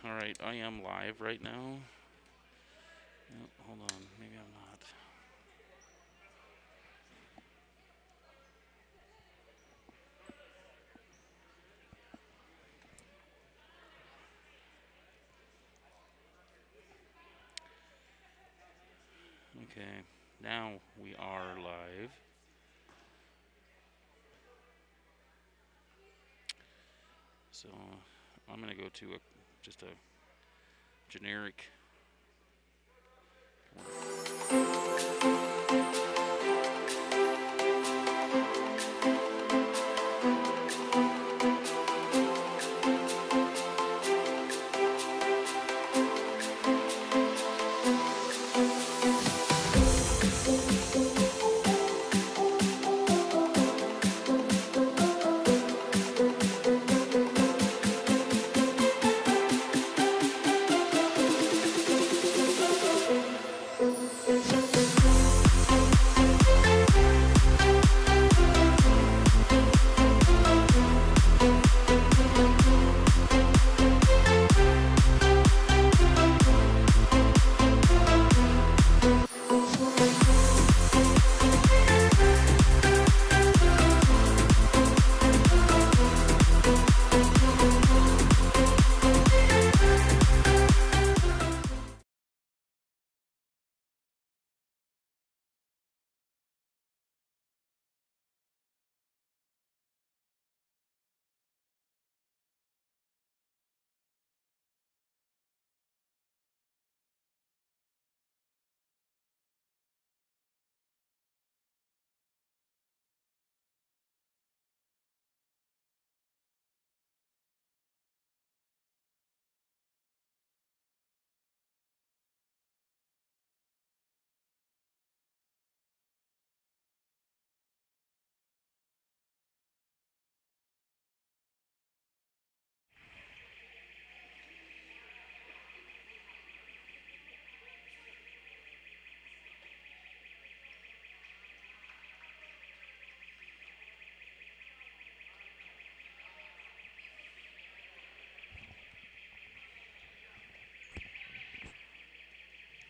All right, I am live right now. Yep, hold on, maybe I'm not. Okay, now we are live. So I'm gonna go to just a generic.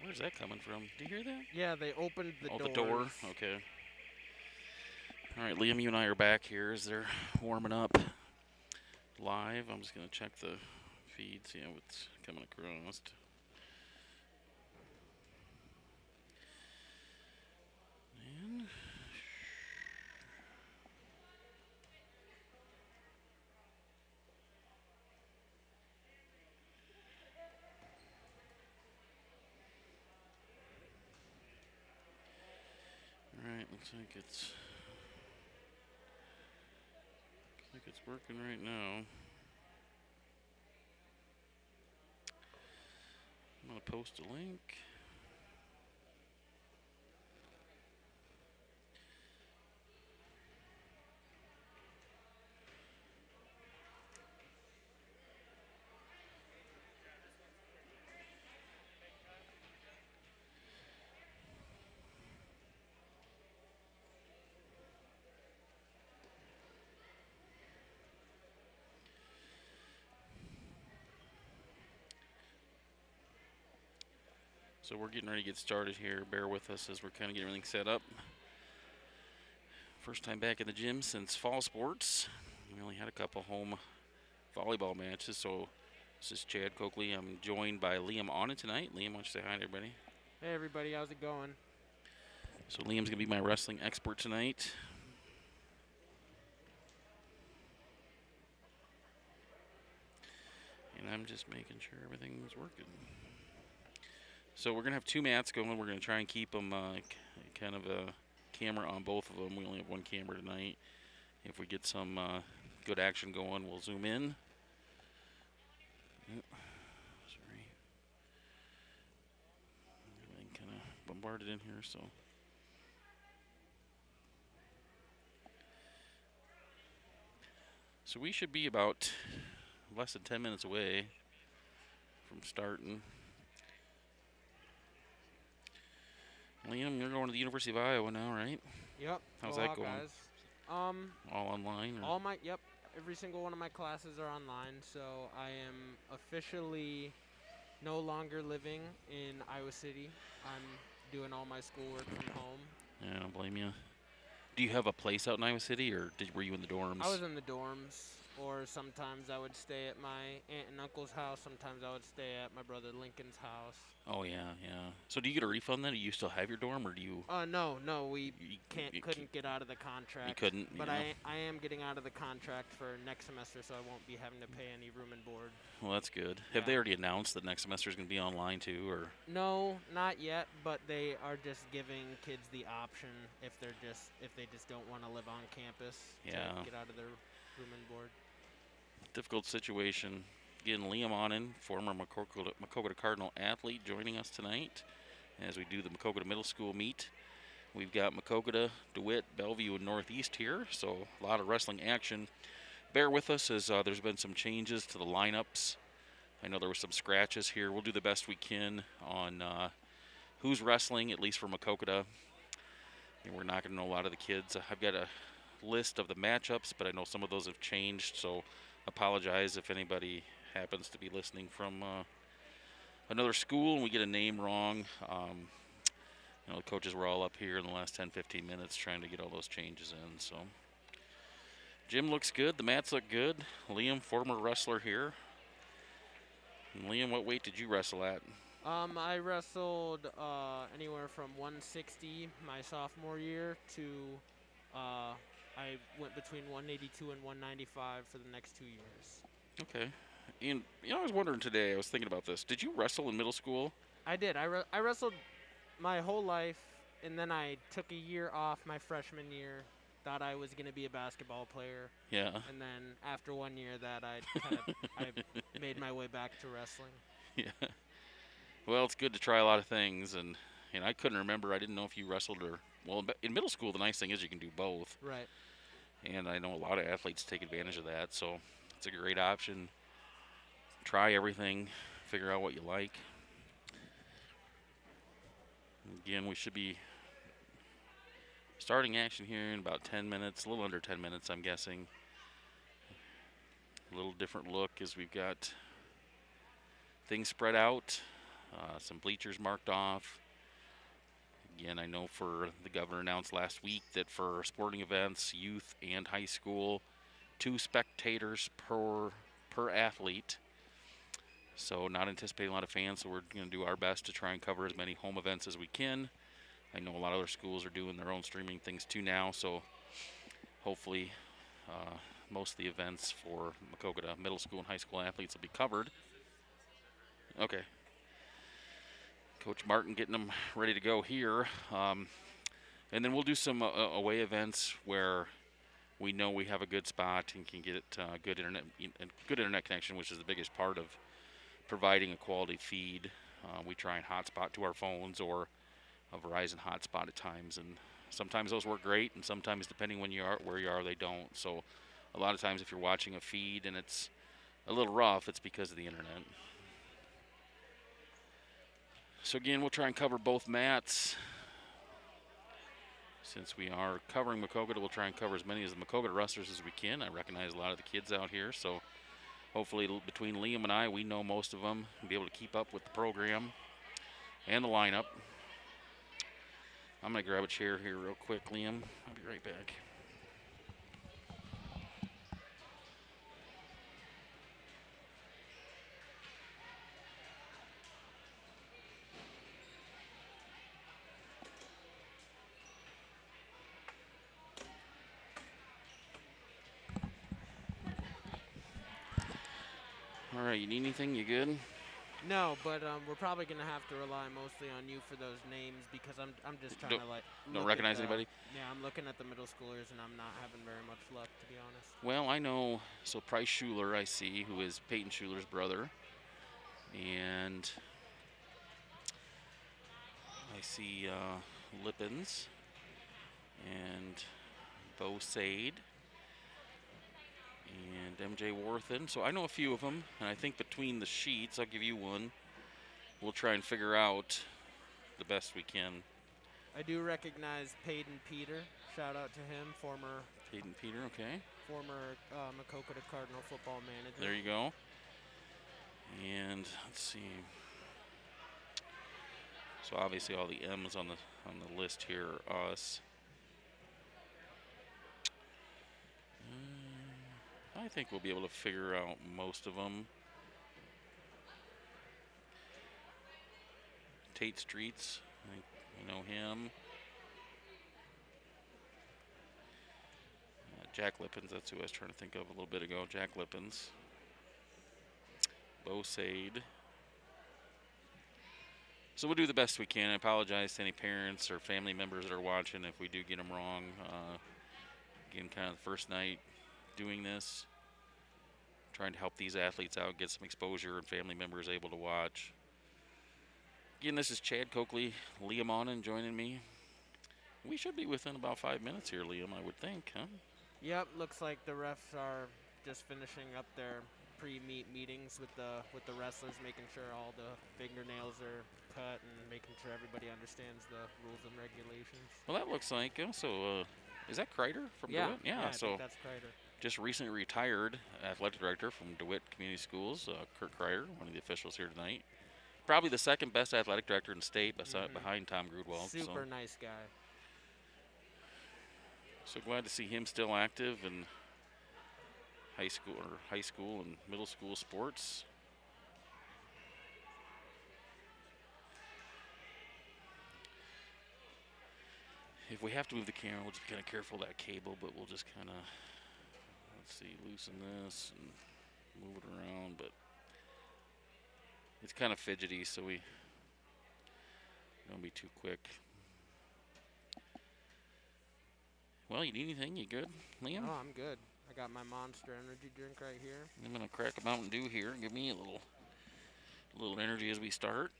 Where's that coming from? Do you hear that? Yeah, they opened the Oh, doors. the door. Okay. All right, Liam, you and I are back here as they're warming up live. I'm just gonna check the feed, see what's coming across. And all right, looks like it's working right now. I'm gonna post a link. So we're getting ready to get started here. Bear with us as we're kind of getting everything set up. First time back in the gym since fall sports. We only had a couple home volleyball matches. So this is Chad Coakley. I'm joined by Liam Onnen tonight. Liam, why don't you say hi to everybody? Hey everybody, how's it going? So Liam's gonna be my wrestling expert tonight. And I'm just making sure everything's working. So we're gonna have two mats going. We're gonna try and keep them kind of a camera on both of them. We only have one camera tonight. If we get some good action going, we'll zoom in. Yep. Sorry. Everything kind of bombarded in here, so. So we should be about less than 10 minutes away from starting. Liam, you're going to the University of Iowa now, right? Yep. How's go that going? Hawkeyes. All online? Or? Yep. Every single one of my classes are online, so I am officially no longer living in Iowa City. I'm doing all my schoolwork from home. Yeah, I don't blame you. Do you have a place out in Iowa City, or were you in the dorms? I was in the dorms, or sometimes I would stay at my aunt and uncle's house. Sometimes I would stay at my brother Lincoln's house. Oh yeah, yeah. So do you get a refund then? Do you still have your dorm, or do you? No, we you couldn't get out of the contract. You couldn't. But yeah. I am getting out of the contract for next semester, so I won't be having to pay any room and board. Well, that's good. Have they Yeah. already announced that next semester is going to be online too, or? No, not yet. But they are just giving kids the option if they just don't want to live on campus Yeah. to get out of their room and board. Difficult situation. Again, Liam Onen, former Maquoketa Cardinal athlete, joining us tonight as we do the Maquoketa Middle School meet. We've got Maquoketa, DeWitt, Bellevue, and Northeast here, so a lot of wrestling action. Bear with us as there's been some changes to the lineups. I know there were some scratches here. We'll do the best we can on who's wrestling, at least for Maquoketa. And we're not going to know a lot of the kids. I've got a list of the matchups, but I know some of those have changed, so apologize if anybody happens to be listening from another school and we get a name wrong. You know, the coaches were all up here in the last 10-15 minutes trying to get all those changes in. So gym looks good. The mats look good. Liam, former wrestler here. And Liam, what weight did you wrestle at? I wrestled anywhere from 160 my sophomore year to I went between 182 and 195 for the next 2 years. Okay. And you know, I was wondering today, I was thinking about this. Did you wrestle in middle school? I did. I wrestled my whole life, and then I took a year off my freshman year. Thought I was going to be a basketball player. Yeah. And then after 1 year, that I made my way back to wrestling. Yeah. Well, it's good to try a lot of things, and I couldn't remember. I didn't know if you wrestled or well. In middle school, the nice thing is you can do both. Right. And I know a lot of athletes take advantage of that, so it's a great option. Try everything, figure out what you like. Again, we should be starting action here in about 10 minutes, a little under 10 minutes, I'm guessing. A little different look as we've got things spread out, some bleachers marked off. Again, I know the governor announced last week that for sporting events, youth and high school, 2 spectators per athlete. So not anticipating a lot of fans, so we're going to do our best to try and cover as many home events as we can. I know a lot of other schools are doing their own streaming things too now, so hopefully most of the events for Maquoketa middle school and high school athletes will be covered. Okay. Coach Martin getting them ready to go here. And then we'll do some away events where we know we have a good spot and can get good internet connection, which is the biggest part of providing a quality feed. We try and hotspot to our phones or a Verizon hotspot at times, and sometimes those work great, and sometimes depending where you are, they don't. So a lot of times if you're watching a feed and it's a little rough, it's because of the internet. So again, we'll try and cover both mats. Since we are covering Maquoketa, we'll try and cover as many of the Maquoketa wrestlers as we can. I recognize a lot of the kids out here, so hopefully between Liam and I, we know most of them and be able to keep up with the program and the lineup. I'm going to grab a chair here real quick, Liam. I'll be right back. All right, you need anything? You good? No, but we're probably going to have to rely mostly on you for those names because I'm just trying to like. Don't recognize anybody? Yeah, I'm looking at the middle schoolers and I'm not having very much luck, to be honest. Well, I know. So Price Schuler, I see, who is Peyton Schuler's brother, and I see Lippens and Bo Sade and MJ Worthen. So I know a few of them, and I think between the sheets, I'll give you one. We'll try and figure out the best we can. I do recognize Peyton Peter. Shout out to him, former Peyton Peter, okay. Maquoketa Cardinal football manager. There you go. And let's see. So obviously all the M's on the list here are us. I think we'll be able to figure out most of them. Tate Streets, I think we know him. Jack Lippens, that's who I was trying to think of a little bit ago. Jack Lippens. Bo Sade. So we'll do the best we can. I apologize to any parents or family members that are watching if we do get them wrong. Again, kind of the first night doing this. Trying to help these athletes out, get some exposure, and family members able to watch. Again, this is Chad Coakley, Liam Onen joining me. We should be within about 5 minutes here, Liam, I would think, huh? Yep, looks like the refs are just finishing up their pre-meet meetings with the wrestlers, making sure all the fingernails are cut and making sure everybody understands the rules and regulations. Well, that looks like also. Is that Kreider from DeWitt? Yeah, I so think that's Kreider. Just recently retired athletic director from DeWitt Community Schools, Kurt Kreider, one of the officials here tonight. Probably the second best athletic director in the state, behind Tom Grudwald. Super nice guy. So glad to see him still active in high school and middle school sports. If we have to move the camera, we'll just be kind of careful of that cable, but we'll just kind of, let's see, loosen this and move it around, but it's kind of fidgety, so we don't be too quick. Well, you need anything? You good, Liam? Oh, I'm good. I got my Monster energy drink right here. I'm gonna crack a Mountain Dew here and give me a little energy as we start.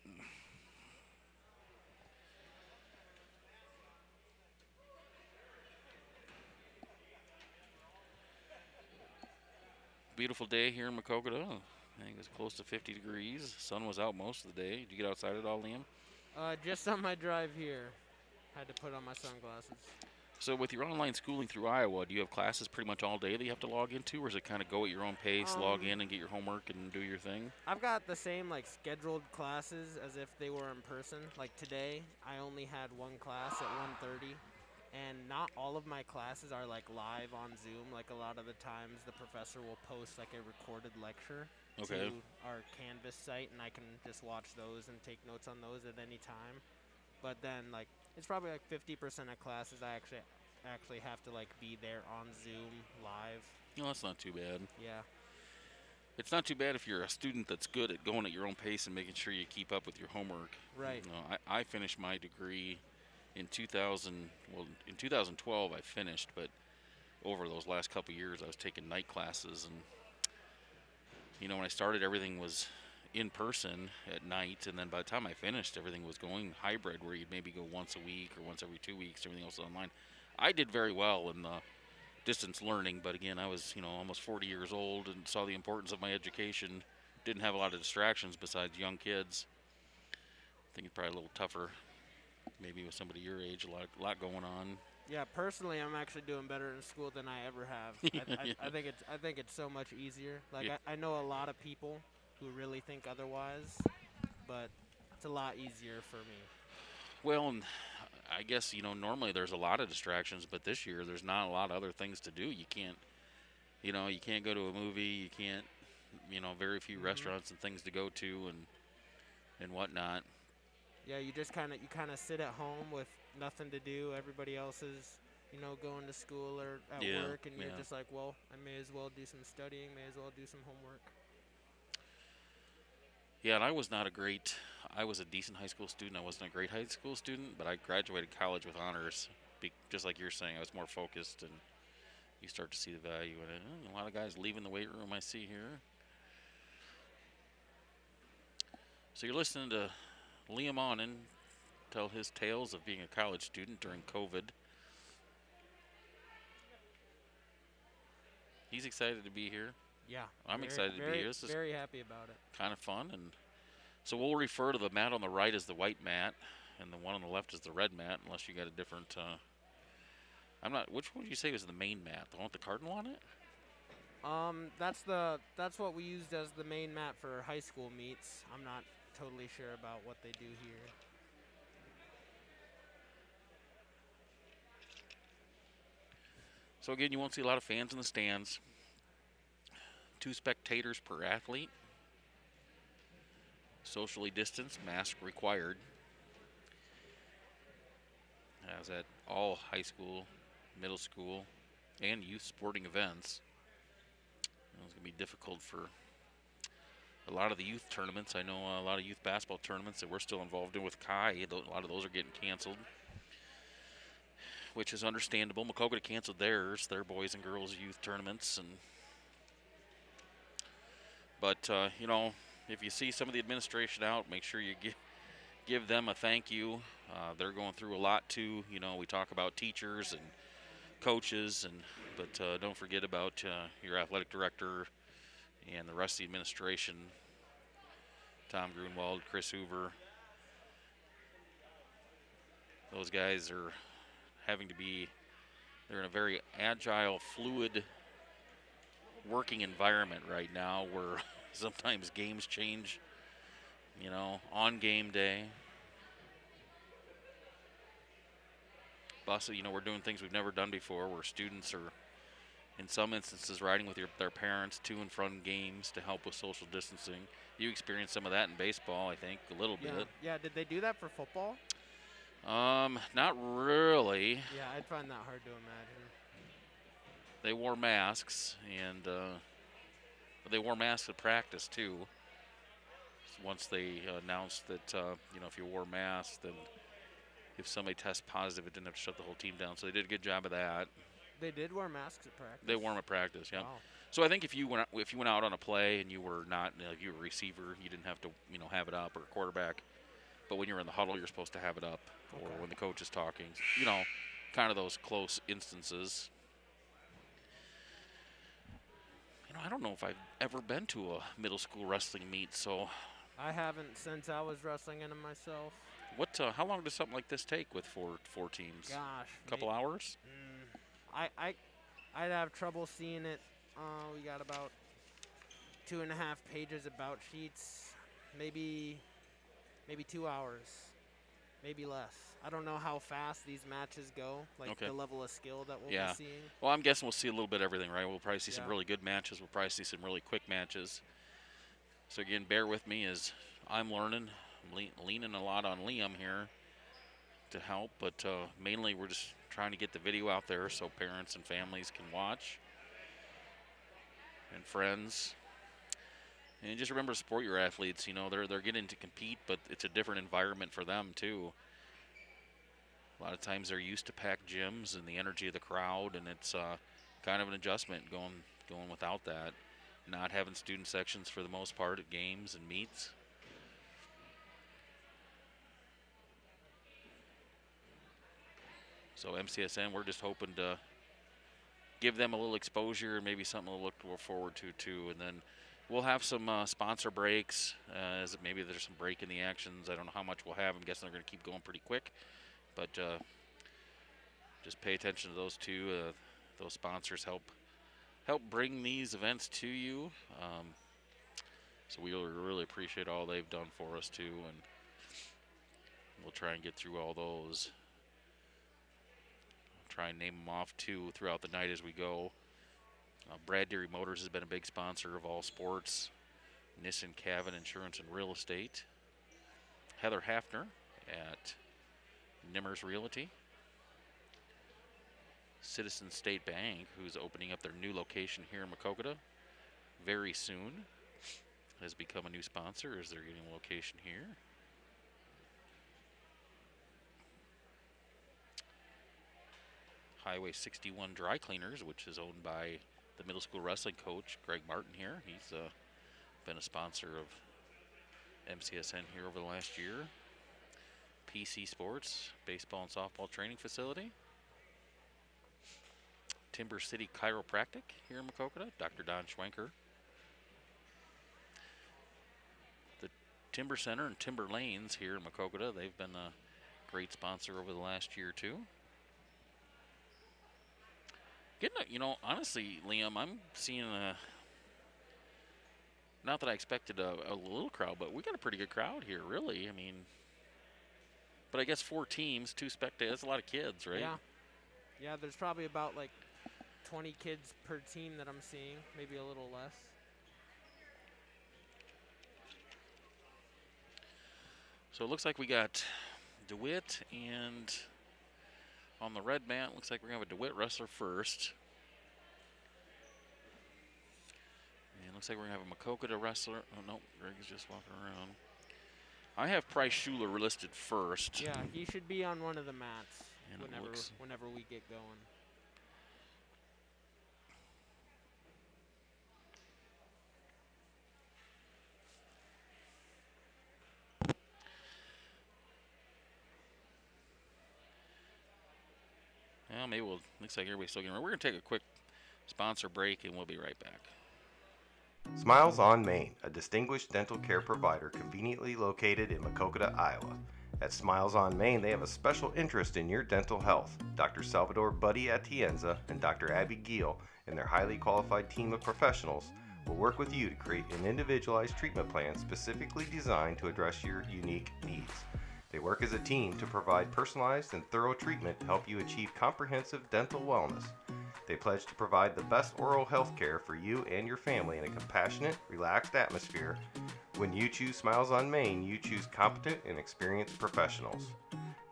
Beautiful day here in Maquoketa. I think it was close to 50 degrees. Sun was out most of the day. Did you get outside at all, Liam? Just on my drive here. Had to put on my sunglasses. So with your online schooling through Iowa, do you have classes pretty much all day that you have to log into, or is it kind of go at your own pace, log in and get your homework and do your thing? I've got the same scheduled classes as if they were in person. Like today, I only had one class at 1:30. And not all of my classes are live on Zoom. Like a lot of the times the professor will post a recorded lecture to our Canvas site, and I can just watch those and take notes on those at any time. But then it's probably 50% of classes I actually have to be there on Zoom live. No, that's not too bad. Yeah. It's not too bad if you're a student that's good at going at your own pace and making sure you keep up with your homework. Right. You know, I finished my degree in 2012 I finished, but over those last couple years I was taking night classes, and when I started everything was in person at night, and then by the time I finished everything was going hybrid, where you'd maybe go once a week or once every 2 weeks, everything else online. I did very well in the distance learning, but again, I was almost 40 years old and saw the importance of my education. Didn't have a lot of distractions besides young kids. I think it's probably a little tougher maybe with somebody your age, a lot going on. Yeah, personally, I'm actually doing better in school than I ever have. I think it's so much easier. I know a lot of people who really think otherwise, but it's a lot easier for me. Well, and I guess normally there's a lot of distractions, but this year there's not a lot of other things to do. You can't go to a movie. You can't, very few restaurants and things to go to and whatnot. Yeah, you just kind of sit at home with nothing to do. Everybody else is, going to school or at work, and you're just well, I may as well do some studying, may as well do some homework. Yeah, and I was a decent high school student. I wasn't a great high school student, but I graduated college with honors. Just like you're saying, I was more focused, and you start to see the value in it. A lot of guys leaving the weight room I see here. So you're listening to Liam Onen tell his tales of being a college student during COVID. He's excited to be here. Yeah. I'm excited to be here. This is very happy about it. Kind of fun. And so we'll refer to the mat on the right as the white mat, and the one on the left is the red mat, unless you got a different, which one did you say was the main mat? The one with the cardinal on it? That's what we used as the main mat for high school meets. I'm not totally sure about what they do here. So again, you won't see a lot of fans in the stands. 2 spectators per athlete. Socially distanced, mask required. As at all high school, middle school, and youth sporting events. It's going to be difficult for a lot of the youth tournaments. I know a lot of youth basketball tournaments that we're still involved in with Kai. A lot of those are getting canceled, which is understandable. Maquoketa canceled theirs, their boys and girls youth tournaments. But you know, if you see some of the administration out, make sure you give them a thank you. They're going through a lot too. You know, we talk about teachers and coaches, but don't forget about your athletic director and the rest of the administration. Tom Grunwald, Chris Hoover. Those guys are having to be, they're in a very agile, fluid working environment right now where sometimes games change, you know, on game day. Plus, you know, we're doing things we've never done before where students are, in some instances, riding with their parents to and from games to help with social distancing. You experienced some of that in baseball, I think, a little bit. Yeah, did they do that for football? Not really. Yeah, I'd find that hard to imagine. They wore masks, and they wore masks at practice too. Once they announced that, you know, if you wore masks, then if somebody tests positive, it didn't have to shut the whole team down. So they did a good job of that. They did wear masks at practice. They wore them at practice, yeah. Wow. So I think if you went out on a play and you were not, if you were a receiver, you didn't have to, you know, have it up, or a quarterback. But when you're in the huddle, you're supposed to have it up, or when the coach is talking. You know, kind of those close instances. You know, I don't know if I've ever been to a middle school wrestling meet, so. I haven't since I was wrestling in them myself. What? How long does something like this take with four teams? Gosh. A couple hours? I'd have trouble seeing it. We got about 2.5 pages about sheets, maybe 2 hours, maybe less. I don't know how fast these matches go, like the level of skill that we'll be seeing. Well, I'm guessing we'll see a little bit of everything, right? We'll probably see some really good matches. We'll probably see some really quick matches. So again, bear with me as I'm learning. I'm leaning a lot on Liam here to help, but mainly we're just trying to get the video out there so parents and families can watch, and friends. And just remember to support your athletes. You know, they're getting to compete, but it's a different environment for them too. A lot of times they're used to packed gyms and the energy of the crowd, and it's kind of an adjustment going without that. Not having student sections for the most part at games and meets. So MCSN, we're just hoping to give them a little exposure, maybe something to look forward to too. And then we'll have some sponsor breaks, as maybe there's some break in the actions. I don't know how much we'll have. I'm guessing they're going to keep going pretty quick. But just pay attention to those two. Those sponsors help bring these events to you. So we really appreciate all they've done for us too, and we'll try and get through all those. Try and name them off too throughout the night as we go. Brad Dairy Motors has been a big sponsor of all sports. Nissan Cavan Insurance and Real Estate. Heather Hafner at Nimmers Realty. Citizen State Bank, who's opening up their new location here in Maquoketa very soon, has become a new sponsor as they're getting a location here. Highway 61 Dry Cleaners, which is owned by the middle school wrestling coach, Greg Martin here. He's been a sponsor of MCSN here over the last year. PC Sports, baseball and softball training facility. Timber City Chiropractic here in Maquoketa, Dr. Don Schwenker. The Timber Center and Timber Lanes here in Maquoketa, they've been a great sponsor over the last year too. Honestly, Liam, I'm seeing not that I expected a little crowd, but we got a pretty good crowd here, really. I mean, but I guess 4 teams, 2 spectators, that's a lot of kids, right? Yeah. Yeah, there's probably about like 20 kids per team that I'm seeing, maybe a little less. So it looks like we got DeWitt, and on the red mat, looks like we're going to have a DeWitt wrestler first. And looks like we're going to have a Maquoketa wrestler. Oh, no, Greg is just walking around. I have Price Schuler listed first. Yeah, he should be on one of the mats And whenever we get going. Well, maybe looks like everybody's still getting ready. We're going to take a quick sponsor break, and we'll be right back. Smiles on Main, a distinguished dental care provider conveniently located in Maquoketa, Iowa. At Smiles on Main, they have a special interest in your dental health. Dr. Salvador Buddy Atienza and Dr. Abby Giel and their highly qualified team of professionals will work with you to create an individualized treatment plan specifically designed to address your unique needs. They work as a team to provide personalized and thorough treatment to help you achieve comprehensive dental wellness. They pledge to provide the best oral health care for you and your family in a compassionate, relaxed atmosphere. When you choose Smiles on Main, you choose competent and experienced professionals.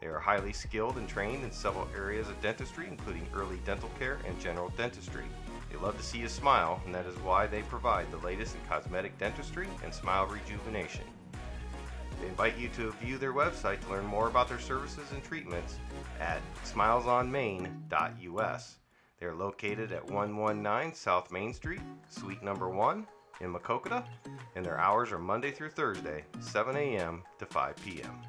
They are highly skilled and trained in several areas of dentistry, including early dental care and general dentistry. They love to see you smile, and that is why they provide the latest in cosmetic dentistry and smile rejuvenation. They invite you to view their website to learn more about their services and treatments at smilesonmain.us. They are located at 119 South Main Street, Suite number 1 in Maquoketa, and their hours are Monday through Thursday, 7 a.m. to 5 p.m.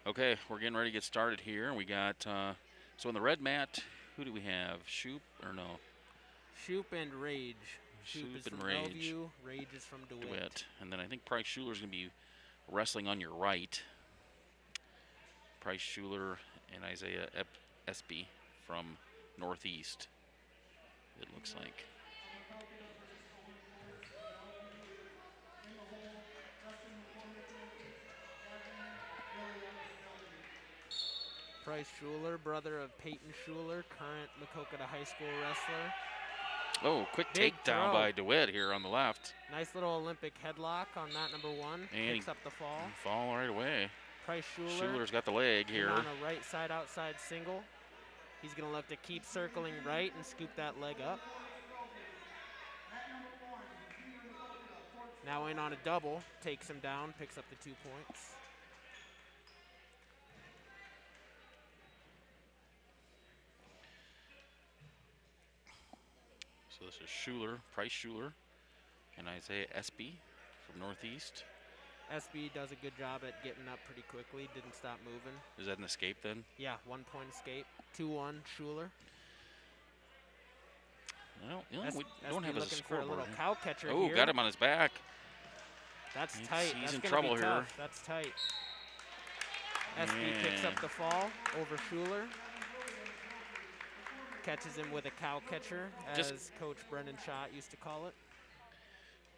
Okay, we're getting ready to get started here. We got, so in the red mat, who do we have? Shoop or no? Shoop and Rage. Shoop is and from Rage. Bellevue, Rage is from DeWitt. And then I think Price Schuler's going to be wrestling on your right. Price Schuler and Isaiah Espy from Northeast, it looks like. Price Schuler, brother of Peyton Schuler, current Maquoketa High School wrestler. Oh, quick Big takedown throw. by DeWitt here on the left. Nice little Olympic headlock on mat number 1. And Picks up the fall. Fall right away. Price Schuler. Schuler's got the leg here. On a right side outside single. He's going to look to keep circling right and scoop that leg up. Now in on a double, takes him down, picks up the 2 points. So this is Schuler, Price Schuler, and Isaiah Espy from Northeast. Espy does a good job at getting up pretty quickly, didn't stop moving. Is that an escape then? Yeah, 1 point escape. 2-1 Schuler. Well, we don't have looking a for a scoreboard. little cow catcher Oh, here. got him on his back. That's tight. He's That's in gonna trouble be here. tough. That's tight. Espy picks up the fall over Schuler. Catches him with a cow catcher, as Coach Brendan Schott used to call it.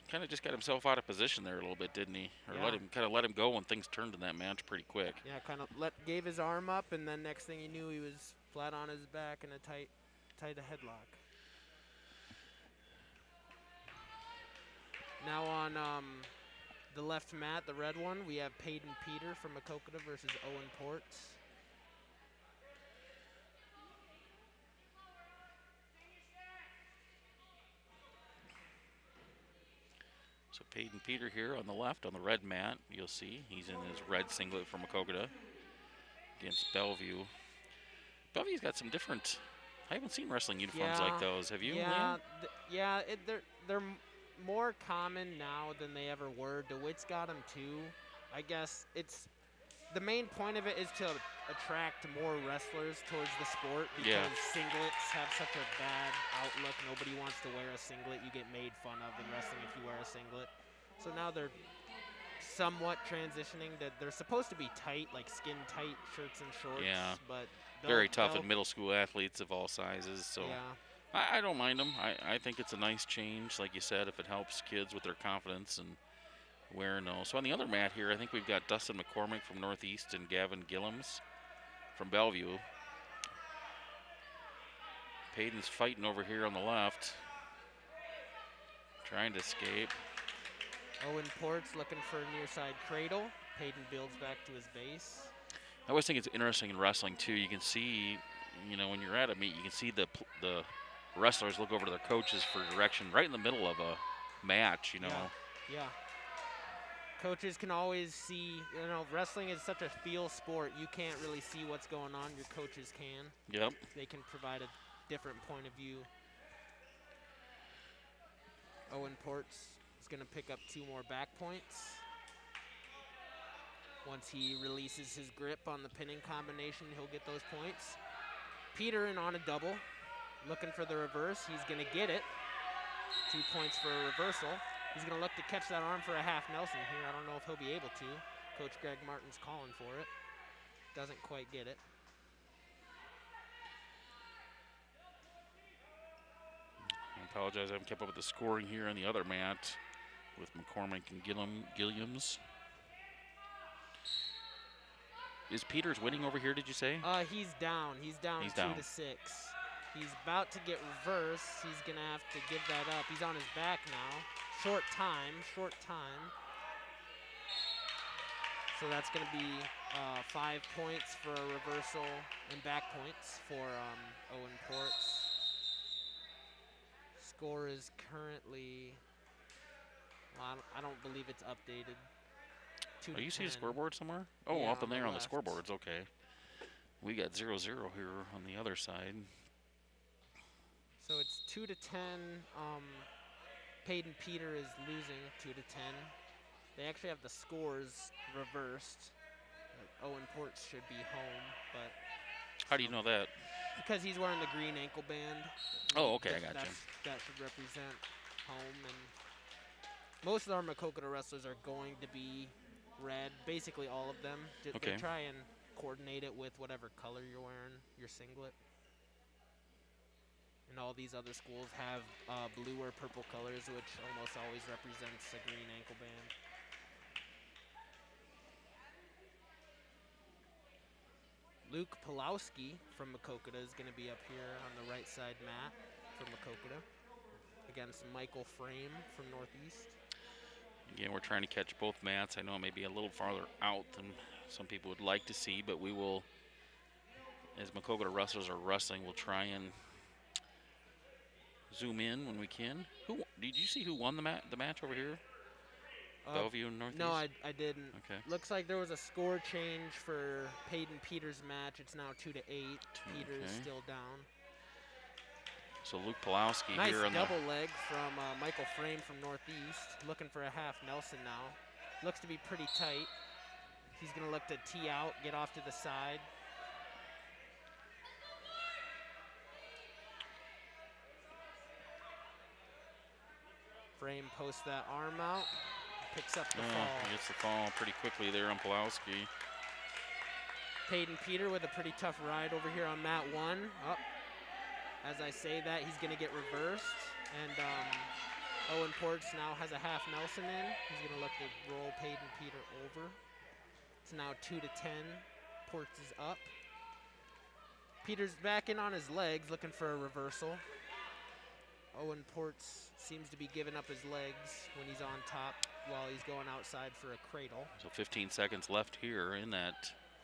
Kind of just got himself out of position there a little bit, didn't he? Or Yeah. let him go when things turned in that match pretty quick. Yeah, kind of gave his arm up, and then next thing you knew, he was flat on his back in a tight headlock. Now on the left mat, the red one, we have Peyton Peter from Maquoketa versus Owen Ports. So Peyton Peter here on the left, on the red mat, you'll see he's in his red singlet from Maquoketa against Bellevue. Bellevue's got some different, I haven't seen wrestling uniforms like those. Have you, Yeah, Liam? they're more common now than they ever were. DeWitt's got them too. I guess the main point of it is to attract more wrestlers towards the sport because singlets have such a bad outlook. Nobody wants to wear a singlet. You get made fun of in wrestling if you wear a singlet. So now they're somewhat transitioning. That they're supposed to be tight, like skin tight shirts and shorts. Yeah. But Very tough they'll- in middle school athletes of all sizes. So Yeah. I don't mind them. I think it's a nice change, like you said, if it helps kids with their confidence and wearing those. So on the other mat here, I think we've got Dustin McCormick from Northeast and Gavin Gillums from Bellevue. Peyton's fighting over here on the left, trying to escape. Owen Ports looking for a near side cradle. Peyton builds back to his base. I always think it's interesting in wrestling too. You can see, when you're at a meet, you can see the wrestlers look over to their coaches for direction right in the middle of a match. Yeah. Coaches can always see, wrestling is such a feel sport. You can't really see what's going on. Your coaches can. Yep. They can provide a different point of view. Owen Ports is going to pick up 2 more back points. Once he releases his grip on the pinning combination, he'll get those points. Peter in on a double, looking for the reverse. He's going to get it. 2 points for a reversal. He's going to look to catch that arm for a half Nelson here. I don't know if he'll be able to. Coach Greg Martin's calling for it. Doesn't quite get it. I apologize, I haven't kept up with the scoring here on the other mat with McCormick and Gilliams. Is Peters winning over here, did you say? He's down. He's down 2 to 6. He's about to get reverse. He's going to have to give that up. He's on his back now. Short time. So that's going to be 5 points for a reversal and back points for Owen Ports. Score is currently, I don't believe it's updated. Oh, you see the scoreboard somewhere? Oh, Yeah, up in there on the left. scoreboards, okay. We got 0-0 here on the other side. So it's 2 to 10. Peyton Peter is losing 2 to 10. They actually have the scores reversed. Owen Ports should be home, but How do you know that? because he's wearing the green ankle band. Oh, okay, I got you. That should represent home, and most of our Makokata wrestlers are going to be red. Basically, all of them. Okay. They try and coordinate it with whatever color you're wearing, your singlet. And all these other schools have blue or purple colors, which almost always represents a green ankle band. Luke Pulowski from Makokata is going to be up here on the right side mat for Makokata against Michael Frame from Northeast. Again, we're trying to catch both mats. I know it may be a little farther out than some people would like to see, but we will, as Makokata wrestlers are wrestling, we'll try and zoom in when we can. Did you see who won the match over here? Bellevue and Northeast? No, I didn't. Okay. Looks like there was a score change for Peyton Peters' match. It's now 2 to 8. Peters Okay. still down. So Luke Pulowski Nice here on double leg from Michael Frame from Northeast. Looking for a half Nelson now. Looks to be pretty tight. He's going to look to tee out, get off to the side. Frame posts that arm out. Picks up the fall. He gets the fall pretty quickly there on Pulowski. Peyton Peter with a pretty tough ride over here on mat 1. Up. As I say that, he's going to get reversed. And Owen Ports now has a half Nelson in. He's going to look to roll Peyton Peter over. It's now 2 to 10. Ports is up. Peter's back in on his legs, looking for a reversal. Owen Ports seems to be giving up his legs when he's on top while he's going outside for a cradle. So 15 seconds left here in that.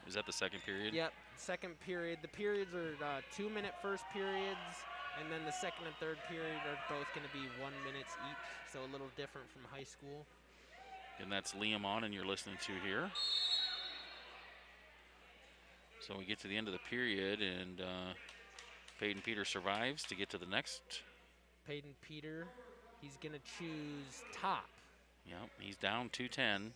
Is that the second period? Yep, second period. The periods are 2-minute first periods, and then the second and third period are both going to be 1 minute each, so a little different from high school. And that's Liam on, and you're listening to here. So we get to the end of the period, and Peyton Peter survives to get to the next. Peyton Peter, he's going to choose top. Yep, he's down 2-10.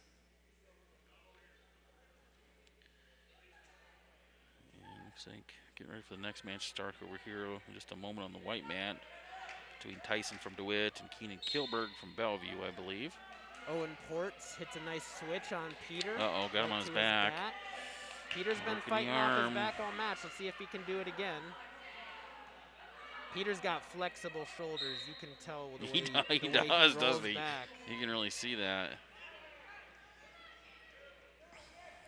Looks like getting ready for the next match start over here in just a moment on the white mat between Tyson from DeWitt and Keenan Kilberg from Bellevue, I believe. Owen Ports hits a nice switch on Peter. Uh-oh, got him on right his to back. Peter's been Working the fighting off his arm. back all match. Let's see if he can do it again. Peter's got flexible shoulders. You can tell the way He the way does, he rolls doesn't he? back. You can really see that.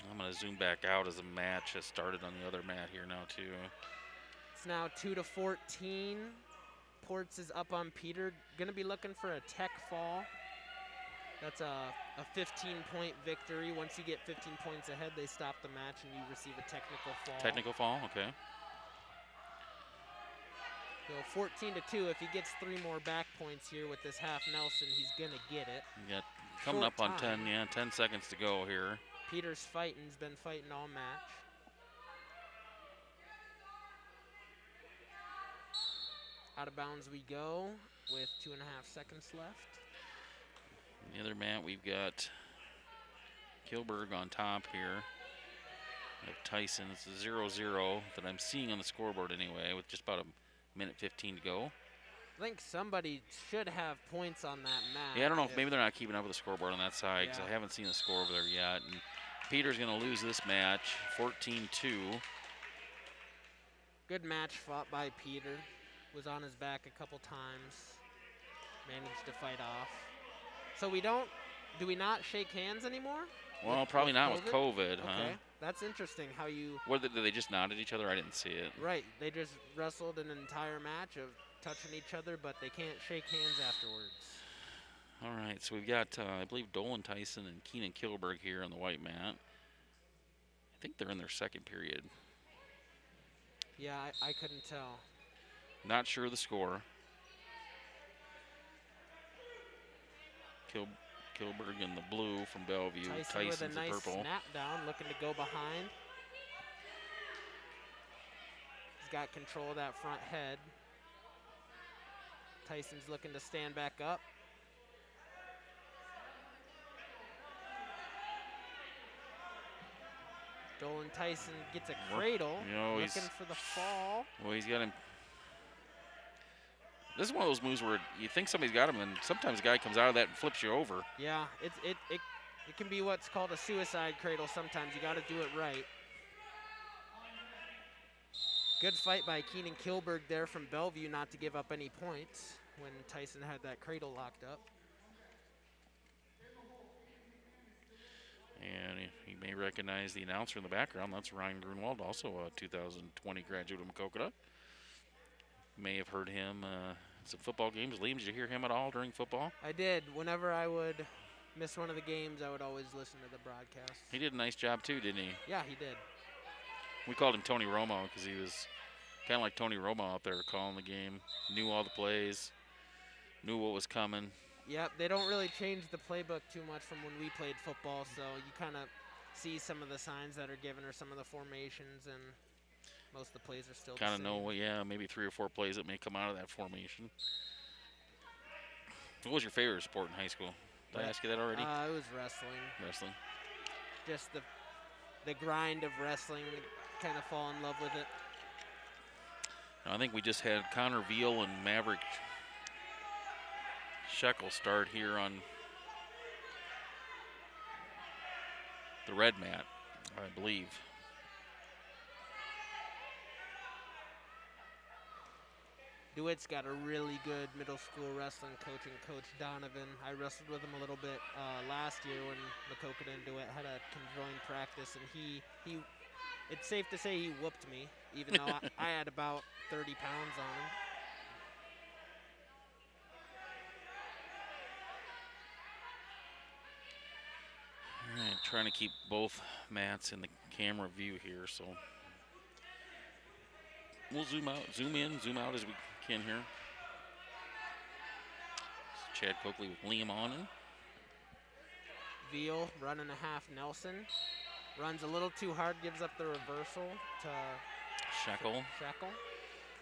I'm going to zoom back out as the match has started on the other mat here now, too. It's now 2-14. Ports is up on Peter. Gonna be looking for a tech fall. That's a 15-point victory. Once you get 15 points ahead, they stop the match and you receive a technical fall. Technical fall, okay. So 14-2. If he gets 3 more back points here with this half Nelson, he's gonna get it. You got coming Short up on time. 10 seconds to go here. Peter's fighting. He's been fighting all match. Out of bounds we go with 2.5 seconds left. The other mat, we've got Kilberg on top here. We have Tyson. It's a 0-0 that I'm seeing on the scoreboard anyway, with just about a minute 15 to go. I think somebody should have points on that map. Yeah, I don't know if maybe they're not keeping up with the scoreboard on that side because Yeah. I haven't seen the score over there yet. And Peter's going to lose this match, 14-2. Good match fought by Peter. Was on his back a couple times. Managed to fight off. So do we not shake hands anymore? Well, With- probably with not with COVID, huh? Okay, that's interesting how you, What, did they just nod at each other? I didn't see it. right, they just wrestled an entire match of touching each other, but they can't shake hands afterwards. All right, so we've got, I believe, Dolan Tyson and Keenan Kilberg here on the white mat. I think they're in their second period. Yeah, I couldn't tell. Not sure of the score. Kilberg in the blue from Bellevue. Tyson with a Tyson's the nice purple. snap down, looking to go behind. He's got control of that front head. Tyson's looking to stand back up. Dolan Tyson gets a cradle, You know, looking he's- for the fall. Well, he's got him. This is one of those moves where you think somebody's got him, and sometimes a guy comes out of that and flips you over. Yeah, it can be what's called a suicide cradle sometimes. You got to do it right. Good fight by Keenan Kilberg there from Bellevue not to give up any points when Tyson had that cradle locked up. And you may recognize the announcer in the background. That's Ryan Grunwald, also a 2020 graduate of Maquoketa. May have heard him at some football games. Liam, did you hear him at all during football? I did. Whenever I would miss one of the games, I would always listen to the broadcast. He did a nice job too, didn't he? Yeah, he did. We called him Tony Romo because he was kind of like Tony Romo out there calling the game. Knew all the plays, knew what was coming. Yep, they don't really change the playbook too much from when we played football, so you kind of see some of the signs that are given or some of the formations, and most of the plays are still Kind the of same. know, well, yeah, maybe 3 or 4 plays that may come out of that formation. What was your favorite sport in high school? Did I ask you that already? It was wrestling. Wrestling. Just the grind of wrestling, kind of fall in love with it. I think we just had Connor Veal and Maverick Shekel start here on the red mat, I believe. DeWitt's got a really good middle school wrestling coach in Coach Donovan. I wrestled with him a little bit last year when Maquoketa and DeWitt had a conjoined practice, and he it's safe to say he whooped me, even though I had about 30 pounds on him. All right, trying to keep both mats in the camera view here, so we'll zoom out, zoom in, zoom out as we can here. It's Chad Coakley with Liam Onan. Veal running a half Nelson. Runs a little too hard, gives up the reversal to Shekel. Shekel.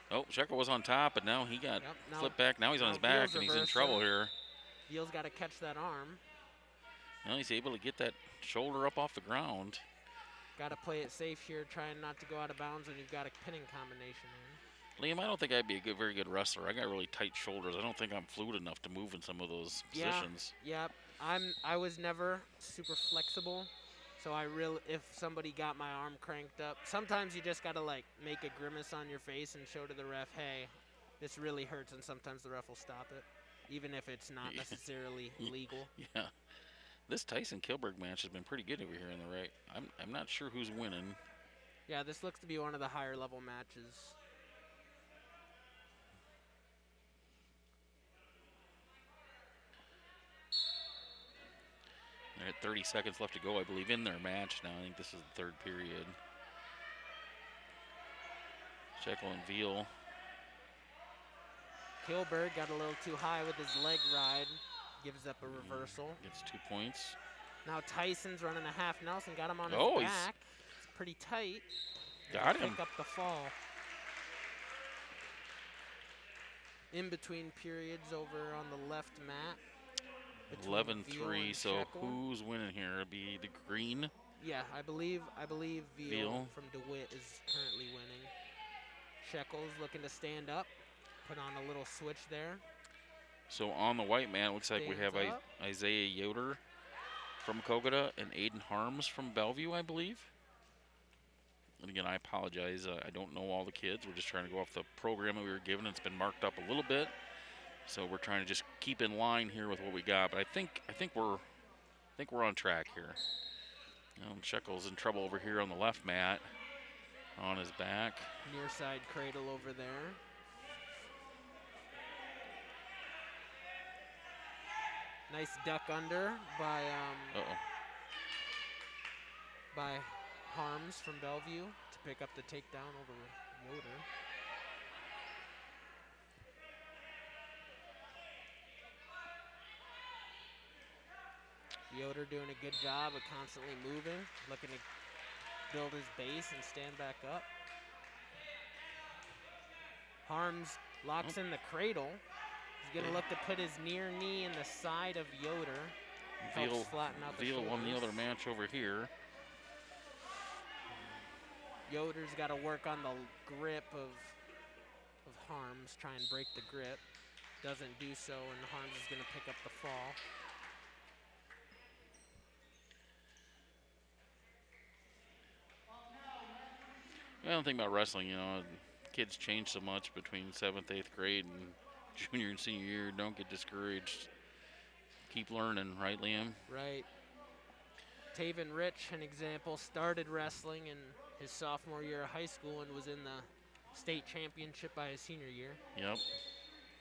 Oh, Shekel was on top, but now he got Yep, now- flipped back. Now he's on now his back, Veal's and he's in reversal. trouble here. Veal's got to catch that arm. Now he's able to get that shoulder up off the ground. Got to play it safe here, trying not to go out of bounds when you've got a pinning combination in. Liam, I don't think I'd be a very good wrestler. I got really tight shoulders. I don't think I'm fluid enough to move in some of those positions. Yep. I was never super flexible, so if somebody got my arm cranked up, sometimes you just gotta like make a grimace on your face and show to the ref, hey, this really hurts, and sometimes the ref will stop it, even if it's not necessarily legal. Yeah. This Tyson Kilberg match has been pretty good over here on the right. I'm not sure who's winning. Yeah, this looks to be one of the higher level matches. They're at 30 seconds left to go, I believe, in their match now. I think this is the third period. Shekel and Veal. Kilberg got a little too high with his leg ride. Gives up a reversal. Gets 2 points. Now Tyson's running a half Nelson. Got him on his Oh, back. It's pretty tight. Got him. Pick up the fall. In between periods over on the left mat. 11-3, so Shekel. who's winning here? It'll be the green. Yeah, I believe Veal Veal. from DeWitt is currently winning. Shekel's looking to stand up. Put on a little switch there. So on the white man, it looks like we have Stands up. Isaiah Yoder from Kokota and Aiden Harms from Bellevue, I believe. And again, I apologize. I don't know all the kids. We're just trying to go off the program that we were given. It's been marked up a little bit, so we're trying to just keep in line here with what we got. But I think we're on track here. Shekel's in trouble over here on the left mat, on his back. Near side cradle over there. Nice duck under by by Harms from Bellevue to pick up the takedown over Yoder. Yoder doing a good job of constantly moving, looking to build his base and stand back up. Harms locks in the cradle. He's going to look to put his near knee in the side of Yoder. Helps flatten out the Veal won the shoulders. other match over here. Yoder's got to work on the grip of Harms, try and break the grip. Doesn't do so, and Harms is going to pick up the fall. I don't think about wrestling, kids change so much between 7th, 8th grade and junior and senior year. Don't get discouraged. Keep learning, right, Liam? Right. Taven Rich, an example, started wrestling in his sophomore year of high school and was in the state championship by his senior year. Yep.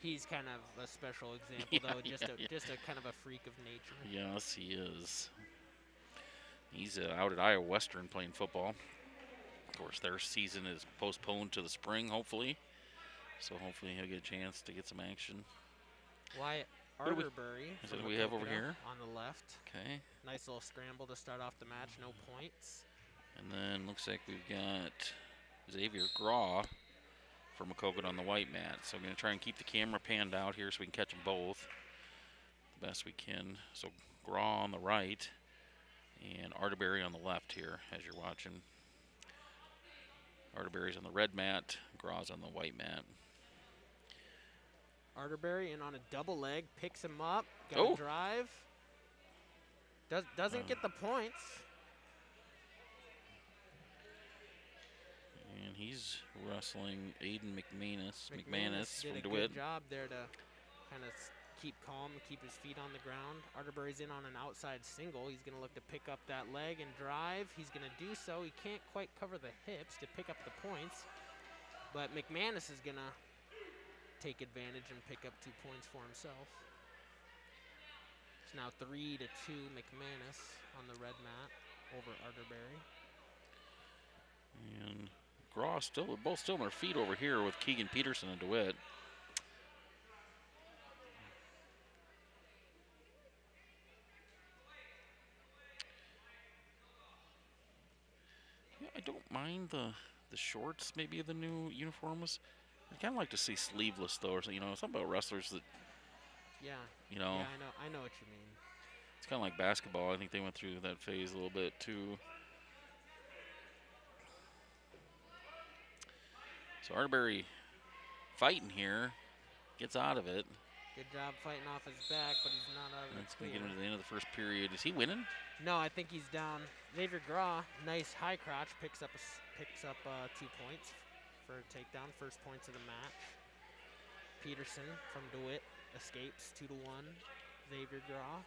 He's kind of a special example, though, just a kind of a freak of nature. Yes, he is. He's out at Iowa Western playing football. Of course, their season is postponed to the spring, hopefully. So hopefully he'll get a chance to get some action. Wyatt What do we- Arterbury. is that from who we have over Maquoketa here? On the left. Okay. Nice little scramble to start off the match, no points. And then looks like we've got Xavier Graw from Maquoketa on the white mat. So I'm going to try and keep the camera panned out here so we can catch them both the best we can. So Graw on the right and Arterbury on the left here as you're watching. Arterbury's on the red mat, Graw's on the white mat. Arterbury in on a double leg, picks him up, got Oh. a drive. Doesn't get the points. And he's wrestling Aiden McManus Did from a DeWitt. good job there to kind of keep calm, keep his feet on the ground. Arterbury's in on an outside single. He's going to look to pick up that leg and drive. He's going to do so. He can't quite cover the hips to pick up the points. But McManus is going to take advantage and pick up 2 points for himself. It's now 3-2 McManus on the red mat over Arterbury. And Graw both still on their feet over here with Keegan Peterson and DeWitt. Yeah, I don't mind the shorts, maybe the new uniforms. I kind of like to see sleeveless though, or something about wrestlers that Yeah. you know. Yeah, I know what you mean. It's kind of like basketball. I think they went through that phase a little bit too. So Arterbury fighting here, gets out of it. Good job fighting off his back, but he's not out of That's the going to get clear. him to the end of the first period. Is he winning? No, I think he's down. Xavier Graw, nice high crotch, picks up 2 points for a takedown. First points of the match. Peterson from DeWitt escapes 2-1. Xavier Graw.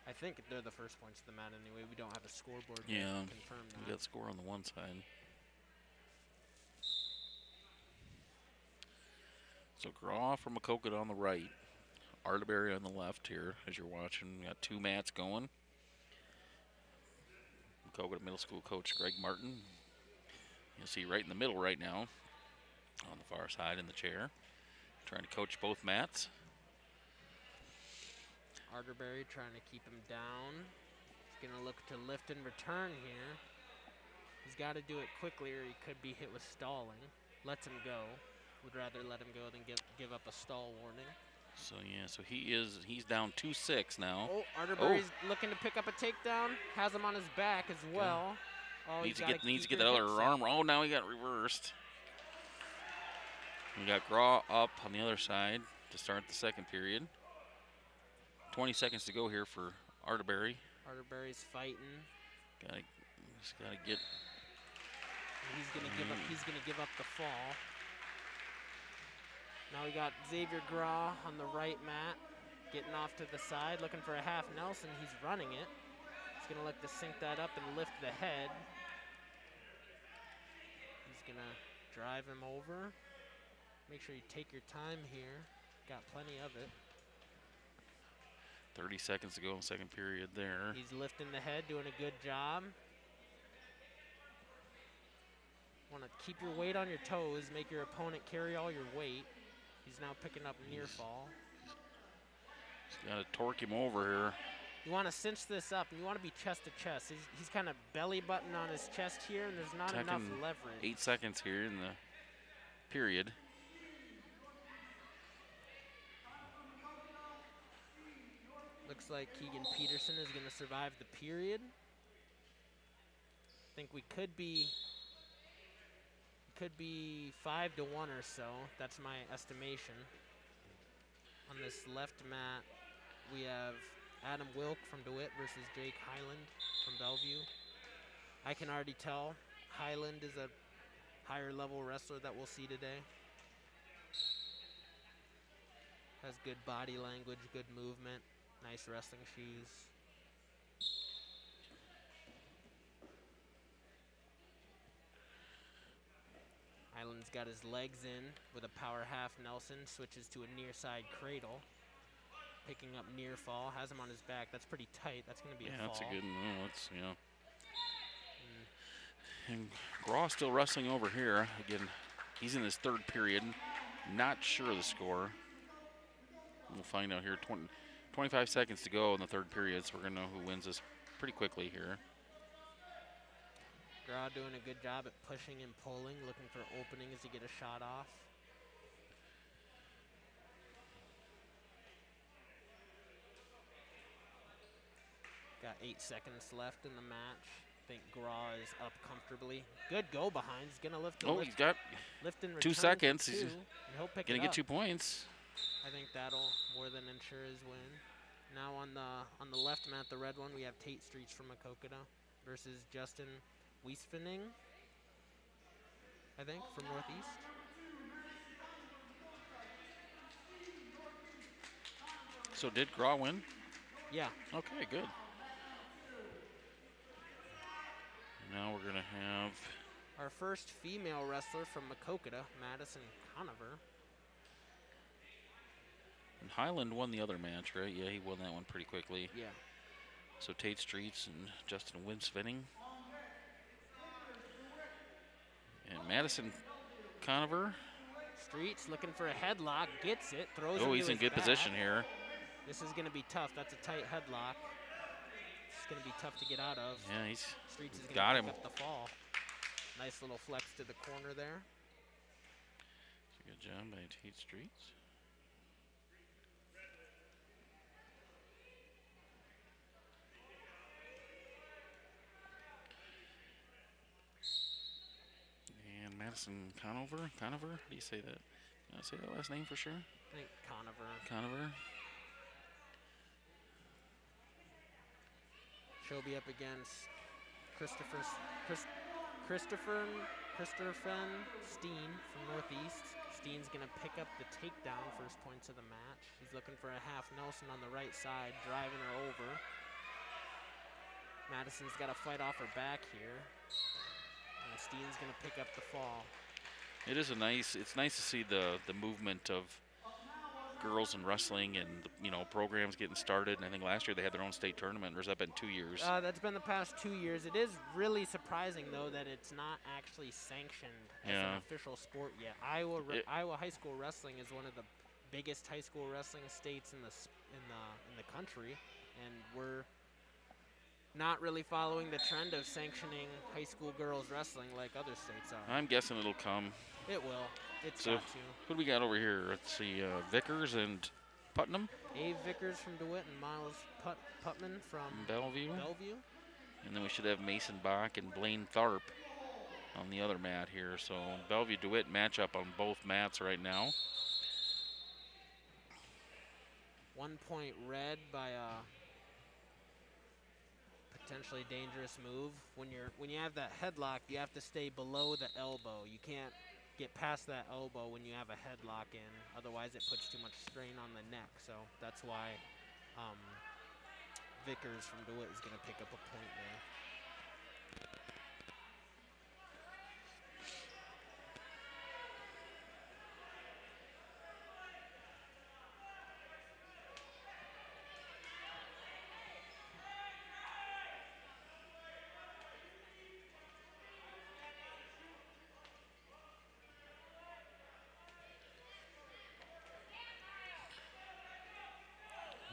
I think they're the first points of the match anyway. We don't have a scoreboard to confirm that. We got score on the one side. So Graw from Maquoketa on the right. Arterberry on the left here, as you're watching. We got two mats going. Maquoketa Middle School coach Greg Martin. You'll see right in the middle right now, on the far side in the chair, trying to coach both mats. Arterberry trying to keep him down. He's going to look to lift and return here. He's got to do it quickly or he could be hit with stalling. Lets him go. Would rather let him go than give up a stall warning. So yeah, so he's down 2-6 now. Oh, Arterberry's looking to pick up a takedown. Has him on his back as well. Oh, needs to get that other arm. Oh, now he got reversed. We got Graw up on the other side to start the second period. 20 seconds to go here for Arterberry. Arterberry's fighting. Just gotta get. He's gonna give up. He's gonna give up the fall. Now we got Xavier Graw on the right mat, getting off to the side, looking for a half Nelson. He's running it. He's gonna look to sink that up and lift the head. He's gonna drive him over. Make sure you take your time here. Got plenty of it. 30 seconds to go in the second period there. He's lifting the head, doing a good job. Want to keep your weight on your toes, make your opponent carry all your weight. He's now picking up near fall. Just got to torque him over here. You want to cinch this up, and you want to be chest to chest. He's kind of belly button on his chest here, and there's not enough leverage. 8 seconds here in the period. Looks like Keegan Peterson is going to survive the period. I think we could be 5-1 or so. That's my estimation. On this left mat, we have Adam Wilk from DeWitt versus Jake Highland from Bellevue. I can already tell Highland is a higher level wrestler that we'll see today. Has good body language, good movement. Nice wrestling shoes. Highland's got his legs in with a power half Nelson, switches to a near side cradle. Picking up near fall, has him on his back. That's pretty tight. That's going to be a fall. Yeah, that's a good one. That's, And Graw still wrestling over here. Again, he's in his third period. Not sure of the score. We'll find out here. 25 seconds to go in the third period, so we're going to know who wins this pretty quickly here. Graw doing a good job at pushing and pulling, looking for openings to get a shot off. Got 8 seconds left in the match. I think Graw is up comfortably. Good go behind. He's gonna lift. He's got lift and 2 seconds. He's he'll pick gonna it get up. 2 points. I think that'll more than ensure his win. Now on the left mat, the red one, we have Tate Streets from Maquoketa versus Justin Wiesvening, I think, from Northeast. So did Graw win? Yeah. Okay, good. Now we're gonna have our first female wrestler from Maquoketa, Madison Conover. And Highland won the other match, right? Yeah, he won that one pretty quickly. Yeah. So Tate Streets and Justin Winsvenning. And Madison Conover. Streets looking for a headlock, gets it, throws it. Oh, he's in good position here. This is going to be tough. That's a tight headlock. It's going to be tough to get out of. Yeah, he's Streets is going got to him. pick up the fall. Nice little flex to the corner there. Good job by Tate Streets. And Madison Conover, how do you say that? Did I say that last name for sure? I think Conover. Conover. She'll be up against Christopher Steen from Northeast. Steen's gonna pick up the takedown, first points of the match. He's looking for a half Nelson on the right side, driving her over. Madison's got to fight off her back here. And Steen's gonna pick up the fall. It is it's nice to see the movement of girls in wrestling and, you know, programs getting started. And I think last year they had their own state tournament. Or has that been 2 years? That's been the past 2 years. It is really surprising, though, that it's not actually sanctioned as an official sport yet. Iowa high school wrestling is one of the biggest high school wrestling states in the country, and we're not really following the trend of sanctioning high school girls wrestling like other states are. I'm guessing it'll come. It will. It's So got to. who do we got over here? Let's see, Vickers and Putnam. Abe Vickers from DeWitt and Miles Putman from Bellevue. And then we should have Mason Bach and Blaine Tharp on the other mat here. So Bellevue DeWitt matchup on both mats right now. 1 point red by a potentially dangerous move. When you have that headlock, you have to stay below the elbow. You can't get past that elbow when you have a headlock in. Otherwise, it puts too much strain on the neck. So that's why Vickers from DeWitt is going to pick up a point there.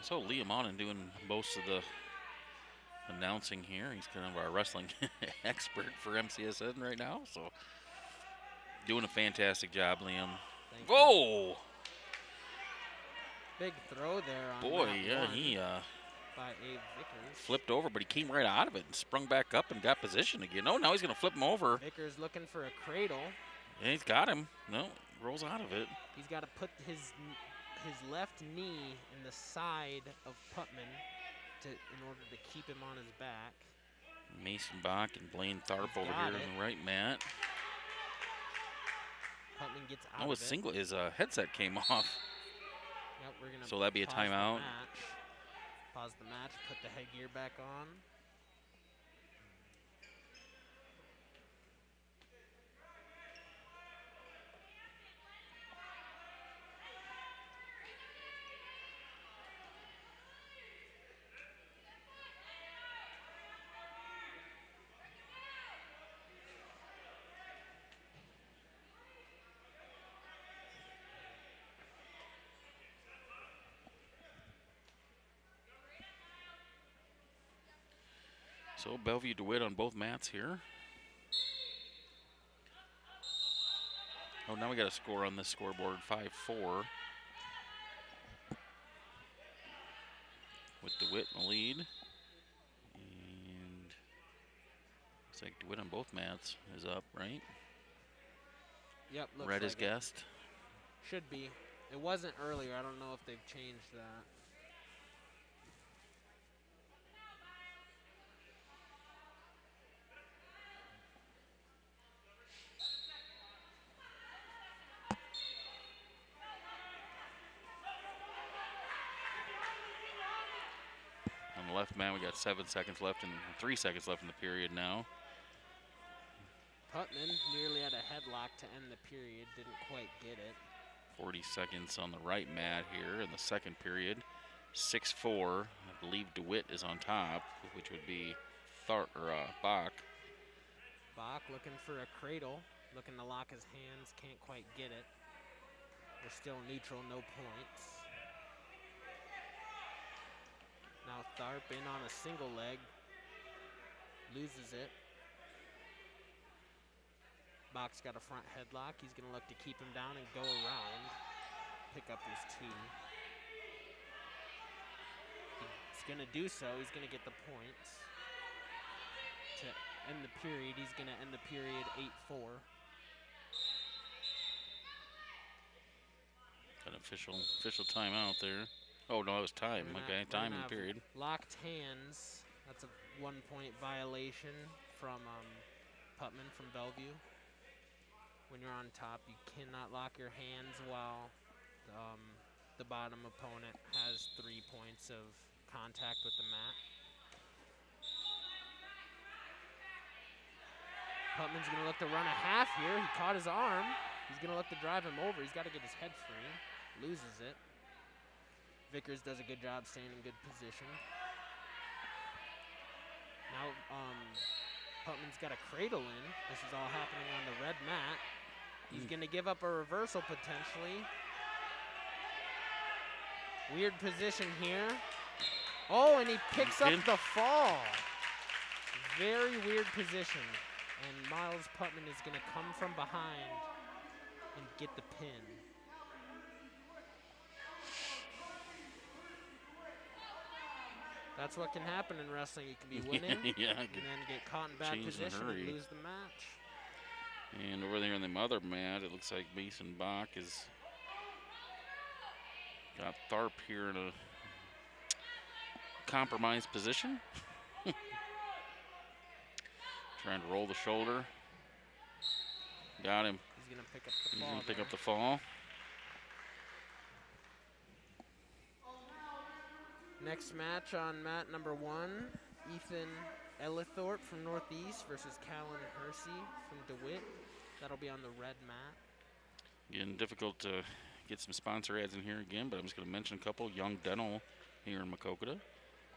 So Liam Onen doing most of the announcing here. He's kind of our wrestling expert for MCSN right now. So doing a fantastic job, Liam. Thank Whoa! you. Big throw there on Boy, mat yeah, one he by Abe Vickers. flipped over, but he came right out of it and sprung back up and got position again. Oh, now he's going to flip him over. Vickers looking for a cradle. Yeah, he's got him. No, rolls out of it. He's got to put his left knee in the side of Putman in order to keep him on his back. Mason Bach and Blaine Tharp He's over got here it. on the right mat. Putman gets out Oh, of it. his headset came off. Yep, we're gonna So that'd be a pause the timeout. match. Pause the match, put the headgear back on. So Bellevue DeWitt on both mats here. Oh, now we got a score on this scoreboard, 5-4. With DeWitt in the lead. And looks like DeWitt on both mats is up, right? Yep, looks Red like is it. guessed. Should be. It wasn't earlier. I don't know if they've changed that. On the left mat, we got 7 seconds left and 3 seconds left in the period now. Putman nearly had a headlock to end the period. Didn't quite get it. 40 seconds on the right mat here in the second period. 6-4. I believe DeWitt is on top, which would be Bach. Bach looking for a cradle. Looking to lock his hands. Can't quite get it. We're still neutral, no points. Now Tharp in on a single leg. Loses it. Bach's got a front headlock. He's going to look to keep him down and go around. Pick up his two. He's going to do so. He's going to get the points. To end the period, he's going to end the period 8-4. official timeout there. Oh no, it was time. Okay, time and period. Locked hands. That's a 1-point violation from Putman from Bellevue. When you're on top, you cannot lock your hands while the bottom opponent has 3 points of contact with the mat. Putman's going to look to run a half here. He caught his arm. He's going to look to drive him over. He's got to get his head free. Loses it. Vickers does a good job staying in good position. Now Putman's got a cradle in. This is all happening on the red mat. He's going to give up a reversal potentially. Weird position here. Oh, and he picks up the fall. Very weird position. And Miles Putman is going to come from behind and get the pin. That's what can happen in wrestling. You can be winning yeah, and then get caught in bad position and lose the match. And over there on the other mat, it looks like Mason Bach has got Tharp here in a compromised position. Trying to roll the shoulder. Got him. He's going to pick up the fall. He's going to pick up the fall. Next match on mat number 1, Ethan Ellithorpe from Northeast versus Callan Hersey from DeWitt. That'll be on the red mat. Again, difficult to get some sponsor ads in here again, but I'm just going to mention a couple. Young Dental here in Maquoketa.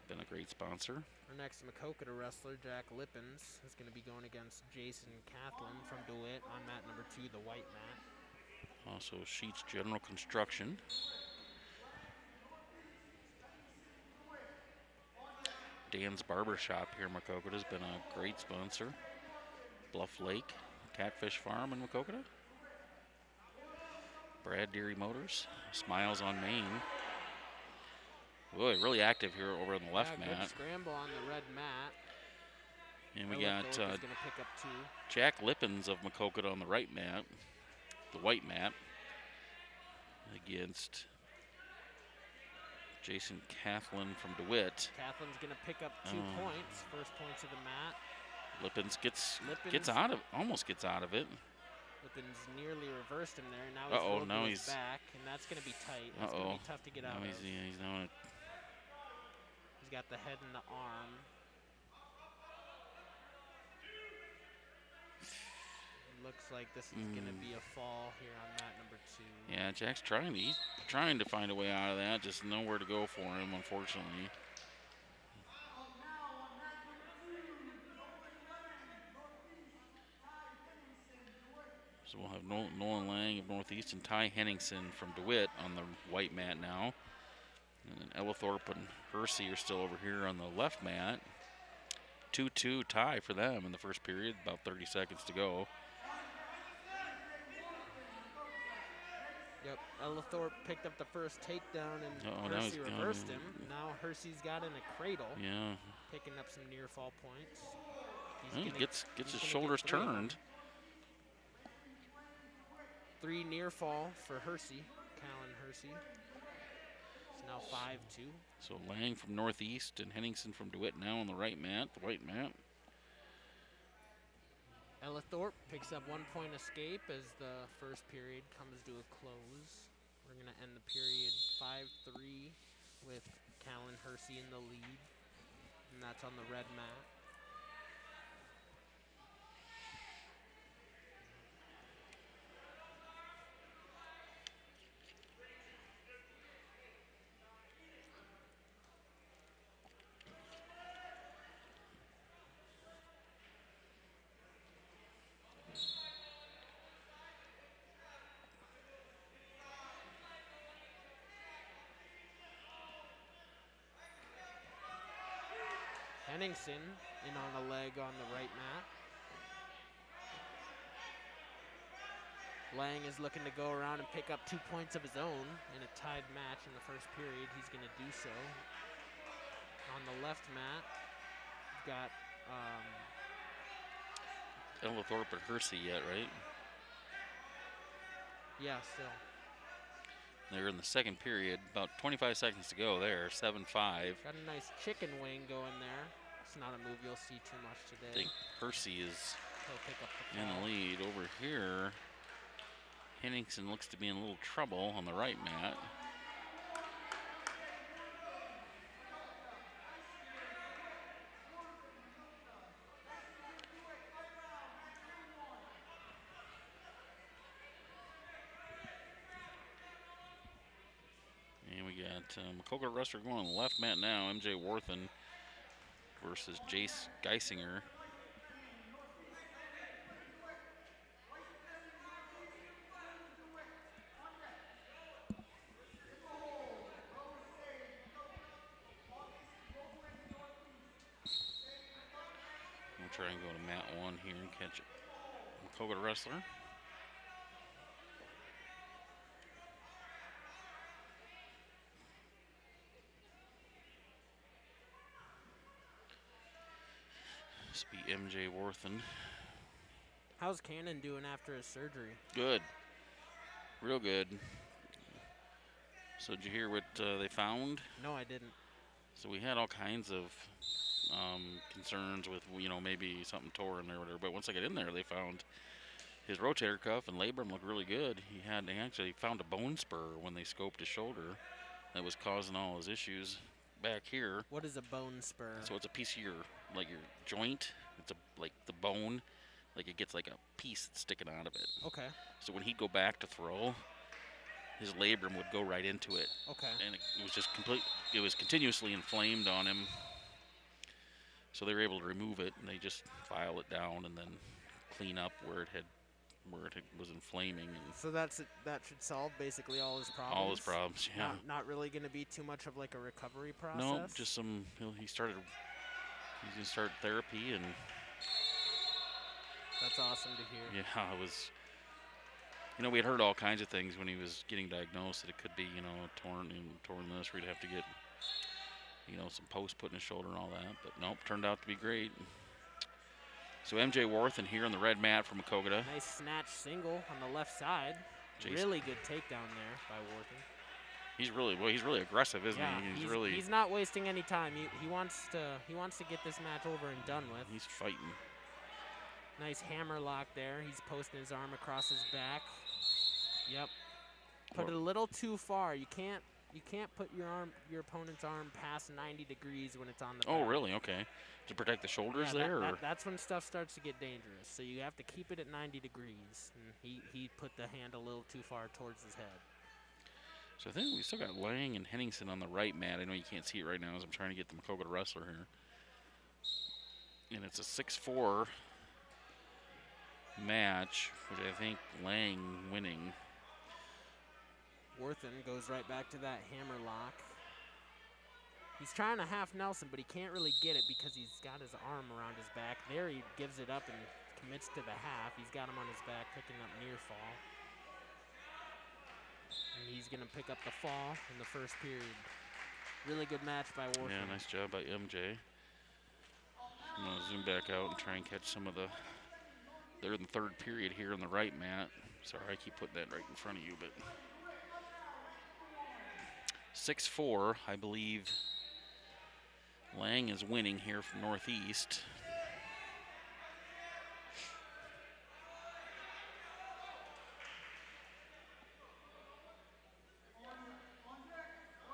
Been a great sponsor. Our next Maquoketa wrestler, Jack Lippens, is going to be going against Jason Catlin from DeWitt on mat number 2, the white mat. Also, Sheets General Construction. Dan's Barbershop here in Maquoketa has been a great sponsor. Bluff Lake Catfish Farm in Maquoketa. Brad Deary Motors. Smiles on Main. Boy, really active here over on the left mat. Good scramble on the red mat. And we got gonna pick up 2. Jack Lippens of Maquoketa on the right mat, the white mat, against Jason Catlin from DeWitt. Catlin's going to pick up 2 points, first points of the mat. Lippens gets out of, almost gets out of it. Lippens nearly reversed him there. Now he's now he's back, and that's going to be tight. That's going to be tough to get out of. He's now He's got the head and the arm. Looks like this is going to be a fall here on mat number 2. Yeah, Jack's he's trying to find a way out of that. Just nowhere to go for him, unfortunately. So we'll have Nolan Lang of Northeast and Ty Henningsen from DeWitt on the white mat now. And then Ellithorpe and Hersey are still over here on the left mat. 2-2 tie for them in the first period, about 30 seconds to go. Yep, Ellithorpe picked up the first takedown and Hersey reversed him. Now Hersey's got in a cradle. Yeah. Picking up some near fall points. He gets his shoulders turned. 3 near fall for Hersey, Callan Hersey. It's now 5-2. So Lang from Northeast and Henningsen from DeWitt now on the right mat, the white mat. Ellithorpe picks up 1 point escape as the first period comes to a close. We're going to end the period 5-3 with Callan Hersey in the lead, and that's on the red mat. Henningsen in on a leg on the right mat. Lang is looking to go around and pick up 2 points of his own in a tied match in the first period. He's going to do so. On the left mat, we've got Ellithorpe and Hersey yet, right? Yeah, still. They're in the second period. About 25 seconds to go there. 7-5. Got a nice chicken wing going there. It's not a move you'll see too much I today. think Percy is He'll pick up the in foul. the lead. Over here, Henningsen looks to be in a little trouble on the right mat. And we got Maquoketa Wrestler going on the left mat now. MJ Worthen versus Jace Geisinger. We'll try and go to mat 1 here and catch Maquoketa Wrestler. This will be MJ Worthen. How's Cannon doing after his surgery? Good. Real good. So did you hear what they found? No, I didn't. So we had all kinds of concerns with, you know, maybe something tore in there or whatever. But once I got in there, they found his rotator cuff and labrum looked really good. They actually found a bone spur when they scoped his shoulder that was causing all his issues back here. What is a bone spur? So it's a piece of your joint. It's like the bone, like it gets like a piece that's sticking out of it. Okay. So when he'd go back to throw, his labrum would go right into it. Okay. And it was just it was continuously inflamed on him. So they were able to remove it, and they just file it down and then clean up where it was inflaming. And So that should solve basically all his problems. all his problems, yeah. Not really going to be too much of like a recovery process. No, just some. He's gonna start therapy, and That's awesome to hear. yeah, it was. You know, we had heard all kinds of things when he was getting diagnosed that it could be, you know, torn this, or he'd have to get, you know, some posts put in his shoulder and all that. But nope, turned out to be great. So MJ Worthen here on the red mat from Maquoketa. Nice snatch single on the left side. Jason. Really good takedown there by Worthen. He's really aggressive, isn't Yeah, he? he's not wasting any time. He wants to get this match over and done with. He's fighting. Nice hammer lock there. He's posting his arm across his back. Yep. Put it a little too far. You can't put your opponent's arm past 90 degrees when it's on the back. Oh, really? Okay. To protect the shoulders there? That's when stuff starts to get dangerous. So you have to keep it at 90 degrees. And he put the hand a little too far towards his head. So I think we still got Lang and Henningsen on the right mat. I know you can't see it right now as I'm trying to get the Maquoketa Wrestler here. And it's a 6-4 match, which I think Lang winning. Worthen goes right back to that hammer lock. He's trying to half Nelson, but he can't really get it because he's got his arm around his back. There he gives it up and commits to the half. He's got him on his back, picking up near fall. And he's going to pick up the fall in the first period. Really good match by Worthen. Yeah, nice job by MJ. I'm going to zoom back out and try and catch some of the... They're in the third period here on the right mat. Sorry, I keep putting that right in front of you, but... 6-4, I believe Lang is winning here from Northeast.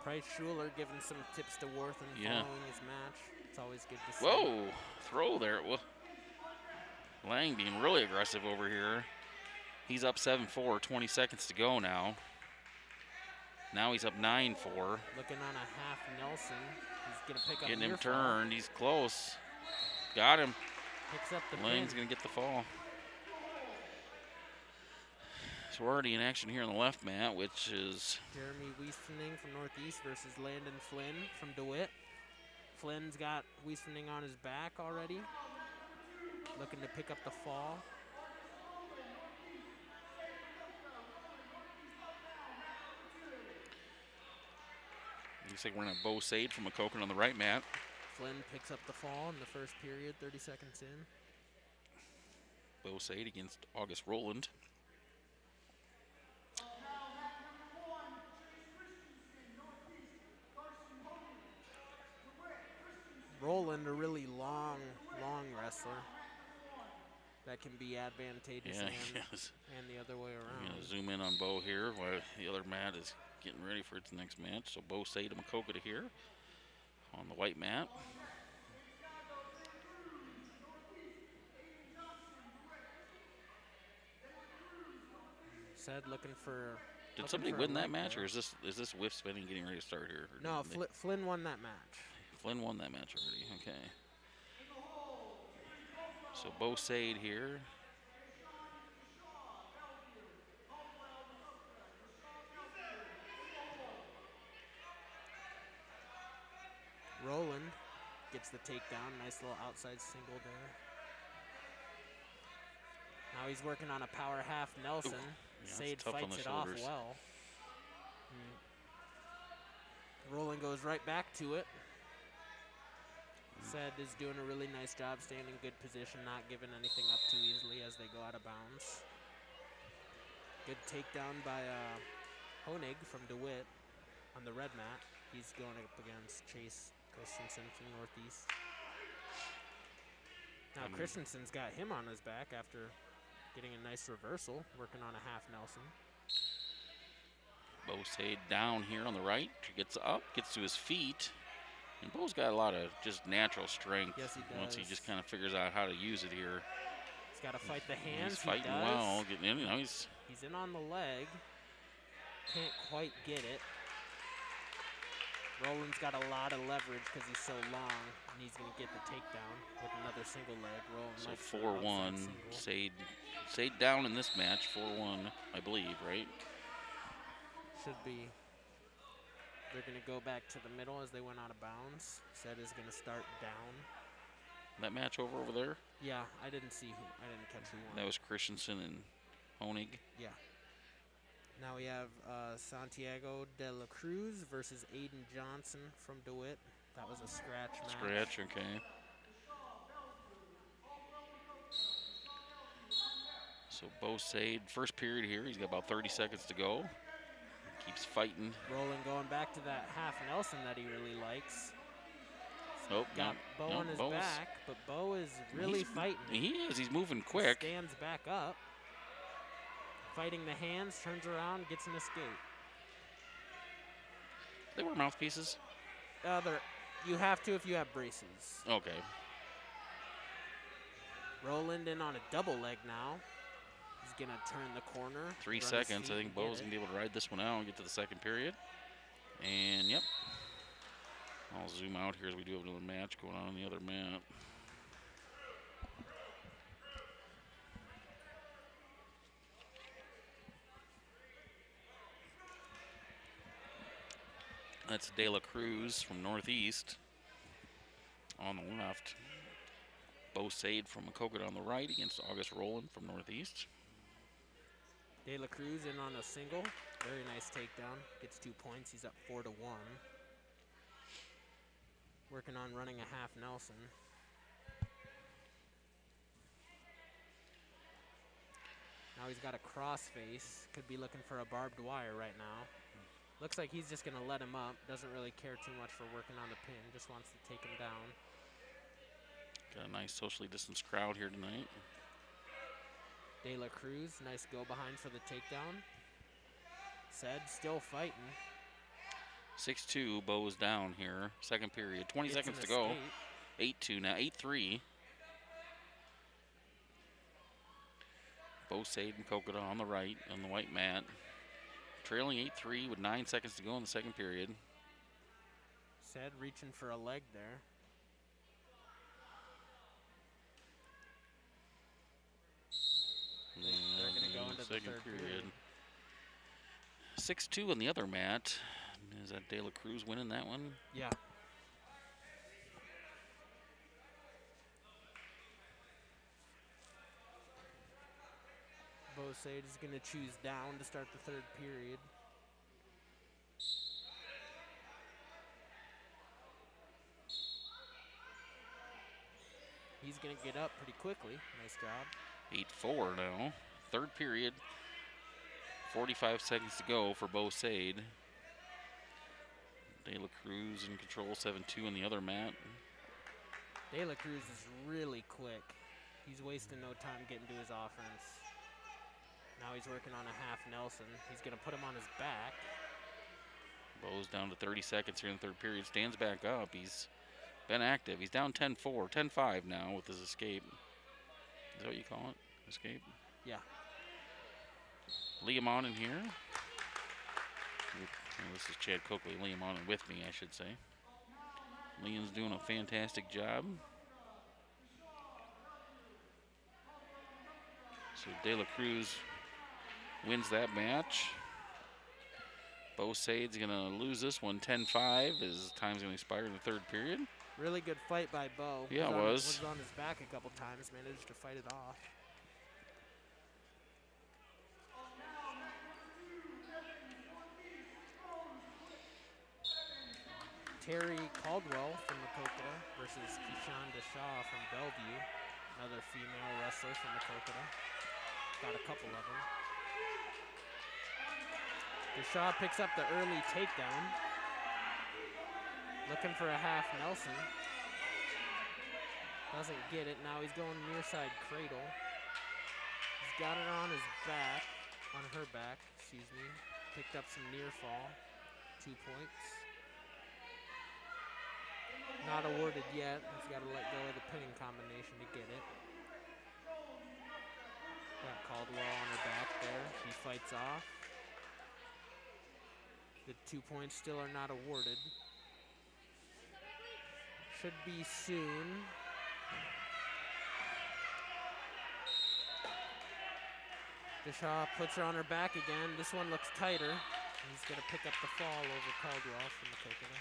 Price Schuler giving some tips to Worthen following his match. It's always good to see. Whoa, throw there. Lang being really aggressive over here. He's up 7-4, 20 seconds to go now. Now he's up 9-4. Looking on a half Nelson. He's going to pick up Getting him near fall. turned. He's close. Got him. Picks up the Lang's pin. going to get the fall. So we're already in action here on the left mat, which is Jeremy Wiestening from Northeast versus Landon Flynn from DeWitt. Flynn's got Wiestening on his back already. Looking to pick up the fall. looks like we're going to have Bo Sade from Maquoketa on the right mat. Flynn picks up the fall in the first period, 30 seconds in. Bo Sade against August Roland. wrestler. That can be advantageous Yeah, and, yes. and the other way I'm around. gonna zoom in on Bo here while the other mat is getting ready for its next match. So Bo Sade and Maquoketa here on the white mat. Said looking for. Did looking somebody for a win that leg match, there. or is this whiff spinning getting ready to start here? Or No, did they- Flynn won that match. Flynn won that match already. Okay. So Bo Sade here. Roland gets the takedown. Nice little outside single there. Now he's working on a power half Nelson. Yeah, that's Sade tough on fights the it off shoulders. well. Roland goes right back to it. Said is doing a really nice job staying in good position, not giving anything up too easily as they go out of bounds. Good takedown by Honig from DeWitt on the red mat. He's going up against Chase Christensen from Northeast. Now Christensen's got him on his back after getting a nice reversal, working on a half Nelson. Bo Sade down here on the right. Gets up, gets to his feet. And Bo's got a lot of just natural strength. Yes, he Once he does. just kind of figures out how to use it here. He's got to fight the hands. He's fighting he does. well, getting in. You know, he's He's in on the leg. Can't quite get it. Roland's got a lot of leverage because he's so long, and he's going to get the takedown with another single leg. Roland so likes the outside 4-1. single. Sade down in this match, 4-1, I believe, right? Should be. They're going to go back to the middle as they went out of bounds. Said is going to start down. That match over there, Yeah, I didn't catch who won. that was Christensen and Honig. Yeah. Now we have Santiago de la Cruz versus Aiden Johnson from DeWitt. That was a scratch match. Scratch, okay. So Bo Sade, first period here. He's got about 30 seconds to go. Keeps fighting. Roland going back to that half Nelson that he really likes. Nope, Got Bo on his Bo's- back, but Bo is really he's- fighting. He is. He's moving He quick. stands back up. Fighting the hands, turns around, gets an escape. They were mouthpieces. You have to if you have braces. Okay. Roland in on a double leg now. He's gonna turn the corner. 3 run his seconds. feet I think and get Bo's it. going to be able to ride this one out and get to the second period. And, yep. I'll zoom out here as we do have another match going on the other mat. That's De La Cruz from Northeast on the left. Bo Sade from Maquoketa on the right against August Roland from Northeast. De La Cruz in on a single. Very nice takedown. Gets 2 points. He's up 4-1. Working on running a half Nelson. Now he's got a cross face. Could be looking for a barbed wire right now. Looks like he's just going to let him up. Doesn't really care too much for working on the pin. Just wants to take him down. Got a nice socially distanced crowd here tonight. De La Cruz, nice go behind for the takedown. Said still fighting. 6-2, Bo's down here. Second period, 20 Gets seconds an to go. escape. 8-2 now, 8-3. Bo Sade and Maquoketa on the right, on the white mat. Trailing 8-3 with 9 seconds to go in the second period. Said reaching for a leg there. They're going to go into the second third period. 6-2 on the other mat. Is that De La Cruz winning that one? Yeah. Bo Sade is going to choose down to start the third period. He's going to get up pretty quickly. Nice job. 8-4 now. Third period. 45 seconds to go for Bo Sade. De La Cruz in control, 7-2 on the other mat. De La Cruz is really quick. He's wasting no time getting to his offense. Now he's working on a half Nelson. He's going to put him on his back. Bo's down to 30 seconds here in the third period. Stands back up. He's been active. He's down 10-4, 10-5 now with his escape. Is that what you call it? Escape? Yeah. Liam on in here. This is Chad Coakley. Liam on with me, I should say. Liam's doing a fantastic job. So De La Cruz wins that match. Bo Sade's going to lose this one 10-5. His time's going to expire in the third period. Really good fight by Bo. Yeah, it was. Was on his back a couple times, managed to fight it off. Terry Caldwell from Maquoketa versus Keyshawn Deshaw from Bellevue. Another female wrestler from Maquoketa. Got a couple of them. Deshaw picks up the early takedown. Looking for a half Nelson. Doesn't get it. Now he's going near side cradle. He's got it on his back, on her back, excuse me. Picked up some near fall. 2 points. Not awarded yet. He's got to let go of the pinning combination to get it. Got Caldwell on her back there. He fights off. The 2 points still are not awarded. Should be soon. Deshaw puts her on her back again. This one looks tighter. He's going to pick up the fall over Caldwell from Maquoketa.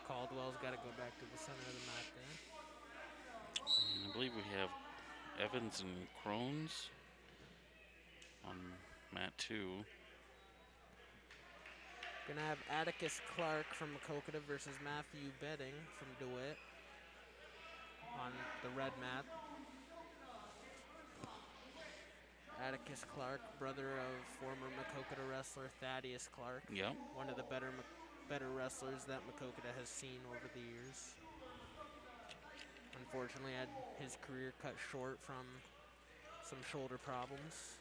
Caldwell's got to go back to the center of the mat there. And I believe we have Evans and Crones on mat 2. Gonna have Atticus Clark from Maquoketa versus Matthew Bedding from DeWitt on the red mat. Atticus Clark, brother of former Maquoketa wrestler Thaddeus Clark. Yep. One of the better wrestlers that Maquoketa has seen over the years. Unfortunately, had his career cut short from some shoulder problems.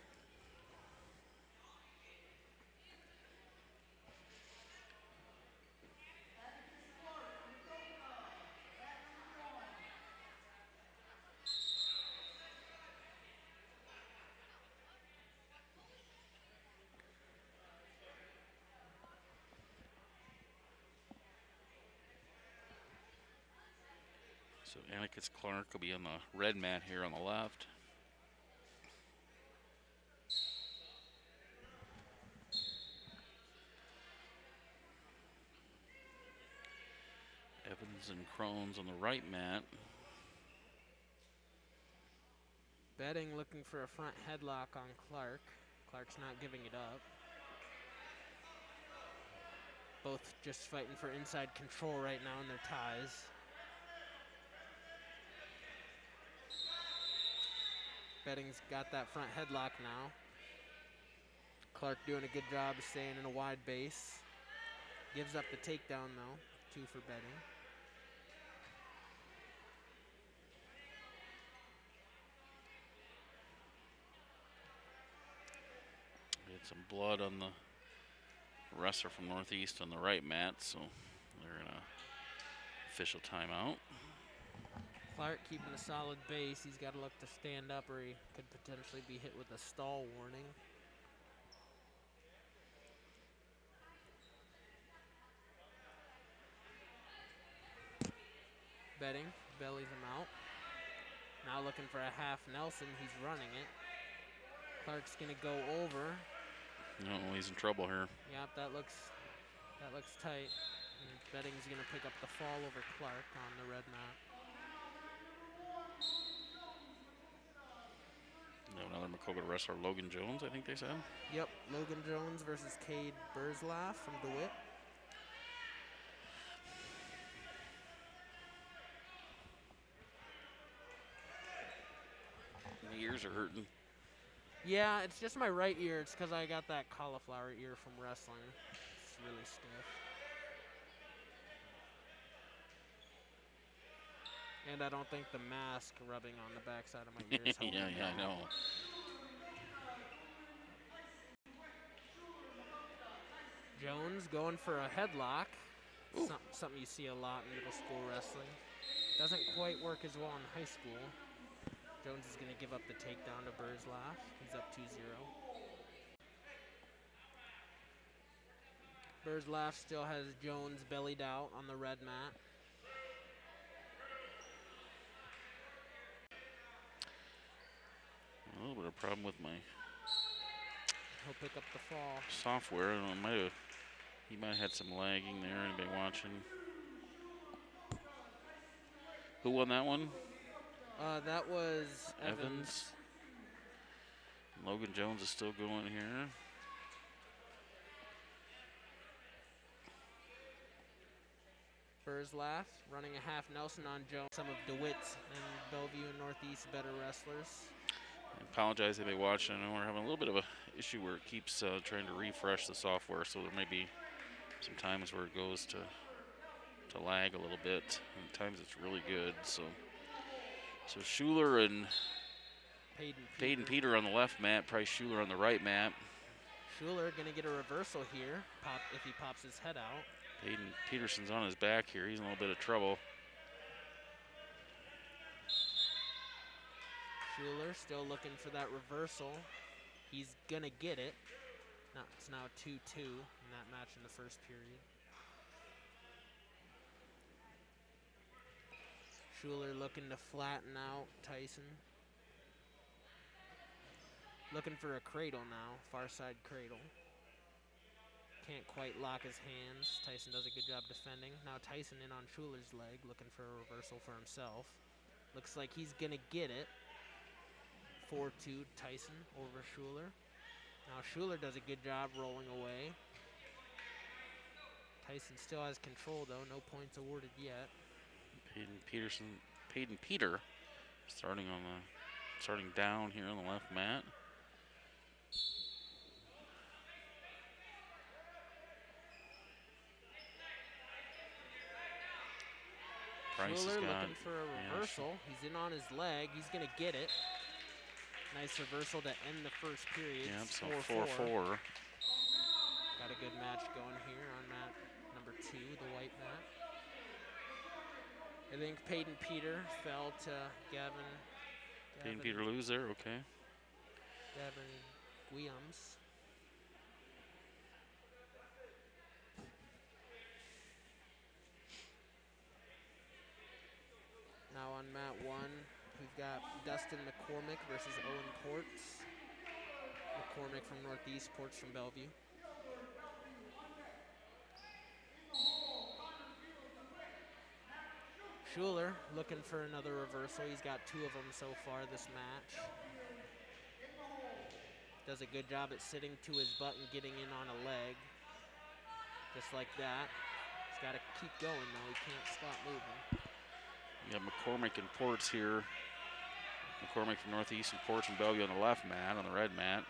So Atticus Clark will be on the red mat here on the left. Evans and Crones on the right mat. Bedding looking for a front headlock on Clark. Clark's not giving it up. Both just fighting for inside control right now in their ties. Bedding's got that front headlock now. Clark doing a good job of staying in a wide base. Gives up the takedown though. 2 for Bedding. We had some blood on the wrestler from Northeast on the right mat, so they're in a official timeout. Clark keeping a solid base. He's got to look to stand up or he could potentially be hit with a stall warning. Bedding, bellies him out. Now looking for a half Nelson. He's running it. Clark's gonna go over. No, he's in trouble here. Yep, that looks tight. And Bedding's gonna pick up the fall over Clark on the red mat. Another Maquoketa wrestler, Logan Jones, I think they said. Yep, Logan Jones versus Cade Burzlaff from DeWitt. My ears are hurting. Yeah, it's just my right ear. It's because I got that cauliflower ear from wrestling. It's really stiff. And I don't think the mask rubbing on the backside of my ears helped. Yeah, I know. Jones going for a headlock. Ooh. Something you see a lot in middle school wrestling. Doesn't quite work as well in high school. Jones is going to give up the takedown to Burzlaff. He's up 2-0. Burzlaff still has Jones bellied out on the red mat. A little bit of problem with my He'll pick up the fall. software. I don't know, he might have had some lagging there. Anybody watching? Who won that one? That was Evans. Logan Jones is still going here. Burzlaff running a half Nelson on Jones. Some of DeWitt's and Bellevue and Northeast better wrestlers. I apologize if they watch. I know we're having a little bit of a issue where it keeps trying to refresh the software, so there may be some times where it goes to lag a little bit. And at times it's really good. So Schuler and Peyton Peter on the left mat, Price Schuler on the right mat. Schuler gonna get a reversal here. If he pops his head out. Peyton Peterson's on his back here. He's in a little bit of trouble. Schuler still looking for that reversal. He's gonna get it. Now it's now 2-2 in that match in the first period. Schuler looking to flatten out Tyson. Looking for a cradle now, far side cradle. Can't quite lock his hands. Tyson does a good job defending. Now Tyson in on Schuler's leg, looking for a reversal for himself. Looks like he's gonna get it. 4-2 Tyson over Schuler. Now Schuler does a good job rolling away. Tyson still has control though, no points awarded yet. Peyton Peter starting down here on the left mat. Schuler looking for a reversal. He's in on his leg. He's going to get it. Nice reversal to end the first period. Yeah, so 4-4. Got a good match going here on mat number 2, the white mat. I think Peyton Peter fell to Gavin. Peyton Peter lose there, okay. Gavin Guillaumes. Now on mat 1, we've got Dustin McCormick versus Owen Ports. McCormick from Northeast, Ports from Bellevue. Schuler looking for another reversal. He's got 2 of them so far this match. Does a good job at sitting to his butt and getting in on a leg. Just like that. He's got to keep going though. He can't stop moving. You have McCormick and Ports here. McCormick from Northeast and Ports from Bellevue on the left mat, on the red mat.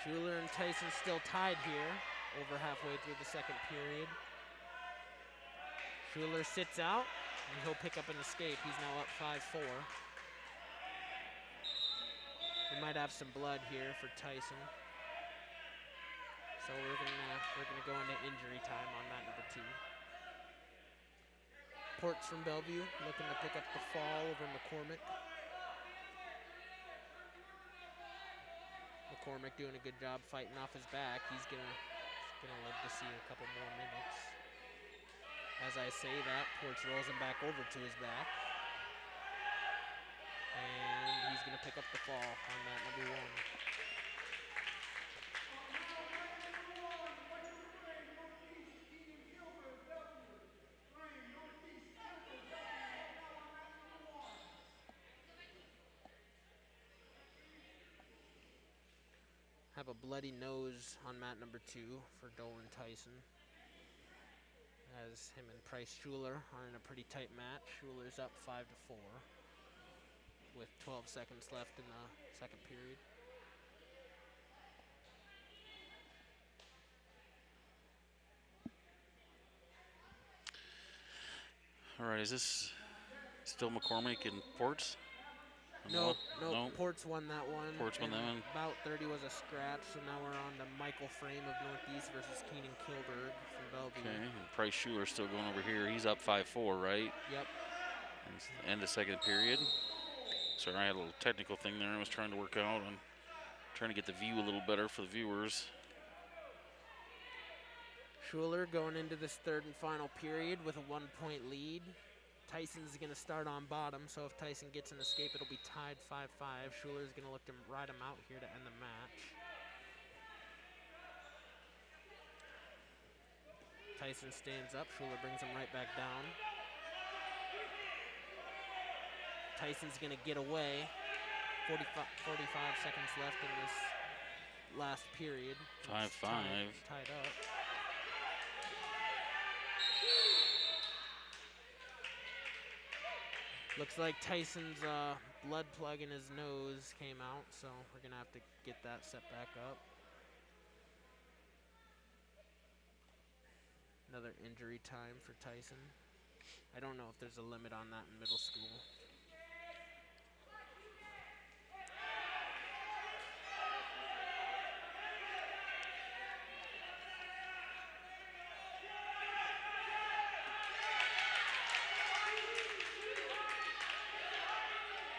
Schuler and Tyson still tied here, over halfway through the second period. Schuler sits out, and he'll pick up an escape. He's now up 5-4. We might have some blood here for Tyson. So we're gonna go into injury time on mat number 2. Ports from Bellevue looking to pick up the fall over McCormick. McCormick doing a good job fighting off his back. He's gonna live to see a couple more minutes. As I say that, Ports rolls him back over to his back. And he's gonna pick up the fall on mat number 1. Have a bloody nose on mat number 2 for Dolan Tyson. As him and Price Schuler are in a pretty tight match. Schuler's up 5-4 with 12 seconds left in the second period. All right, is this still McCormick and Ports? No, No. Ports won that one. Ports won and that one. About 30 was a scratch, so now we're on to Michael Frame of Northeast versus Keenan Kilberg from Bellevue. Okay, and Price Schuler still going over here. He's up 5-4, right? Yep. End of second period. Sorry, I had a little technical thing there I was trying to work out. I'm trying to get the view a little better for the viewers. Schuler going into this third and final period with a 1-point lead. Tyson's going to start on bottom, so if Tyson gets an escape, it'll be tied 5-5. Schuler's going to look to ride him out here to end the match. Tyson stands up. Schuler brings him right back down. Tyson's going to get away. 45 seconds left in this last period. 5-5. Tied up. Looks like Tyson's blood plug in his nose came out, so we're going to have to get that set back up. Another injury time for Tyson. I don't know if there's a limit on that in middle school.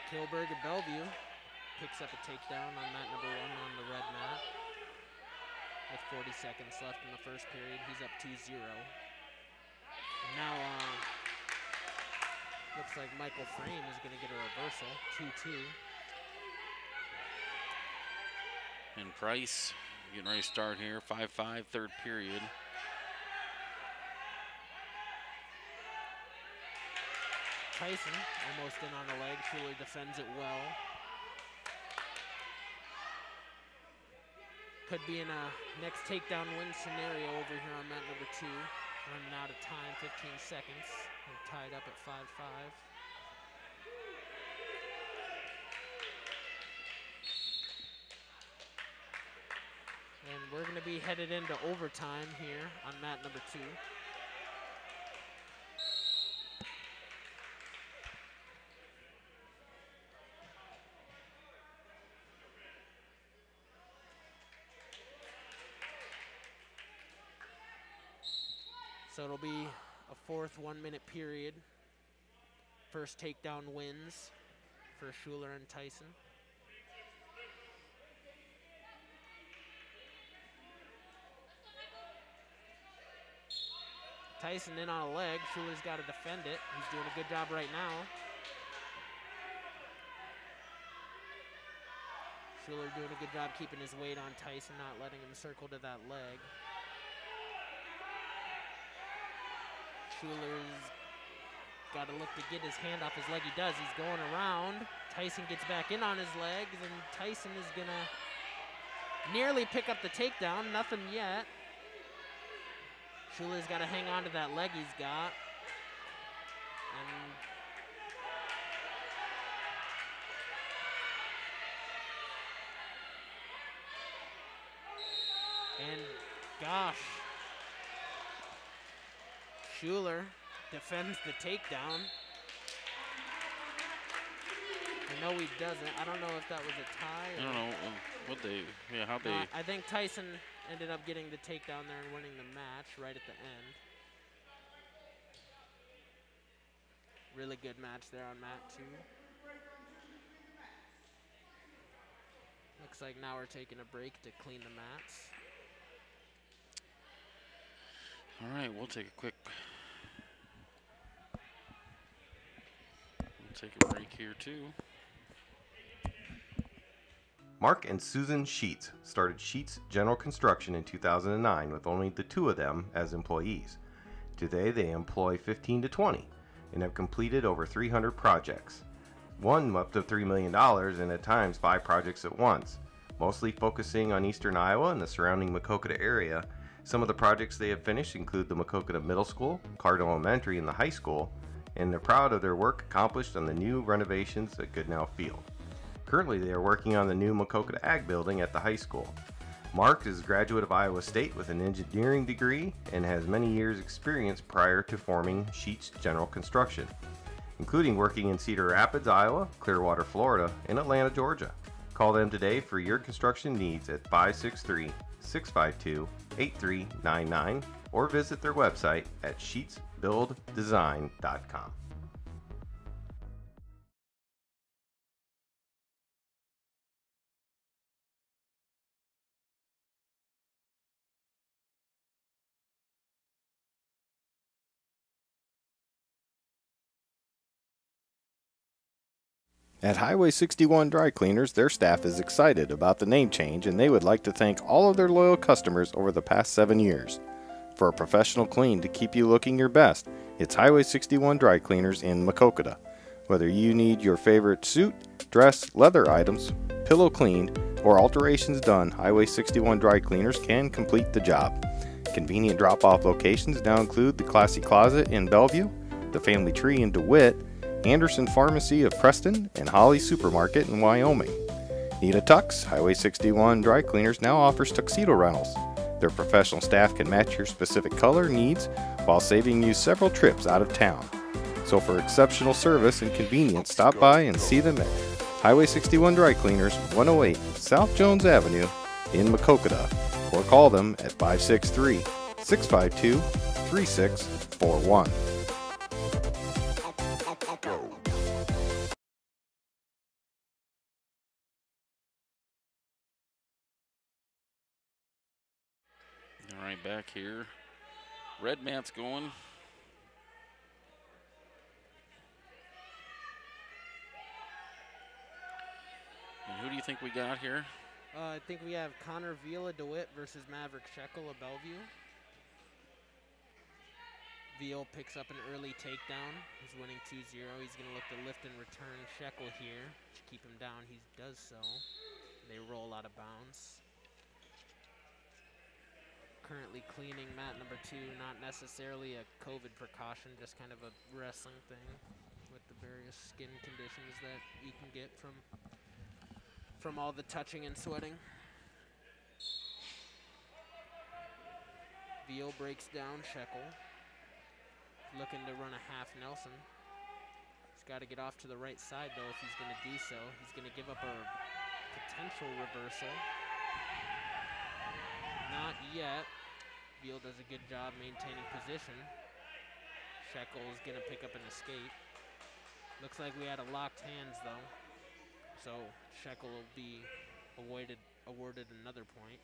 Kilberg of Bellevue picks up a takedown on mat number 1 on the red mat. With 40 seconds left in the first period, he's up 2-0. Now, looks like Michael Frame is going to get a reversal, 2-2. And Price getting ready to start here, 5-5, third period. Tyson almost in on the leg. Schuler defends it well. Could be in a next takedown win scenario over here on mat number 2. Running out of time, 15 seconds. We're tied up at 5-5. And we're going to be headed into overtime here on mat number 2. So it'll be a fourth 1-minute period. First takedown wins for Schuler and Tyson. Tyson in on a leg. Schuler's got to defend it. He's doing a good job right now. Schuler doing a good job keeping his weight on Tyson, not letting him circle to that leg. Schuler's got to look to get his hand off his leg. He does. He's going around. Tyson gets back in on his legs, and Tyson is going to nearly pick up the takedown. Nothing yet. Schuler's got to hang on to that leg he's got. And gosh. Schuler defends the takedown. No, he doesn't. I don't know if that was a tie. I don't know what they, how they. I think Tyson ended up getting the takedown there and winning the match right at the end. Really good match there on mat 2. Looks like now we're taking a break to clean the mats. All right, we'll take a break here too. Mark and Susan Sheets started Sheets General Construction in 2009 with only the 2 of them as employees. Today they employ 15 to 20 and have completed over 300 projects. One up to $3 million and at times 5 projects at once, mostly focusing on eastern Iowa and the surrounding Maquoketa area. Some of the projects they have finished include the Maquoketa Middle School, Cardinal Elementary, and the high school, and they're proud of their work accomplished on the new renovations at Goodnow Field. Currently, they are working on the new Maquoketa Ag Building at the high school. Mark is a graduate of Iowa State with an engineering degree and has many years' experience prior to forming Sheets General Construction, including working in Cedar Rapids, Iowa, Clearwater, Florida, and Atlanta, Georgia. Call them today for your construction needs at 563-652-8399 or visit their website at sheetsbuilddesign.com. At Highway 61 Dry Cleaners, their staff is excited about the name change and they would like to thank all of their loyal customers over the past 7 years. For a professional clean to keep you looking your best, it's Highway 61 Dry Cleaners in Maquoketa. Whether you need your favorite suit, dress, leather items, pillow cleaned, or alterations done, Highway 61 Dry Cleaners can complete the job. Convenient drop-off locations now include the Classy Closet in Bellevue, the Family Tree in DeWitt, Anderson Pharmacy of Preston, and Holly Supermarket in Wyoming. Need a tux? Highway 61 Dry Cleaners now offers tuxedo rentals. Their professional staff can match your specific color needs while saving you several trips out of town. So for exceptional service and convenience, stop by and see them at Highway 61 Dry Cleaners, 108 South Jones Avenue in Maquoketa, or call them at 563-652-3641. All right, back here. Red mat's going. And who do you think we got here? I think we have Connor Vila DeWitt versus Maverick Shekel of Bellevue. Veal picks up an early takedown. He's winning 2-0. He's going to look to lift and return Shekel here to keep him down. He does so. They roll out of bounds. Currently cleaning mat number 2, not necessarily a COVID precaution, just kind of a wrestling thing with the various skin conditions that you can get from all the touching and sweating. Veal breaks down Shekel. Looking to run a half Nelson. He's got to get off to the right side though if he's going to do so. He's going to give up a potential reversal. Not yet. Veal does a good job maintaining position. Shekel is going to pick up an escape. Looks like we had a locked hands though. So Shekel will be awarded another point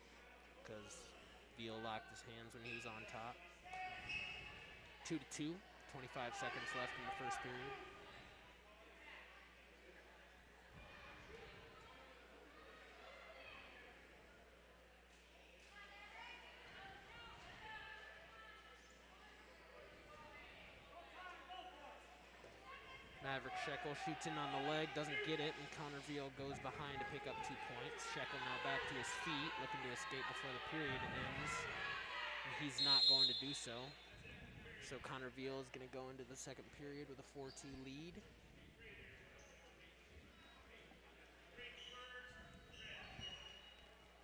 because Veal locked his hands when he was on top. 2-2, 25 seconds left in the first period. Maverick Shekel shoots in on the leg, doesn't get it, and Connor Veal goes behind to pick up 2 points. Shekel now back to his feet, looking to escape before the period ends. And he's not going to do so. So Connor Veal is going to go into the second period with a 4-2 lead.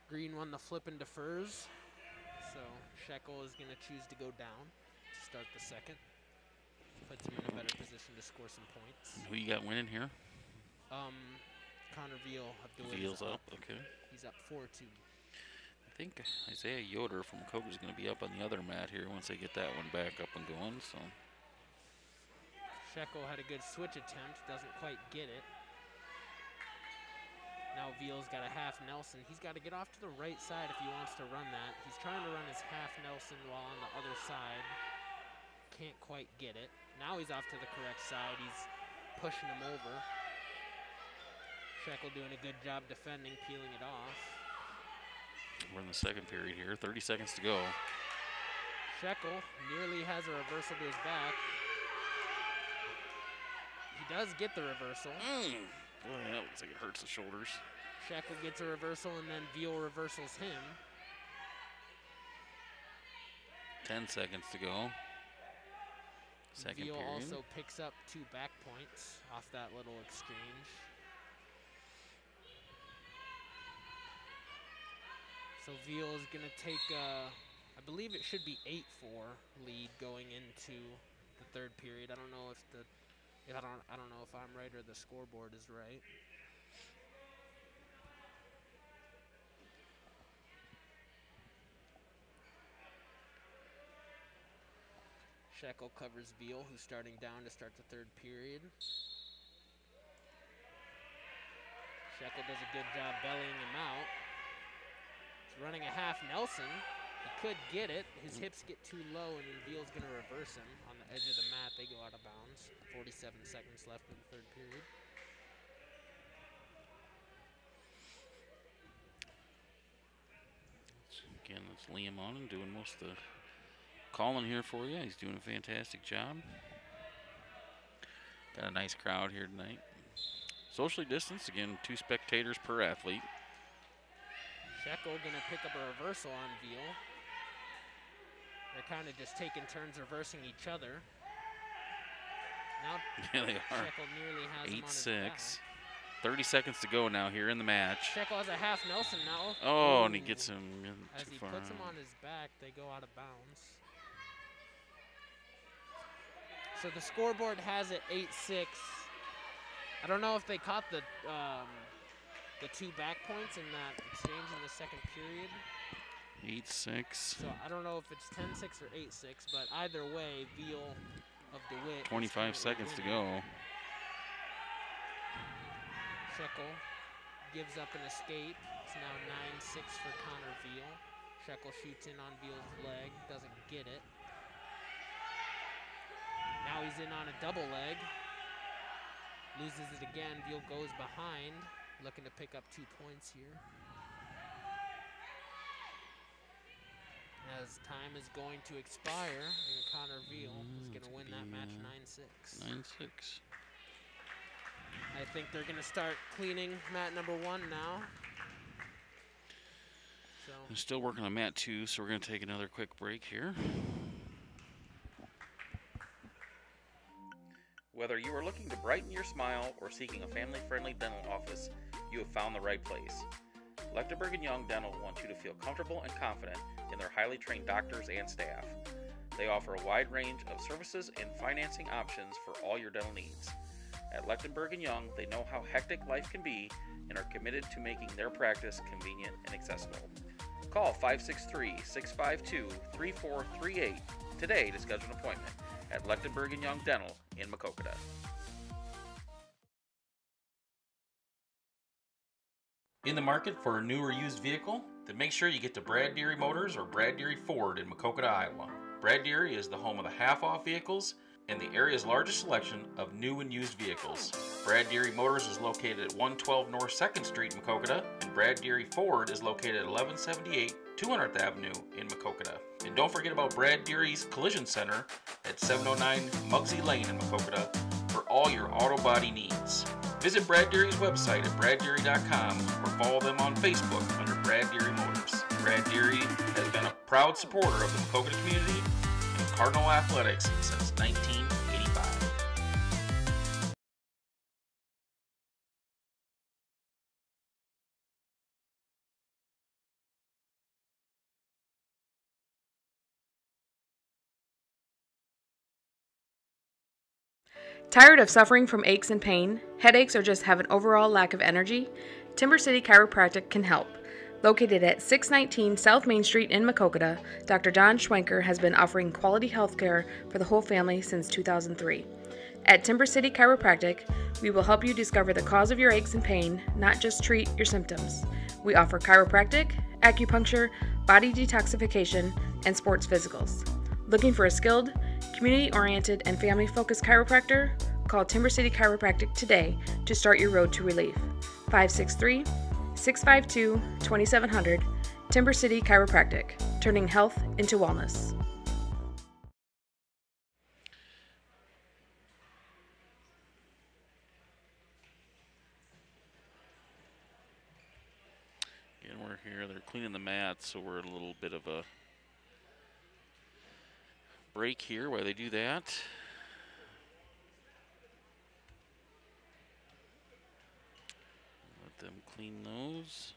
Green won the flip and defers. So Shekel is going to choose to go down to start the second. Puts him in a better position to score some points. Who you got winning here? Connor Veal of DeWitt. Veal's up, okay. He's up 4-2. I think Isaiah Yoder from Maquoketa is going to be up on the other mat here once they get that one back up and going. So Shekel had a good switch attempt, doesn't quite get it. Now Veal's got a half Nelson. He's got to get off to the right side if he wants to run that. He's trying to run his half Nelson while on the other side. Can't quite get it. Now he's off to the correct side. He's pushing him over. Shekel doing a good job defending, peeling it off. we're in the second period here. 30 seconds to go. Shekel nearly has a reversal to his back. He does get the reversal. Boy, that looks like it hurts the shoulders. Shekel gets a reversal, and then Veal reversals him. 10 seconds to go. Second Veal period. also picks up 2 back points off that little exchange. So So Veal is going to take, I believe it should be 8-4 lead going into the third period. I don't know if I don't know if I'm right or the scoreboard is right. Shekel covers Veal, who's starting down to start the third period. Shekel does a good job bellying him out. He's running a half Nelson. He could get it. His hips get too low, and then Veal's going to reverse him on the edge of the mat. They go out of bounds. 47 seconds left in the third period. Again, that's Liam Onen doing most of the calling here for you. He's doing a fantastic job. Got a nice crowd here tonight. Socially distanced, again, 2 spectators per athlete. Shekel going to pick up a reversal on Veal. They're kind of just taking turns reversing each other. Now Yeah, they are. Shekel nearly has him on his back. 8-6. 30 seconds to go now here in the match. Shekel has a half Nelson now. Oh, Ooh. and he gets him As too he far puts him out. on his back, they go out of bounds. So the scoreboard has it 8-6. I don't know if they caught the 2 back points in that exchange in the second period. 8-6. So I don't know if it's 10-6 or 8-6, but either way, Veal of DeWitt. 25 seconds to go. Shekel gives up an escape. It's now 9-6 for Connor Veal. Shekel shoots in on Veal's leg, doesn't get it. Now he's in on a double leg. Loses it again. Veal goes behind, looking to pick up 2 points here. As time is going to expire, and Connor Veal is going to win that match 9-6. 9-6. I think they're going to start cleaning mat number 1 now. So They're still working on mat 2, so we're going to take another quick break here. Whether you are looking to brighten your smile or seeking a family-friendly dental office, you have found the right place. Lechtenberg & Young Dental wants you to feel comfortable and confident in their highly trained doctors and staff. They offer a wide range of services and financing options for all your dental needs. At Lechtenberg & Young, they know how hectic life can be and are committed to making their practice convenient and accessible. Call 563-652-3438 today to schedule an appointment at Lechtenberg & Young Dental in Maquoketa. In the market for a new or used vehicle? Then make sure you get to Brad Deary Motors or Brad Deary Ford in Maquoketa, Iowa. Brad Deary is the home of the half-off vehicles and the area's largest selection of new and used vehicles. Brad Deary Motors is located at 112 North 2nd Street in Maquoketa, and Brad Deary Ford is located at 1178 200th Avenue in Maquoketa. And don't forget about Brad Deary's Collision Center at 709 Muggsy Lane in Maquoketa for all your auto body needs. Visit Brad Deary's website at braddeary.com or follow them on Facebook under Brad Deary Motors. Brad Deary has been a proud supporter of the Maquoketa community and Cardinal Athletics since 1985. Tired of suffering from aches and pain, headaches, or just have an overall lack of energy? Timber City Chiropractic can help. Located at 619 South Main Street in Maquoketa, Dr. Don Schwenker has been offering quality health care for the whole family since 2003. At Timber City Chiropractic, we will help you discover the cause of your aches and pain, not just treat your symptoms. We offer chiropractic, acupuncture, body detoxification, and sports physicals. Looking for a skilled, community-oriented, and family-focused chiropractor? Call Timber City Chiropractic today to start your road to relief. 563-652-2700, Timber City Chiropractic, turning health into wellness. Again, we're here. They're cleaning the mats, so we're at a little bit of a break here while they do that. Let them clean those.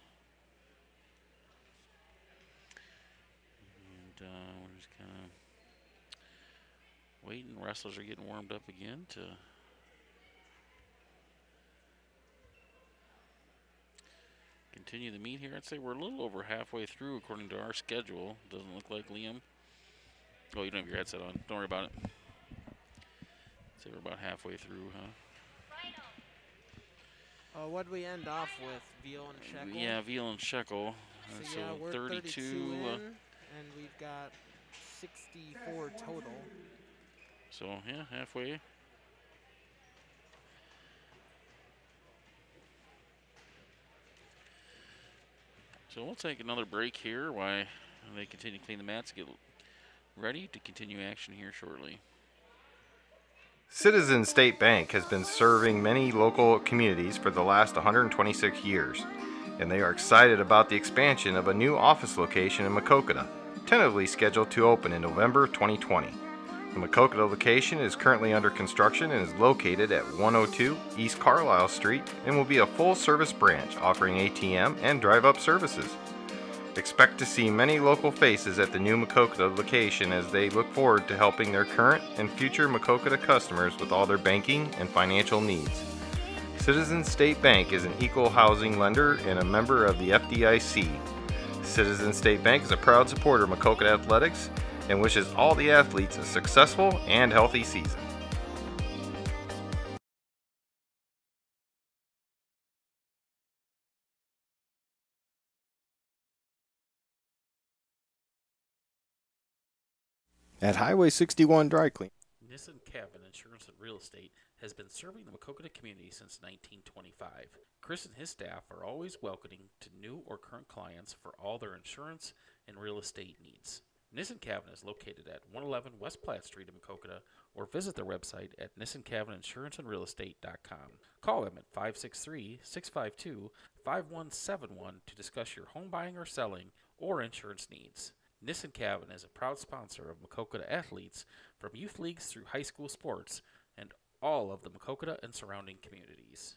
we're just kind of waiting. Wrestlers are getting warmed up again to continue the meet here. I'd say we're a little over halfway through according to our schedule. Doesn't look like, Liam. Oh, you don't have your headset on. Don't worry about it. I'd say we're about halfway through, huh? What'd we end off with? Veal and Shekel? Yeah, Veal and Shekel. So yeah, we're 32 in, and we've got 64 total. So yeah, halfway. So we'll take another break here while they continue to clean the mats, get ready to continue action here shortly. Citizens State Bank has been serving many local communities for the last 126 years, and they are excited about the expansion of a new office location in Maquoketa, tentatively scheduled to open in November 2020. The Maquoketa location is currently under construction and is located at 102 East Carlisle Street and will be a full-service branch offering ATM and drive-up services. Expect to see many local faces at the new Maquoketa location as they look forward to helping their current and future Maquoketa customers with all their banking and financial needs. Citizens State Bank is an equal housing lender and a member of the FDIC. Citizens State Bank is a proud supporter of Maquoketa Athletics and wishes all the athletes a successful and healthy season. At Highway 61 Dry Clean. Nissen Cavan Insurance and Real Estate has been serving the Maquoketa community since 1925. Chris and his staff are always welcoming to new or current clients for all their insurance and real estate needs. Nissen Cavan is located at 111 West Platte Street in Maquoketa, or visit their website at nissencavanInsuranceandRealEstate.com. Call them at 563-652-5171 to discuss your home buying or selling or insurance needs. Nissen Cavan is a proud sponsor of Maquoketa athletes from youth leagues through high school sports and all of the Maquoketa and surrounding communities.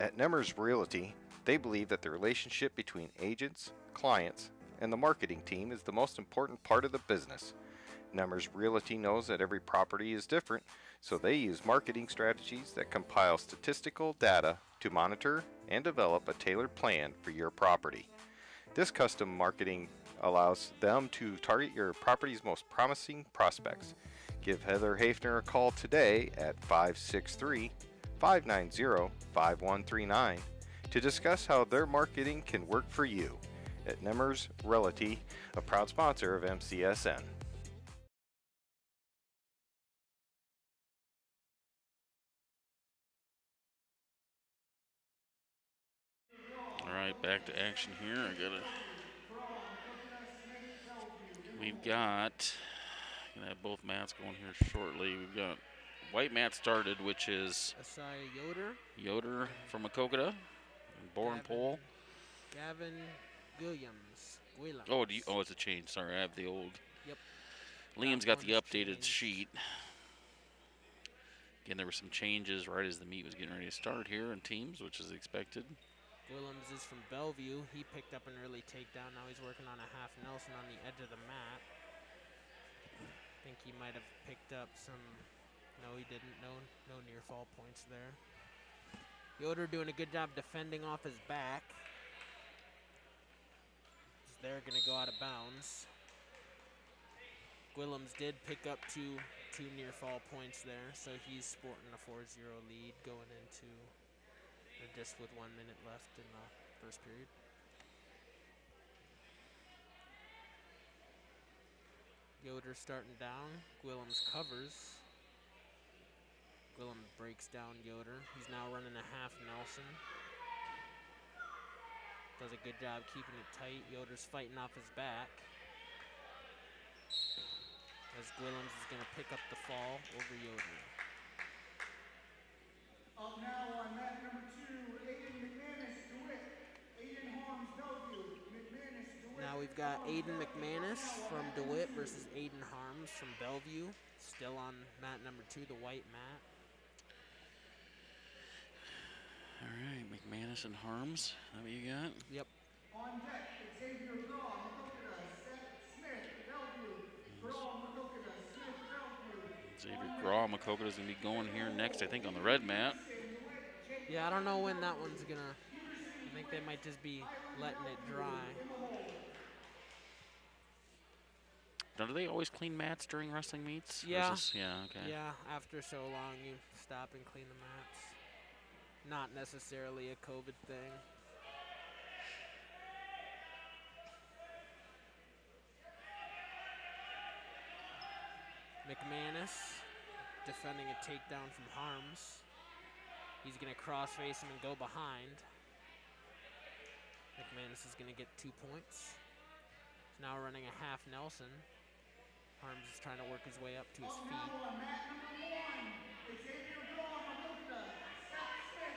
At Nemers Realty, they believe that the relationship between agents, clients, and the marketing team is the most important part of the business. Nemers Realty knows that every property is different, so they use marketing strategies that compile statistical data to monitor and develop a tailored plan for your property. This custom marketing allows them to target your property's most promising prospects. Give Heather Hafner a call today at 563-590-5139 to discuss how their marketing can work for you. At Nemers Realty, a proud sponsor of MCSN. Alright, back to action here. We've got, gonna have both mats going here shortly. We've got white mat started, which is Asai Yoder. Yoder from Maquoketa, and Bourne Pole. Gavin Williams. Oh, it's a change. Sorry, I have the old. Yep. Liam's got the updated Changed. sheet. Again, there were some changes right as the meet was getting ready to start here in teams, which is expected. Willems is from Bellevue. He picked up an early takedown. Now he's working on a half Nelson on the edge of the mat. I think he might have picked up some. No, he didn't. No near fall points there. Yoder doing a good job defending off his back. They're going to go out of bounds. Willems did pick up two near fall points there, so he's sporting a 4-0 lead going into just with 1 minute left in the first period. Yoder starting down. Willems covers. Willems breaks down Yoder. He's now running a half Nelson. Does a good job keeping it tight. Yoder's fighting off his back. As Willems is going to pick up the fall over Yoder. Up now on mat number 2, Aiden McManus, DeWitt. Aiden Harms, Bellevue. McManus, DeWitt. Now we've got Aiden McManus from DeWitt versus Aiden Harms from Bellevue. Still on mat number 2, the white mat. All right, McManus and Harms. That what you got? Yep. On deck, Xavier Graw, Macokota, Seth Smith, Bellevue. Graw, Macokota, Smith, Bellevue. Xavier Graw, Makokota's going to be going here next, I think, on the red mat. Yeah, I don't know when that one's gonna. I think they might just be letting it dry. Now, do they always clean mats during wrestling meets? Or is Yeah. this- yeah, okay. Yeah, after so long, you stop and clean the mats. Not necessarily a COVID thing. McManus defending a takedown from Harms. He's going to cross-face him and go behind. McManus is going to get 2 points. He's now running a half Nelson. Harms is trying to work his way up to his feet. On mat number 1, Xavier Graw, Macokota, Seth Smith,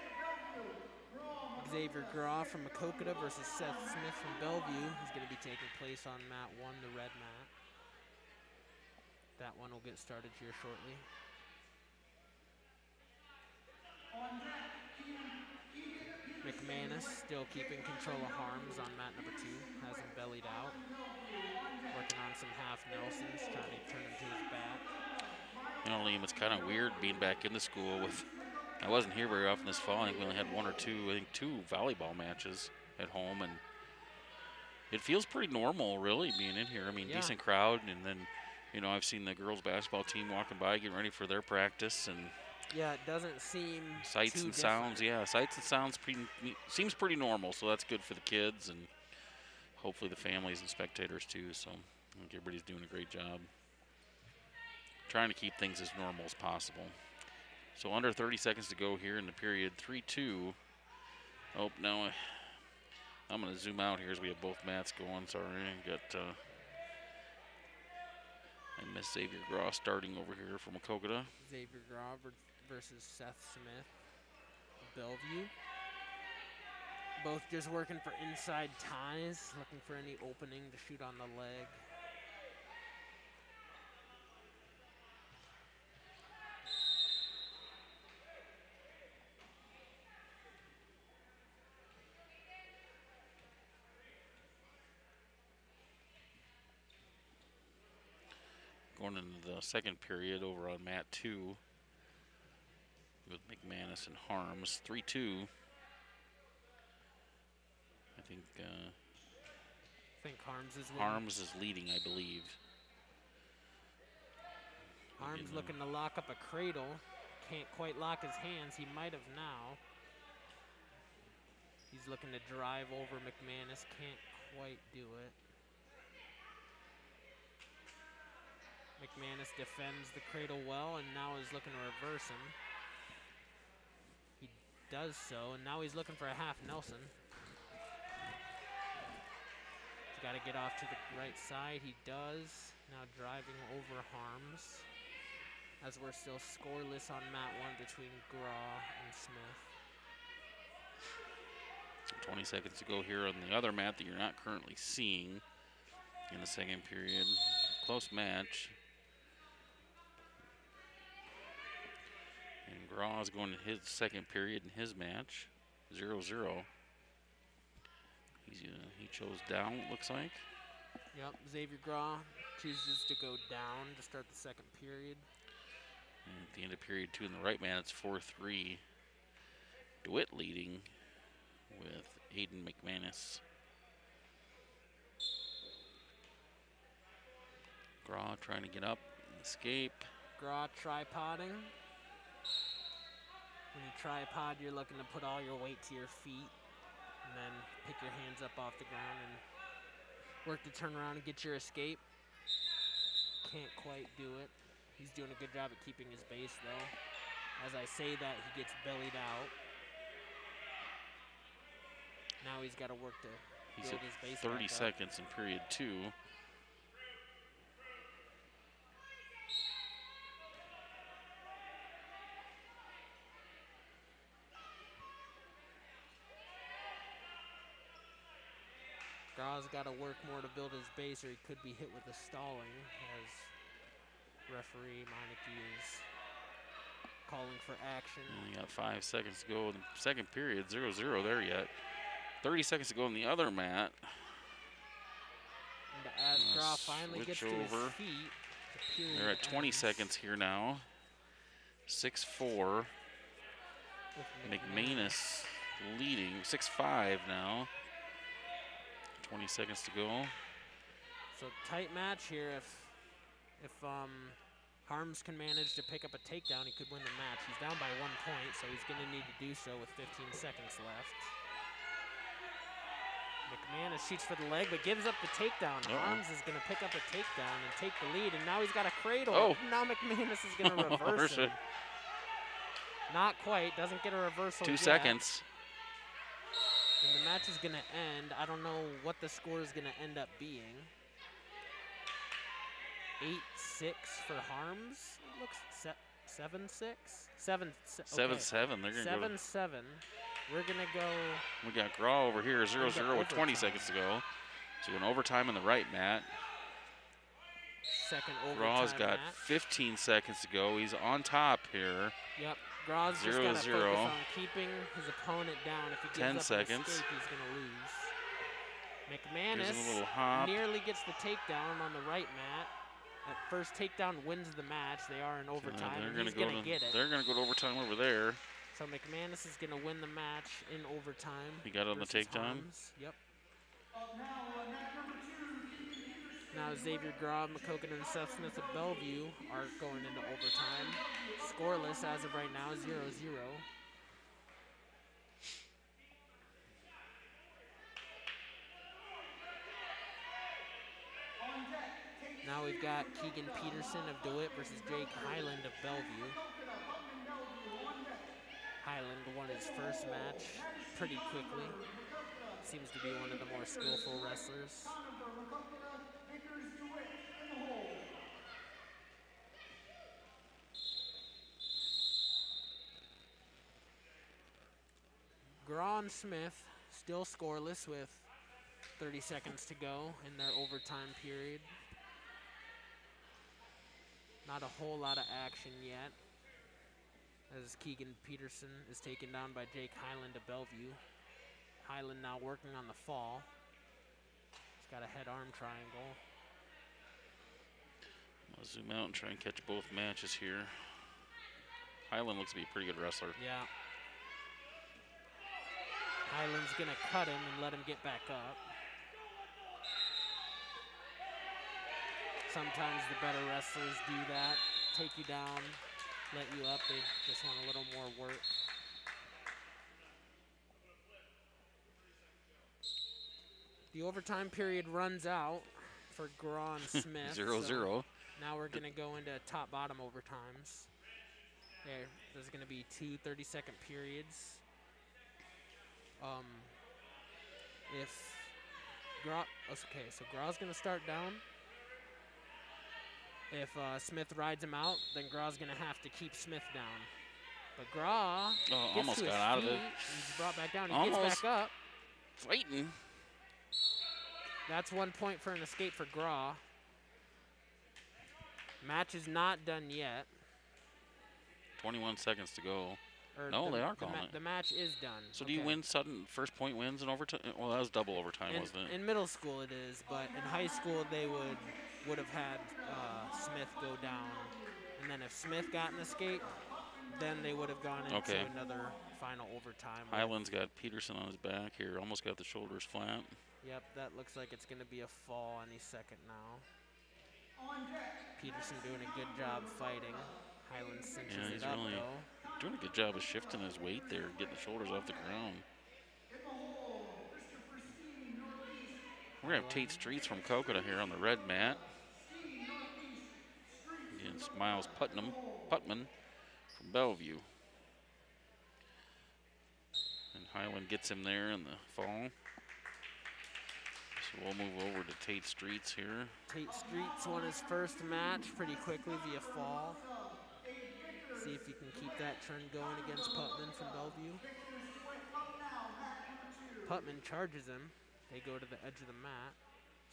Bellevue. Graw, Xavier Graw from Macokota versus Seth Smith from Bellevue is going to be taking place on mat 1, the red mat. That one will get started here shortly. McManus still keeping control of Harms on mat number 2. Has him bellied out. Working on some half Nelsons, trying to turn him to his back. You know, Liam, it's kind of weird being back into school with. I wasn't here very often this fall. I think we only had 1 or 2, I think 2 volleyball matches at home, and it feels pretty normal, really, being in here. I mean, Yeah. decent crowd, and then, you know, I've seen the girls' basketball team walking by, getting ready for their practice, and Yeah, it doesn't seem sights too and different. sounds. Yeah, sights and sounds seems pretty normal, so that's good for the kids and hopefully the families and spectators too. So I think everybody's doing a great job trying to keep things as normal as possible. So under 30 seconds to go here in the period. 3-2. Oh, no. I'm going to zoom out here as we have both mats going. Sorry, I got I missed Xavier Graw starting over here from Macokota. Xavier Graw versus Seth Smith, Bellevue. Both just working for inside ties, looking for any opening to shoot on the leg. Going into the second period over on mat 2 with McManus and Harms. 3-2. I think I think Harms is winning. Harms is leading, I believe. Harms looking to lock up a cradle. Can't quite lock his hands. He might have now. He's looking to drive over McManus. Can't quite do it. McManus defends the cradle well and now is looking to reverse him. He does so, and now he's looking for a half Nelson. He's got to get off to the right side. He does. Now driving over Harms. As we're still scoreless on mat 1 between Graw and Smith. 20 seconds to go here on the other mat that you're not currently seeing in the second period. Close match. And Graw is going to his second period in his match. 0-0. He chose down, it looks like. Yep, Xavier Graw chooses to go down to start the second period. And at the end of period 2 in the right man, it's 4-3. DeWitt leading with Aiden McManus. Graw trying to get up and escape. Graw tripoding. When you tripod, you're looking to put all your weight to your feet and then pick your hands up off the ground and work to turn around and get your escape. Can't quite do it. He's doing a good job at keeping his base though. As I say that, he gets bellied out. Now he's got to work to He's build at his base 30 back up. seconds in period 2. Graw's got to work more to build his base or he could be hit with a stalling, as referee Meineke is calling for action. And you got 5 seconds to go in the second period. 0-0 there yet. 30 seconds to go on the other mat. And as Graf finally gets to his over. feet, the period They're at 20 ends seconds here now. 6-4. with McManus leading. 6-5 now. 20 seconds to go. So tight match here. If Harms can manage to pick up a takedown, he could win the match. He's down by 1 point, so he's going to need to do so with 15 seconds left. McManus shoots for the leg, but gives up the takedown. Harms is going to pick up a takedown and take the lead, and now he's got a cradle. Oh. Now McManus is going to reverse him. Not quite. Doesn't get a reversal 2 yet. seconds. And the match is going to end. I don't know what the score is going to end up being. 8-6 for Harms. It looks 7-6. 7-7. They're gonna go. 7-7. We're gonna go. We got Graw over here. 0-0 with 20 overtime. seconds to go. So an overtime on the right mat. Second overtime. Graw's got match. 15 seconds to go. He's on top here. Yep. Graw's just gotta 0-0. focus on keeping his opponent down. If he 10 gives up an seconds. escape, he's gonna lose. Here's McManus a little hop. nearly gets the takedown on the right mat. That first takedown wins the match. They are in overtime, They're and gonna he's go gonna get it. They're gonna go to overtime over there. So McManus is gonna win the match in overtime. He got on the versus takedown? Harms. Yep. Now Xavier Graw, McCoken, and Seth Smith of Bellevue are going into overtime. Scoreless as of right now, 0-0. Now we've got Keegan Peterson of DeWitt versus Jake Highland of Bellevue. Highland won his first match pretty quickly. Seems to be one of the more skillful wrestlers. Graw and Smith still scoreless with 30 seconds to go in their overtime period. Not a whole lot of action yet, as Keegan Peterson is taken down by Jake Highland of Bellevue. Highland now working on the fall. He's got a head-arm triangle. I'll zoom out and try and catch both matches here. Highland looks to be a pretty good wrestler. Yeah. Highland's gonna cut him and let him get back up. Sometimes the better wrestlers do that, take you down, let you up. They just want a little more work. The overtime period runs out for Graw and Smith. 0-0. So now we're gonna go into top-bottom overtimes. There's gonna be 2 30-second periods. If Graw, okay, so Graw's gonna start down. If Smith rides him out, then Graw's gonna have to keep Smith down. But Graw gets almost to his got out of it. feet. He's brought back down. He Almost. gets back up. Fighting. That's 1 point for an escape for Graw. Match is not done yet. 21 seconds to go. Or No, the, they are the calling it. The match is done. So do you win sudden first point wins in overtime? Well, that was double overtime, wasn't it? In middle school it is, but in high school they would have had Smith go down, and then if Smith got an escape, then they would have gone into another final overtime. Highland's got Peterson on his back here. Almost got the shoulders flat. Yep, that looks like it's going to be a fall any second now. Peterson doing a good job fighting. Highland cinches he's it up really though. doing a good job of shifting his weight there, getting the shoulders off the ground. We're going to have Tate Streets from Kokota here on the red mat against Miles Putman from Bellevue. And Highland gets him there in the fall. So we'll move over to Tate Streets here. Tate Streets won his first match pretty quickly via fall. See if he can keep that trend going against Putman from Bellevue. Putman charges him. They go to the edge of the mat.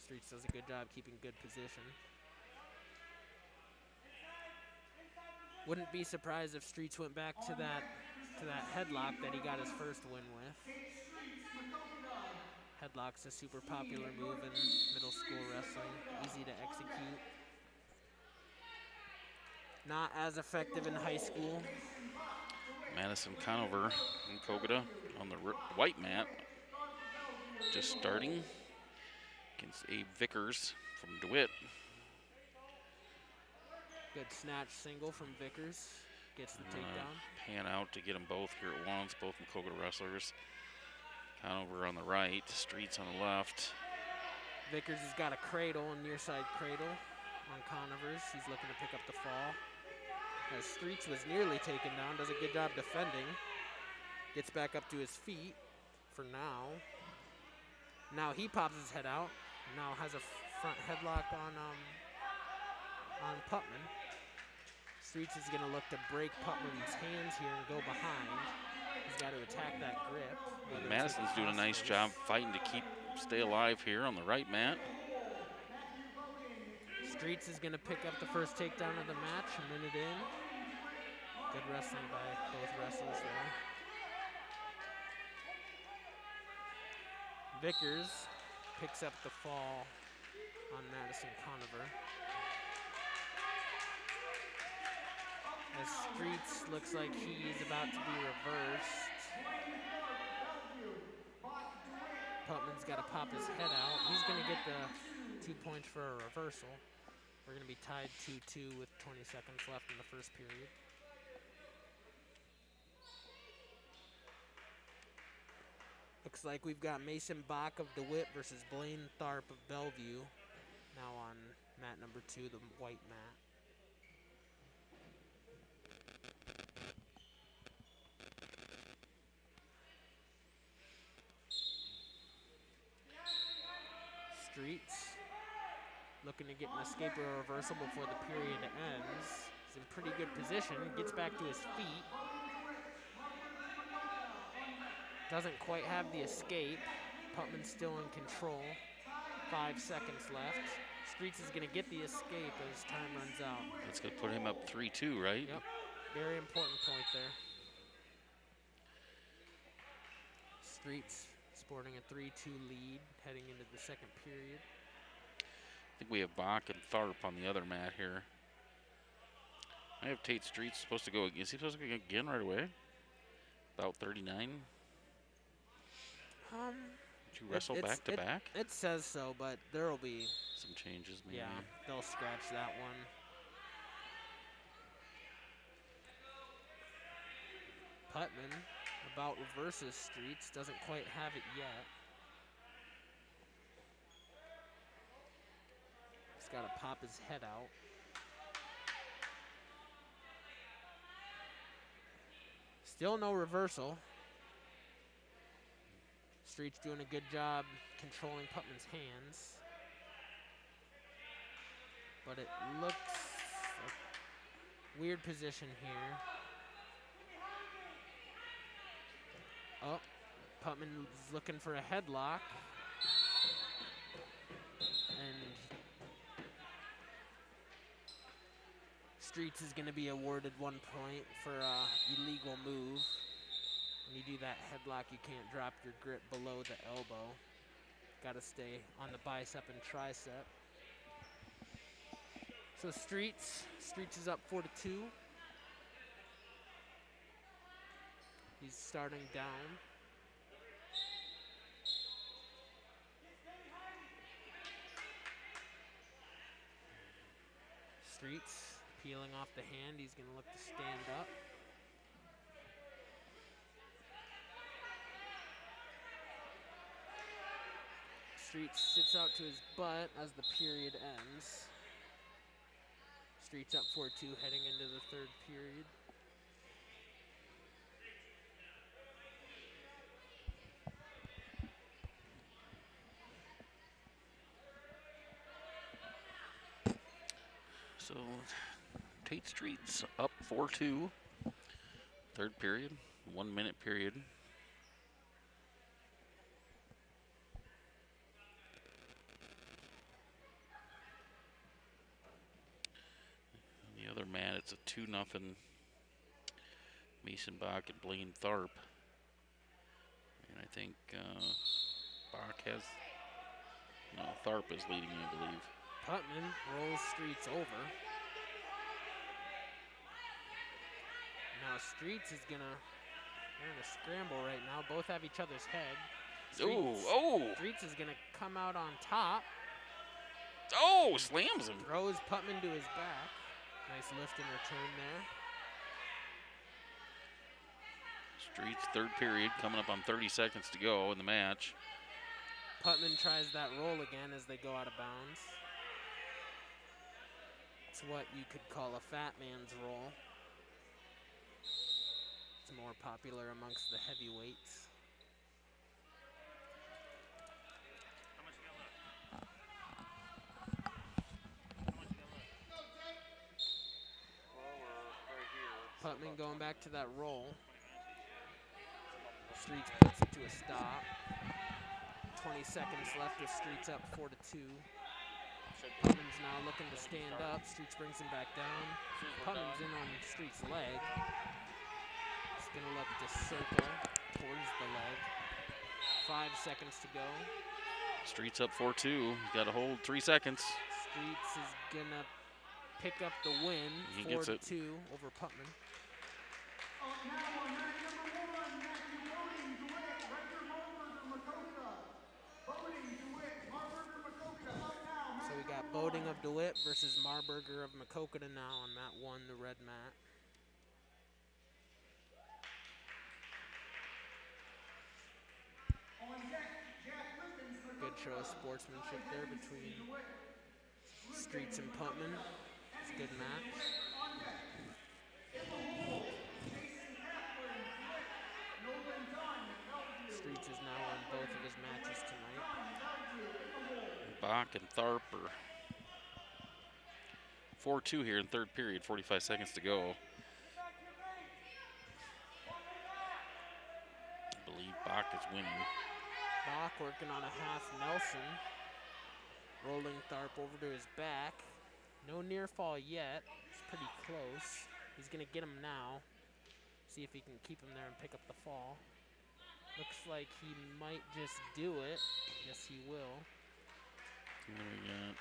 Streets does a good job keeping good position. Wouldn't be surprised if Streets went back to that headlock that he got his first win with. Headlock's a super popular move in middle school wrestling, easy to execute. Not as effective in high school. Madison Conover and Kogota on the white mat, just starting against Abe Vickers from DeWitt. Good snatch single from Vickers. Gets the takedown. Pan out to get them both here at once, both from Kogota wrestlers. Conover on the right, Streets on the left. Vickers has got a cradle, a near side cradle on Conover's. He's looking to pick up the fall. As Streets was nearly taken down, does a good job defending. Gets back up to his feet for now. Now he pops his head out. Now has a front headlock on Putman. Streets is gonna look to break Putman's hands here and go behind. He's got to attack that grip. Madison's doing a nice job fighting to stay alive here on the right mat. Streets is gonna pick up the first takedown of the match, a minute in. Good wrestling by both wrestlers there. Vickers picks up the fall on Madison Conover. As Streets looks like he's about to be reversed. Putman's got to pop his head out. He's going to get the 2 points for a reversal. We're going to be tied 2-2 with 20 seconds left in the first period. Looks like we've got Mason Bach of DeWitt versus Blaine Tharp of Bellevue. Now on mat number 2, the white mat. Streets looking to get an escape or a reversal before the period ends. He's in pretty good position, gets back to his feet. Doesn't quite have the escape. Putman's still in control. 5 seconds left. Streets is gonna get the escape as time runs out. That's gonna put him up 3-2, right? Yep, very important point there. Streets sporting a 3-2 lead heading into the second period. I think we have Bach and Tharp on the other mat here. I have Tate Streets supposed to go. Is he supposed to go again right away? About 39. Did you wrestle back to back? It says so, but there will be some changes, maybe. Yeah, they'll scratch that one. Putman about reverses Streets, doesn't quite have it yet. He's got to pop his head out. Still no reversal. Streets doing a good job controlling Putman's hands. But it looks like weird position here. Oh, Putman is looking for a headlock. And Streets is going to be awarded 1 point for illegal move. When you do that headlock, you can't drop your grip below the elbow. Got to stay on the bicep and tricep. So Streets is up 4-2. He's starting down. Streets peeling off the hand. He's going to look to stand up. Streets sits out to his butt as the period ends. Streets up 4-2 heading into the third period. So Tate Streets up 4-2. Third period, 1 minute period. On the other mat, it's a 2-0 Mason Bach and Blaine Tharp. And I think Bach has, no, Tharp is leading, I believe. Putman rolls Streets over. Now Streets is they're in a scramble right now. Both have each other's head. Streets is gonna come out on top. Oh, slams him. Throws Putman to his back. Nice lift and return there. Streets, third period, coming up on 30 seconds to go in the match. Putman tries that roll again as they go out of bounds. It's what you could call a fat man's roll. It's more popular amongst the heavyweights. Putman going back to that roll. Streets puts it to a stop. 20 seconds left with Streets up 4-2. Putman's now looking to stand up. Streets brings him back down. Putman's in on Streets' leg. He's gonna look to circle towards the leg. 5 seconds to go. Streets up 4-2. He's got to hold 3 seconds. Streets is gonna pick up the win. He gets it. 4-2 over Putman. Now on match number 1, Matthew Boating, DeWitt, Rector Marburger, Maquoketa. Boating, DeWitt, Marburger, Maquoketa, up now. So we got Boating of DeWitt versus Marburger of Maquoketa now on mat 1, the red mat. On deck, Jack Lippens, Good show of sportsmanship there between Streets and Putman. It's a good match. Streets is now on both of his matches tonight. Bach and Tharp are 4-2 here in third period, 45 seconds to go. I believe Bach is winning. Bach working on a half Nelson. Rolling Tharp over to his back. No near fall yet. It's pretty close. He's gonna get him now. See if he can keep him there and pick up the fall. Looks like he might just do it. Yes, he will. Here we got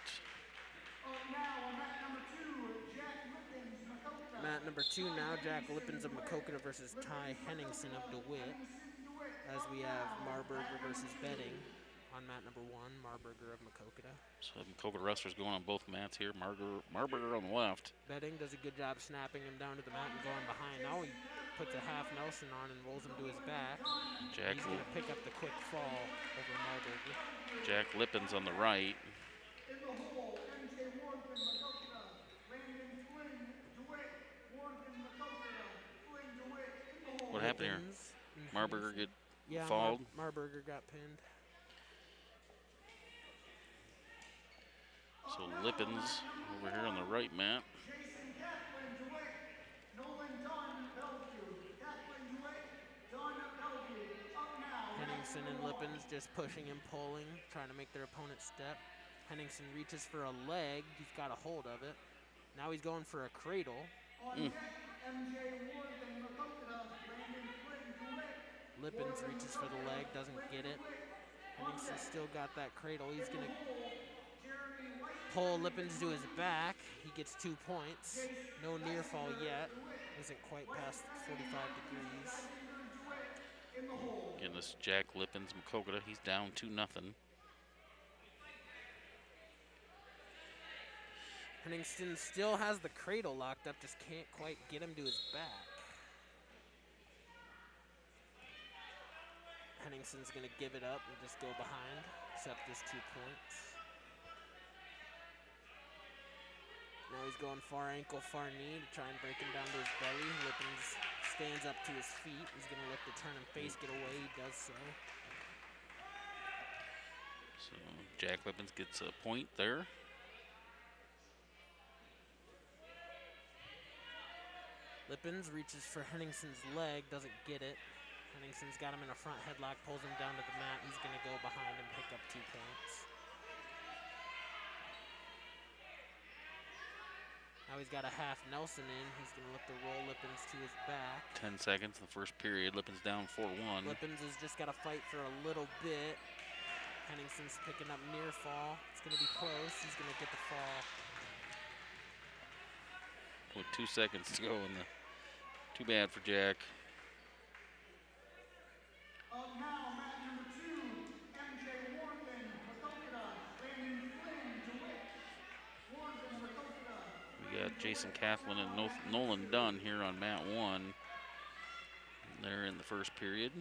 now on match number 2, Jack Lippens, Maquoketa. Mat number 2 now, Jack Lippens of Maquoketa versus Ty Henningsen of DeWitt. As we have Marburger versus Betting on mat number 1, Marburger of Maquoketa. so Maquoketa wrestlers going on both mats here. Marburger on the left. Betting does a good job snapping him down to the mat and going behind. Now he puts a half Nelson on and rolls him to his back. Jack, He's gonna pick up the quick fall over Marburger. Jack Lippens on the right. In the hole, MJ Warden, Maquoketa. Landon Flynn, DeWitt, Warden, Maquoketa. Flynn, DeWitt, in the hole. What happened here? Lippens and Marburger Henningsen. get Yeah, fouled. Marburger got pinned. So Lippens over here on the right mat. Jason Kaplan, DeWitt. Nolan Dunn, Bellevue. Kaplan, DeWitt. Dunn, Bellevue. Up now. Henningsen and Lippens just pushing and pulling, trying to make their opponent step. Henningsen reaches for a leg. He's got a hold of it. Now he's going for a cradle. On deck, MJ Warden, Maquoketa. Landon Flynn, DeWitt. Lippens reaches for the leg, doesn't get it. Henningsen still got that cradle. He's going to pull Lippens to his back. He gets 2 points. No near fall yet. Isn't quite past 45 degrees. Again, this is Jack Lippens, Maquoketa. He's down 2-0. Henningsen still has the cradle locked up, just can't quite get him to his back. Henningsen's gonna give it up and just go behind, accept his 2 points. Now he's going far ankle, far knee to try and break him down to his belly. Lippens stands up to his feet. He's gonna look to turn and face, get away, he does so. So Jack Lippens gets a point there. Lippens reaches for Henningsen's leg, doesn't get it. Henningsen's got him in a front headlock, pulls him down to the mat. He's gonna go behind and pick up 2 points. Now he's got a half Nelson in. He's going to look to roll Lippens to his back. 10 seconds in the first period. Lippens down 4-1. Lippens has just got to fight for a little bit. Henningson's picking up near fall. It's going to be close. He's going to get the fall. With 2 seconds to go, and too bad for Jack. Up now, mat number 2, MJ Warden, Maquoketa, Brandon Flynn, DeWitt. Warden, Maquoketa. We got Jason Kaplan and Nolan Dunn here on mat 1. They're in the first period.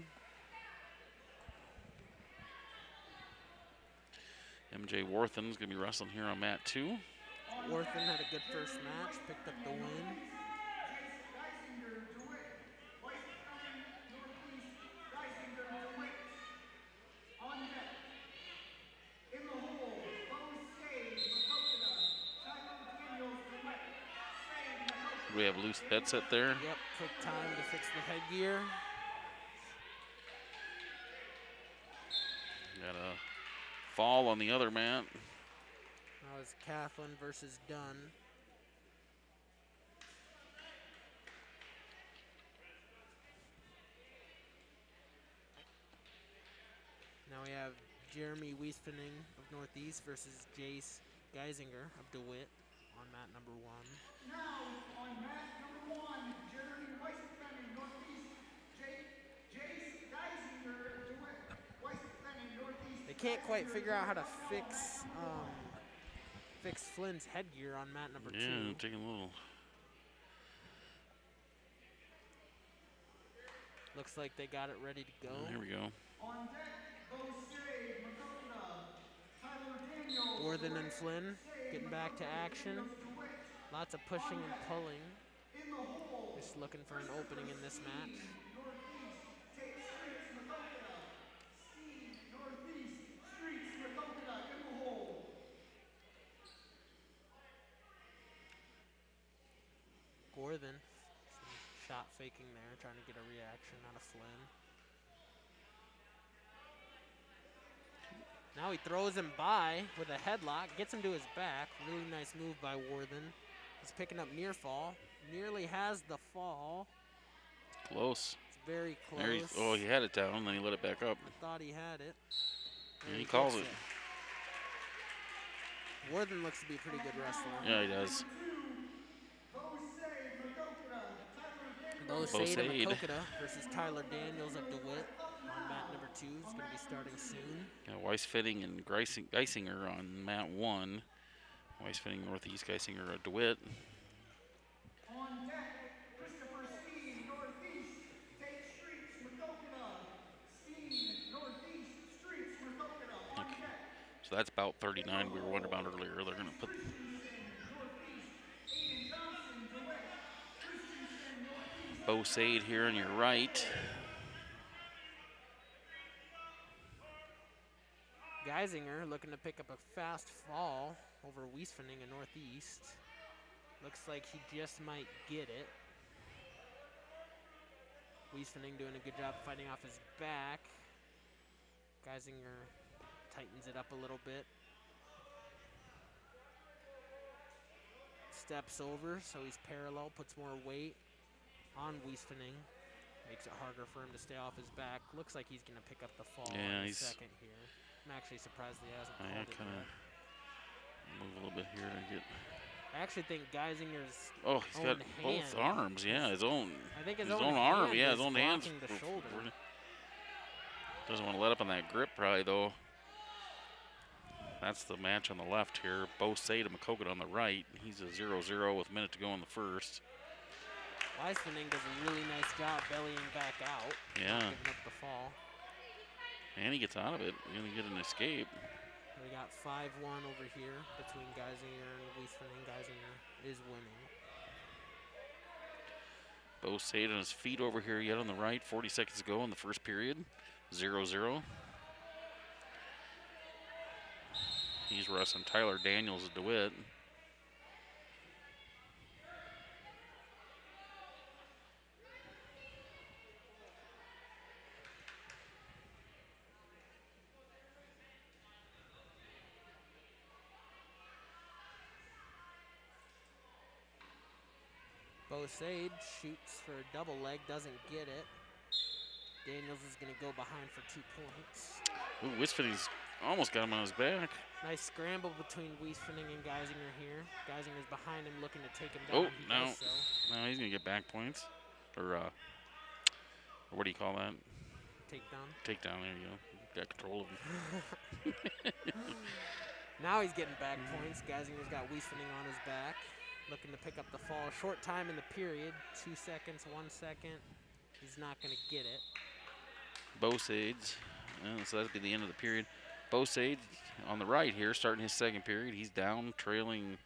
MJ Warthen's going to be wrestling here on mat 2. Warthen had a good first match, picked up the win. Geisinger, DeWitt. White Flynn, Northeast, Geisinger, DeWitt. On deck. In the hole, Bo Sage, Maquoketa. Tyler Daniels, DeWitt. Sage, Maquoketa. We have loose headset there. Yep, took time to fix the headgear. Got a fall on the other mat. That was Kaplan versus Dunn. Now we have Jeremy Wiespening of Northeast versus Jace Geisinger of DeWitt on mat number 1. Now, on mat number 1, Jeremy Weissenfenning, Northeast. Jace Geisinger, DeWitt. Weissenfenning, Northeast. They can't quite figure out how to fix Flynn's headgear on mat number 2. Yeah, taking a little. Looks like they got it ready to go. Here we go. On deck, Bo Sage, Maquoketa. Tyler Daniels. Warthen and Flynn getting back to action. Lots of pushing and pulling. In the hole. Just looking for an opening in this match. Northeast, take Streets, Maquoketa. Steve, Northeast, Streets, Maquoketa, in the hole. Warthen, some shot faking there, trying to get a reaction out of Flynn. Now he throws him by with a headlock, gets him to his back. Really nice move by Warthen. He's picking up near fall. Nearly has the fall. Close. It's very close. There oh, he had it down, then he let it back up. I thought he had it. And And he calls gets it. Warthen looks to be a pretty good wrestler. Yeah, he does. Bo Sage, Maquoketa. Tyler Daniels. Bo Bo Sade of Sade. Maquoketa versus Tyler Daniels of DeWitt on mat number 2. He's going to be starting soon. Got Weisfitting and Geisinger on mat 1. Weisfitting Northeast, Geisinger at DeWitt. On deck, Christopher Steen, Northeast. Take Streets, Maquoketa. Steen, Northeast, Streets, Maquoketa. On deck. So that's about 39 we were wondering about earlier. They're going to put Northeast, Aiden Johnson, DeWitt. Christensen, Northeast. Bo Sade here on your right. Geisinger looking to pick up a fast fall over Wiespening in Northeast. Looks like he just might get it. Wiespening doing a good job fighting off his back. Geisinger tightens it up a little bit. Steps over, so he's parallel, puts more weight on Wiespening. Makes it harder for him to stay off his back. Looks like he's going to pick up the fall Yeah, in a he's- second here. I'm actually surprised he hasn't I called it kind yet. of move a little bit here to get. I actually think Geisinger's Oh, he's got own both hand arms. Yeah, his own. I think his own own arm. hand Yeah, his is own hands. blocking the shoulder. Doesn't want to let up on that grip, probably though. That's the match on the left here. Bo Sade and Maquoketa on the right. He's a 0-0 with a minute to go in the first. Weispening does a really nice job bellying back out. Yeah. Not giving up the fall. And he gets out of it. He's going to get an escape. We got 5-1 over here between Geisinger and Wiespening. Geisinger is winning. Bo Sade on his feet over here yet on the right. 40 seconds to go in the first period. 0-0. He's wrestling Tyler Daniels at DeWitt. Bo Sade shoots for a double leg, doesn't get it. Daniels is going to go behind for 2 points. Ooh, Wisfitting's almost got him on his back. Nice scramble between Wiesfening and Geisinger here. Geisinger's behind him looking to take him Oh, down. He no. does so. Now he's going to get back points. Or what do you call that? Takedown. Takedown, there you go. Got control of him. Now he's getting back points. Geisinger's got Wiesfening on his back. Looking to pick up the fall. Short time in the period. 2 seconds, 1 second. He's not going to get it. Bo Sades. So that'll be the end of the period. Bo Sades on the right here, starting his second period. He's down, trailing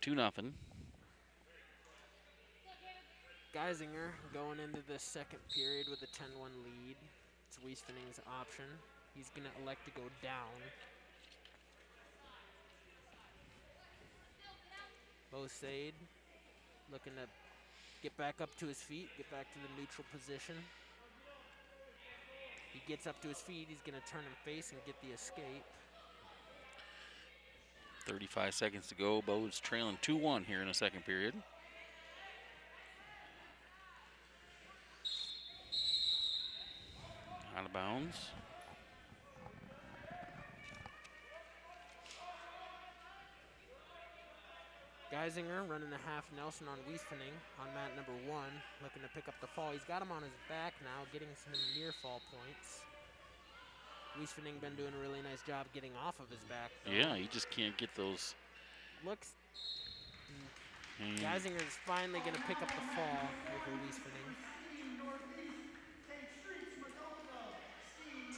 2-0. Geisinger going into the second period with a 10-1 lead. It's Wiesfening's option. He's going to elect to go down. Bo Sade looking to get back up to his feet, get back to the neutral position. He gets up to his feet, he's going to turn and face and get the escape. 35 seconds to go. Bo's trailing 2-1 here in the second period. Out of bounds. Geisinger running a half Nelson on Wiesfening on mat number 1, looking to pick up the fall. He's got him on his back now, getting some near fall points. Wiesfening been doing a really nice job getting off of his back, though. Yeah, he just can't get those. Looks. And Geisinger is finally going to pick up the fall over Wiesfening.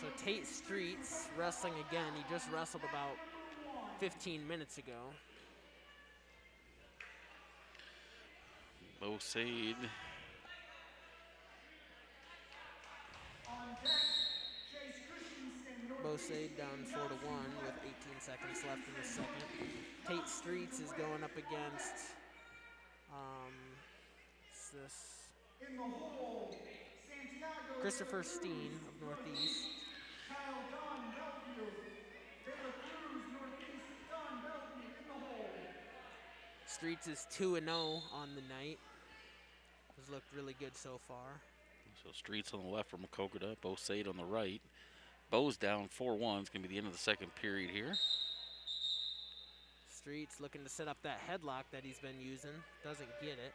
So Tate Streets wrestling again. He just wrestled about 15 minutes ago. Bo Sade. Bo Sade down 4-1 with 18 seconds left in the second. Tate Streets is going up against Christopher Steen of Northeast. Streets is 2-0 on the night. Has looked really good so far. So Streets on the left for Maquoketa, Bo Sade on the right. Bo's down 4-1. It's going to be the end of the second period here. Streets looking to set up that headlock that he's been using. Doesn't get it.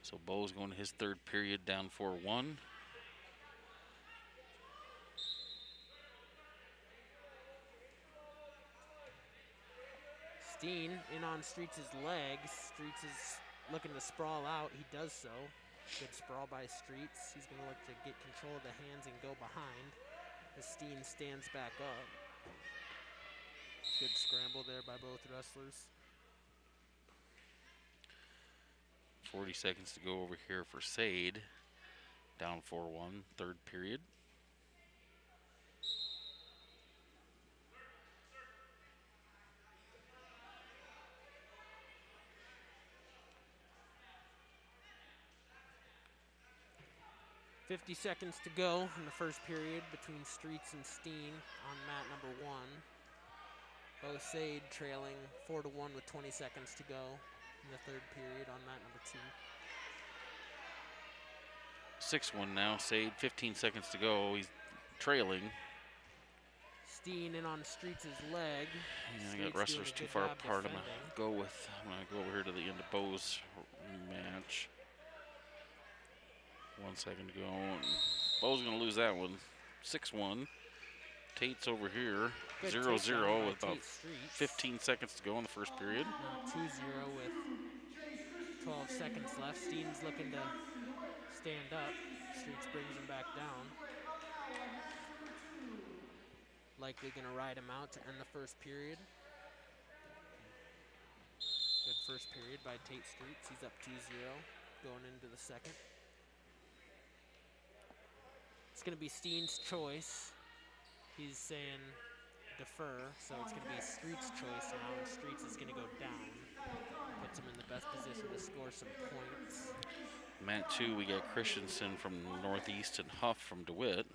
So Bo's going to his third period down 4-1. Steen in on Streets' legs. Streets is looking to sprawl out. He does so. Good sprawl by Streets. He's going to look to get control of the hands and go behind as Steen stands back up. Good scramble there by both wrestlers. 40 seconds to go over here for Sade. Down 4-1, third period. .50 seconds to go in the first period between Streets and Steen on mat number 1. Bo Sade trailing 4-1 with 20 seconds to go in the third period on mat number 2. 6-1 now. Sade, 15 seconds to go. He's trailing. Steen in on Streets' leg. Yeah, I Streets got wrestlers doing a too good far job apart. I'm defending. gonna go over here to the end of Bo's match. 1 second to go. And Bo's gonna lose that one. 6-1. Tate's over here. Good 0-0 takedown with by about Tate Streets. 15 seconds to go in the first period. Now 2-0 with 12 seconds left. Steen's looking to stand up. Streets brings him back down. Likely going to ride him out to end the first period. Good first period by Tate Streets. He's up 2-0 going into the second. It's going to be Steen's choice. He's saying defer, so it's going to be Streets' choice now, and Streets is going to go down. Puts him in the best position to score some points. Mat 2, we got Christensen from Northeast and Huff from DeWitt.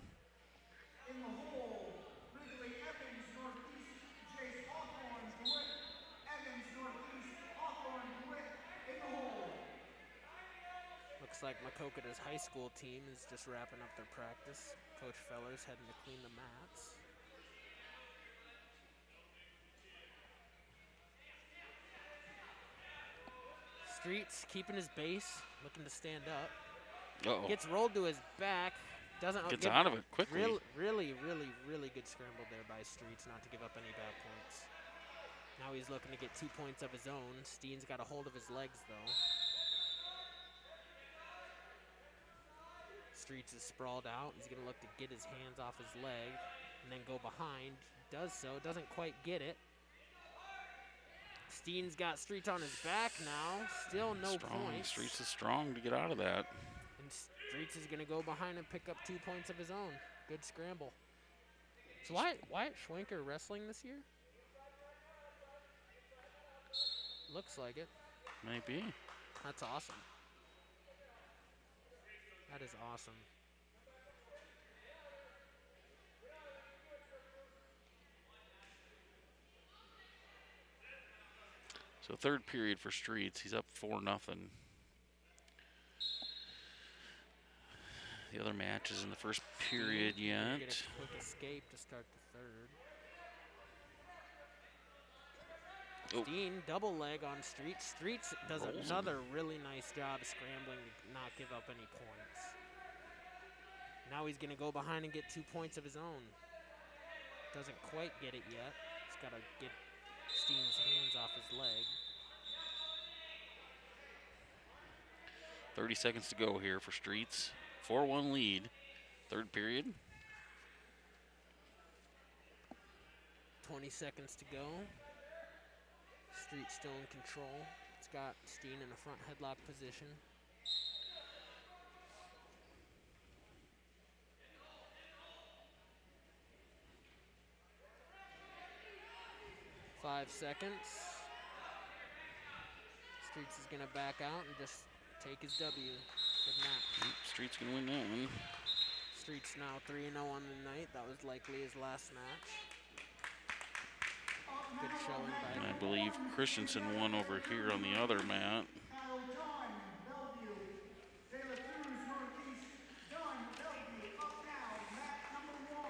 Looks like Maquoketa's high school team is just wrapping up their practice. Coach Feller's heading to clean the mats. Streets keeping his base, looking to stand up. Uh-oh. Gets rolled to his back. Doesn't Gets get out of it quickly. Really good scramble there by Streets, not to give up any bad points. Now he's looking to get 2 points of his own. Steen's got a hold of his legs, though. Streets is sprawled out. He's going to look to get his hands off his leg and then go behind. Does so. Doesn't quite get it. Steen's got Streets on his back now. Still no Strong. points. Streets is strong to get out of that. And Streets is going to go behind and pick up 2 points of his own. Good scramble. So Wyatt Schwenker wrestling this year? Looks like it. Maybe. That's awesome. That is awesome. So third period for Streets. He's up 4-0. The other match is in the first period Steen yet. Get a quick escape to start the third. Oh. Steen double leg on Streets. Streets does Rolls him. another really nice job scrambling to not give up any points. Now he's going to go behind and get 2 points of his own. Doesn't quite get it yet. He's got to get Steen's hands off his leg. 30 seconds to go here for Streets. 4-1 lead. Third period. 20 seconds to go. Street still in control. It's got Steen in a front headlock position. Five seconds. Streets is going to back out and just take his W. Good match. Streets can win that one. Streets now 3-0 on the night. That was likely his last match. Good showing by And I him. believe Christensen won over here on the other mat. Kyle Dunn, Bellevue. De La Cruz, Northeast. Dunn, Bellevue, up now, mat number 1.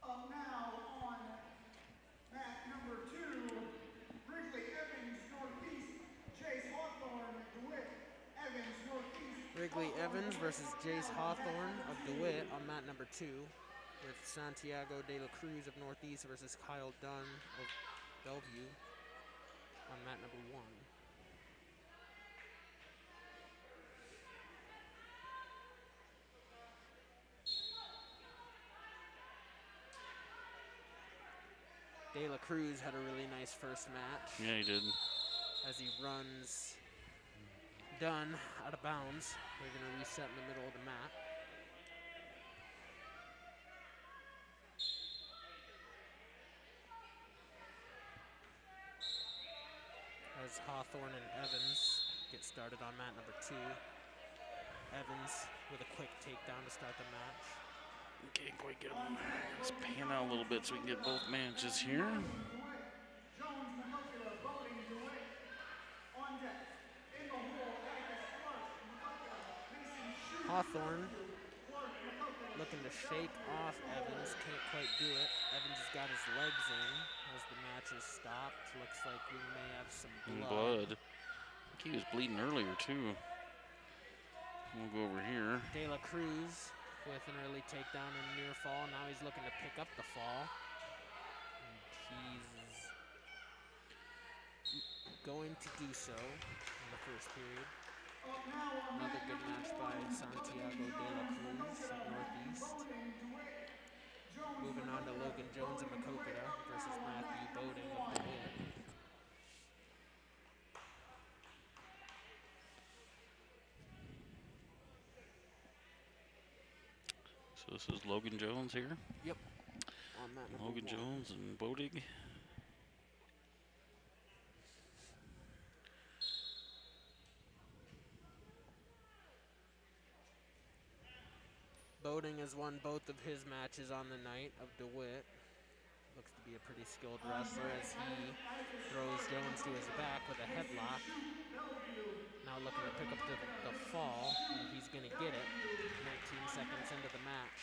Up now on mat number 2, Wrigley Evans, Northeast. Chase Hawthorne, DeWitt. Evans, Northeast. Wrigley Evans versus Jace Hawthorne of DeWitt on mat number 2, with Santiago de la Cruz of Northeast versus Kyle Dunn of Bellevue on mat number 1. De La Cruz had a really nice first match Yeah, he did. as he runs Dunn out of bounds. They're going to reset in the middle of the mat. As Hawthorne and Evans get started on mat number 2. Evans with a quick takedown to start the match. Can't quite get him. Let's pan out a little bit so we can get both matches here. Jones, Maquoketa, Boating, DeWitt. On deck. In the hole, Atticus, Clark, Maquoketa, Mason, Shoe. Hawthorne Clark, Maquoketa. looking to shake off Evans, can't quite do it. Evans has got his legs in as the match is stopped. Looks like we may have some blood. Blood. I think he was bleeding earlier too. We'll go over here. De La Cruz with an early takedown and near fall. Now he's looking to pick up the fall. And he's going to do so in the first period. Up now on Another mat good number match 4, by Santiago de la Cruz of Northeast. Boating, DeWitt. Jones, Moving on to Logan Jones of Maquoketa versus Matthew Bowden of DeWitt. So this is Logan Jones here. Yep. On mat number Logan 1. Jones and Bodig. Bowden has won both of his matches on the night of DeWitt. Looks to be a pretty skilled wrestler as he throws Jones to his back with a headlock. Now looking to pick up the fall, and he's going to get it 19 seconds into the match.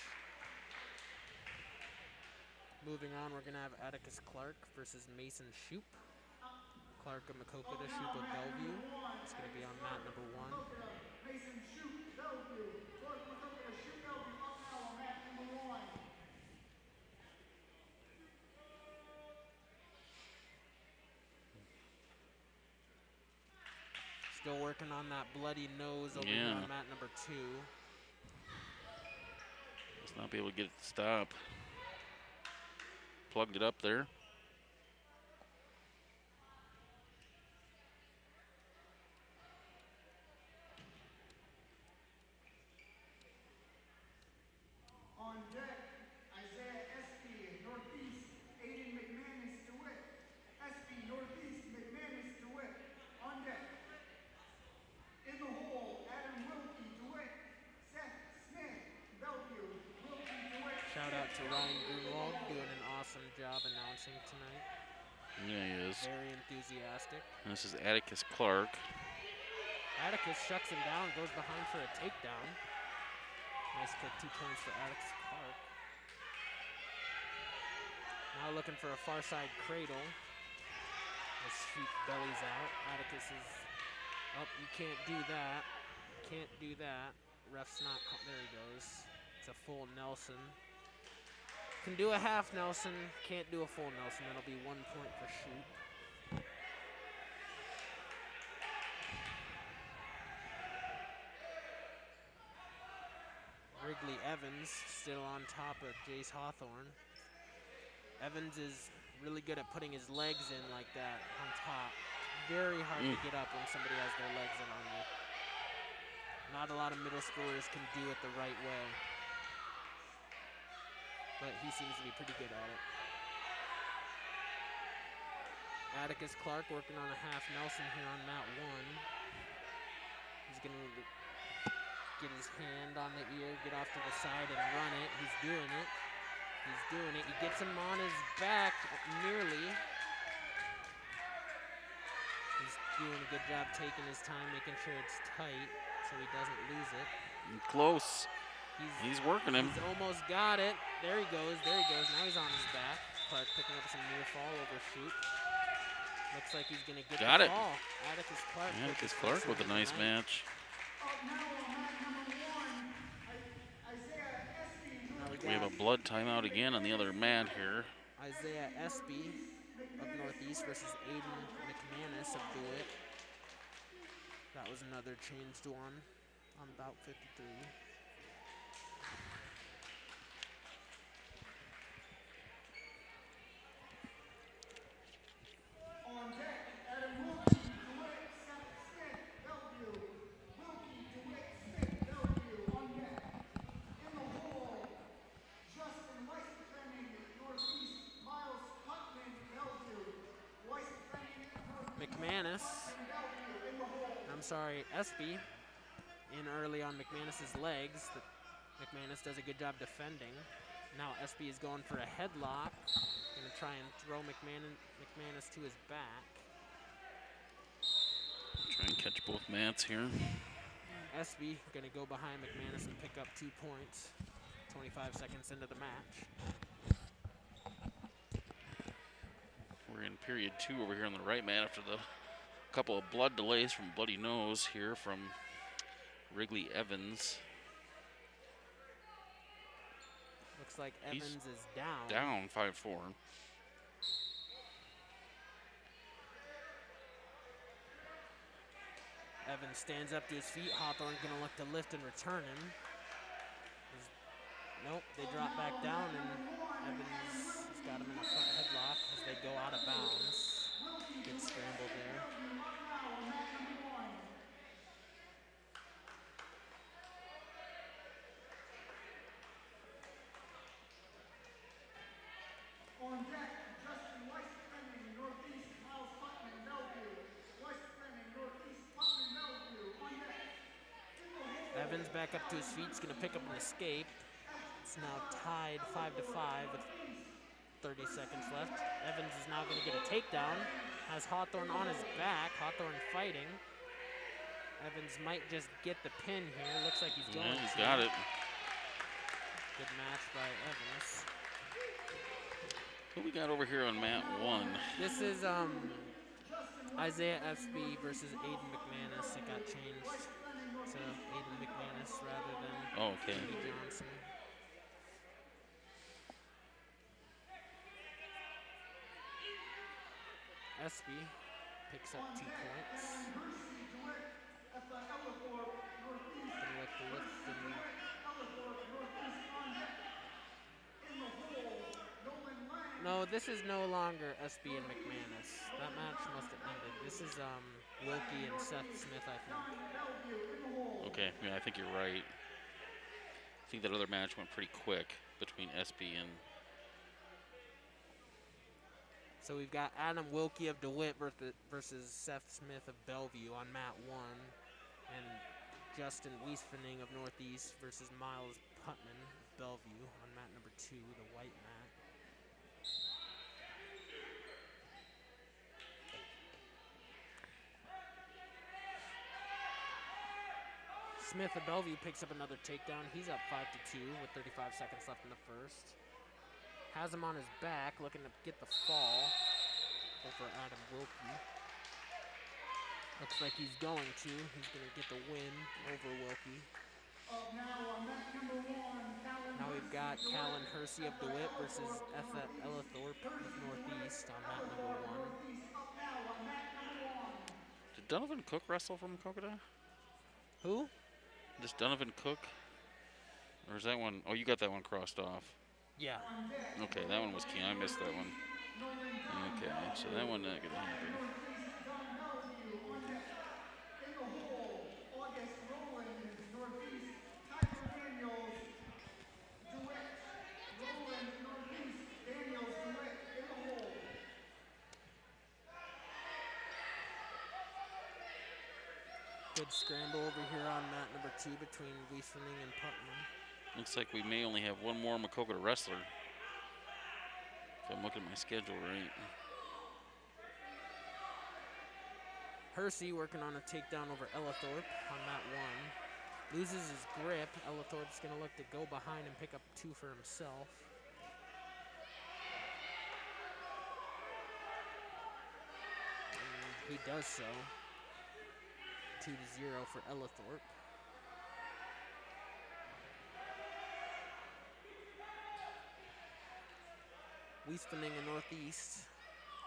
Moving on, we're going to have Atticus Clark versus Mason Shoop. Clark of Maquoketa, Shoop of Bellevue. It's going to be on mat number 1. Mason Shoop, Bellevue. Clark Maquoketa, Shoop, Bellevue, up now on mat number 1. Still working on that bloody nose over here on mat number 2. Must not be able to get it to stop. Plugged it up there. On deck, Isaiah Espy, Northeast, Aiden McManus, DeWitt. Espy, Northeast, McManus, DeWitt. On deck. In the hole, Adam Wilkie, DeWitt. Seth Smith, Bellevue. Wilkie, DeWitt. Shout out to Ryan Grunwald doing an awesome job announcing tonight. Yeah, he is. Very enthusiastic. And this is Atticus Clark. Atticus shuts him down, goes behind for a takedown. Nice kick, 2 points for Atticus Clark. Now looking for a far side cradle. His feet bellies out. Atticus is up. You can't do that. Can't do that. Ref's not. There he goes. It's a full Nelson. Can do a half Nelson. Can't do a full Nelson. That'll be 1 point for Shoop. Wrigley Evans still on top of Jace Hawthorne. Evans is really good at putting his legs in like that on top. Very hard to get up when somebody has their legs in on you. Not a lot of middle schoolers can do it the right way. But he seems to be pretty good at it. Atticus Clark working on a half Nelson here on mat 1. He's going to get his hand on the ear, get off to the side and run it. He's doing it. He's doing it. He gets him on his back nearly. He's doing a good job taking his time, making sure it's tight so he doesn't lose it. Close. He's working him. He's almost got it. There he goes. There he goes. Now he's on his back. Clark picking up some near fall over Shoop. Looks like he's going to get Got the it. fall. Atticus Clark. Atticus Clark with a nice match. Up now on mat number 1, Isaiah Espy. Now We have a blood timeout again on the other mat here. Isaiah Espy of Northeast versus Aiden McManus of DeWitt. That was another changed one on bout 53. On deck, Adam Wilkie, DeWitt, Seth Smith, Bellevue. Wilkie, DeWitt, Smith, Bellevue, on deck. In the hole, Justin Weiss defending Northeast, Miles Putman, Bellevue. Weiss defending Northeast, McManus, Bellevue, in the hole. I'm sorry, Espy in early on McManus's legs. McManus does a good job defending. Now Espy is going for a headlock. Gonna try and throw McManus to his back. Try and catch both mats here. Espy gonna go behind McManus and pick up 2 points. 25 seconds into the match. We're in period 2 over here on the right mat after the couple of blood delays from bloody nose here from Wrigley Evans. Looks like He's Evans is down. Down 5-4. Evans stands up to his feet. Hawthorne gonna look to lift and return him. Nope, they drop back down and Evans has got him in a front headlock as they go out of bounds. Good scramble there. On deck, Justin Weiss defending Northeast, Miles Putman, Bellevue. Weiss defending Northeast, Putman, Bellevue, on deck. Evans back up to his feet. He's gonna pick up an escape. It's now tied 5-5 with 30 seconds left. Evans is now going to get a takedown. Has Hawthorne on his back. Hawthorne fighting. Evans might just get the pin here. Looks like he's going Yeah, he's to. got it. Good match by Evans. Who we got over here on mat 1? This is Isaiah FB versus Aiden McManus. It got changed to Aiden McManus rather than Oh, okay. Cody Johnson. SB picks up 2 points. Gonna let the lift and no, this is no longer SB and McManus. That match must have ended. This is Wilkie and Seth Smith, I think. Okay, yeah, I think you're right. I think that other match went pretty quick between SB and... So we've got Adam Wilkie of DeWitt versus Seth Smith of Bellevue on mat 1, and Justin Wiesfening of Northeast versus Miles Putman of Bellevue on mat number 2, the white mat. Smith of Bellevue picks up another takedown. He's up 5-2 with 35 seconds left in the first. Has him on his back, looking to get the fall over Adam Wilkie. Looks like he's going to. He's going to get the win over Wilkie. Now we've got Callan Hersey of DeWitt versus Etha Ellithorpe of Northeast on mat number 1. Did Donovan Cook wrestle from Kokota? Who? This Donovan Cook? Or is that one? Oh, you got that one crossed off. Yeah. Okay, that one was key. I missed that one. Okay, so that one not gonna happen. Good scramble over here on mat number 2 between Wiesfening and Putman. Looks like we may only have one more Makokota wrestler. If I'm looking at my schedule right. Hersey working on a takedown over Ellithorpe on mat 1. Loses his grip. Ellithorpe's going to look to go behind and pick up 2 for himself. And he does so. 2-0 for Ellithorpe. Wiesfening in Northeast,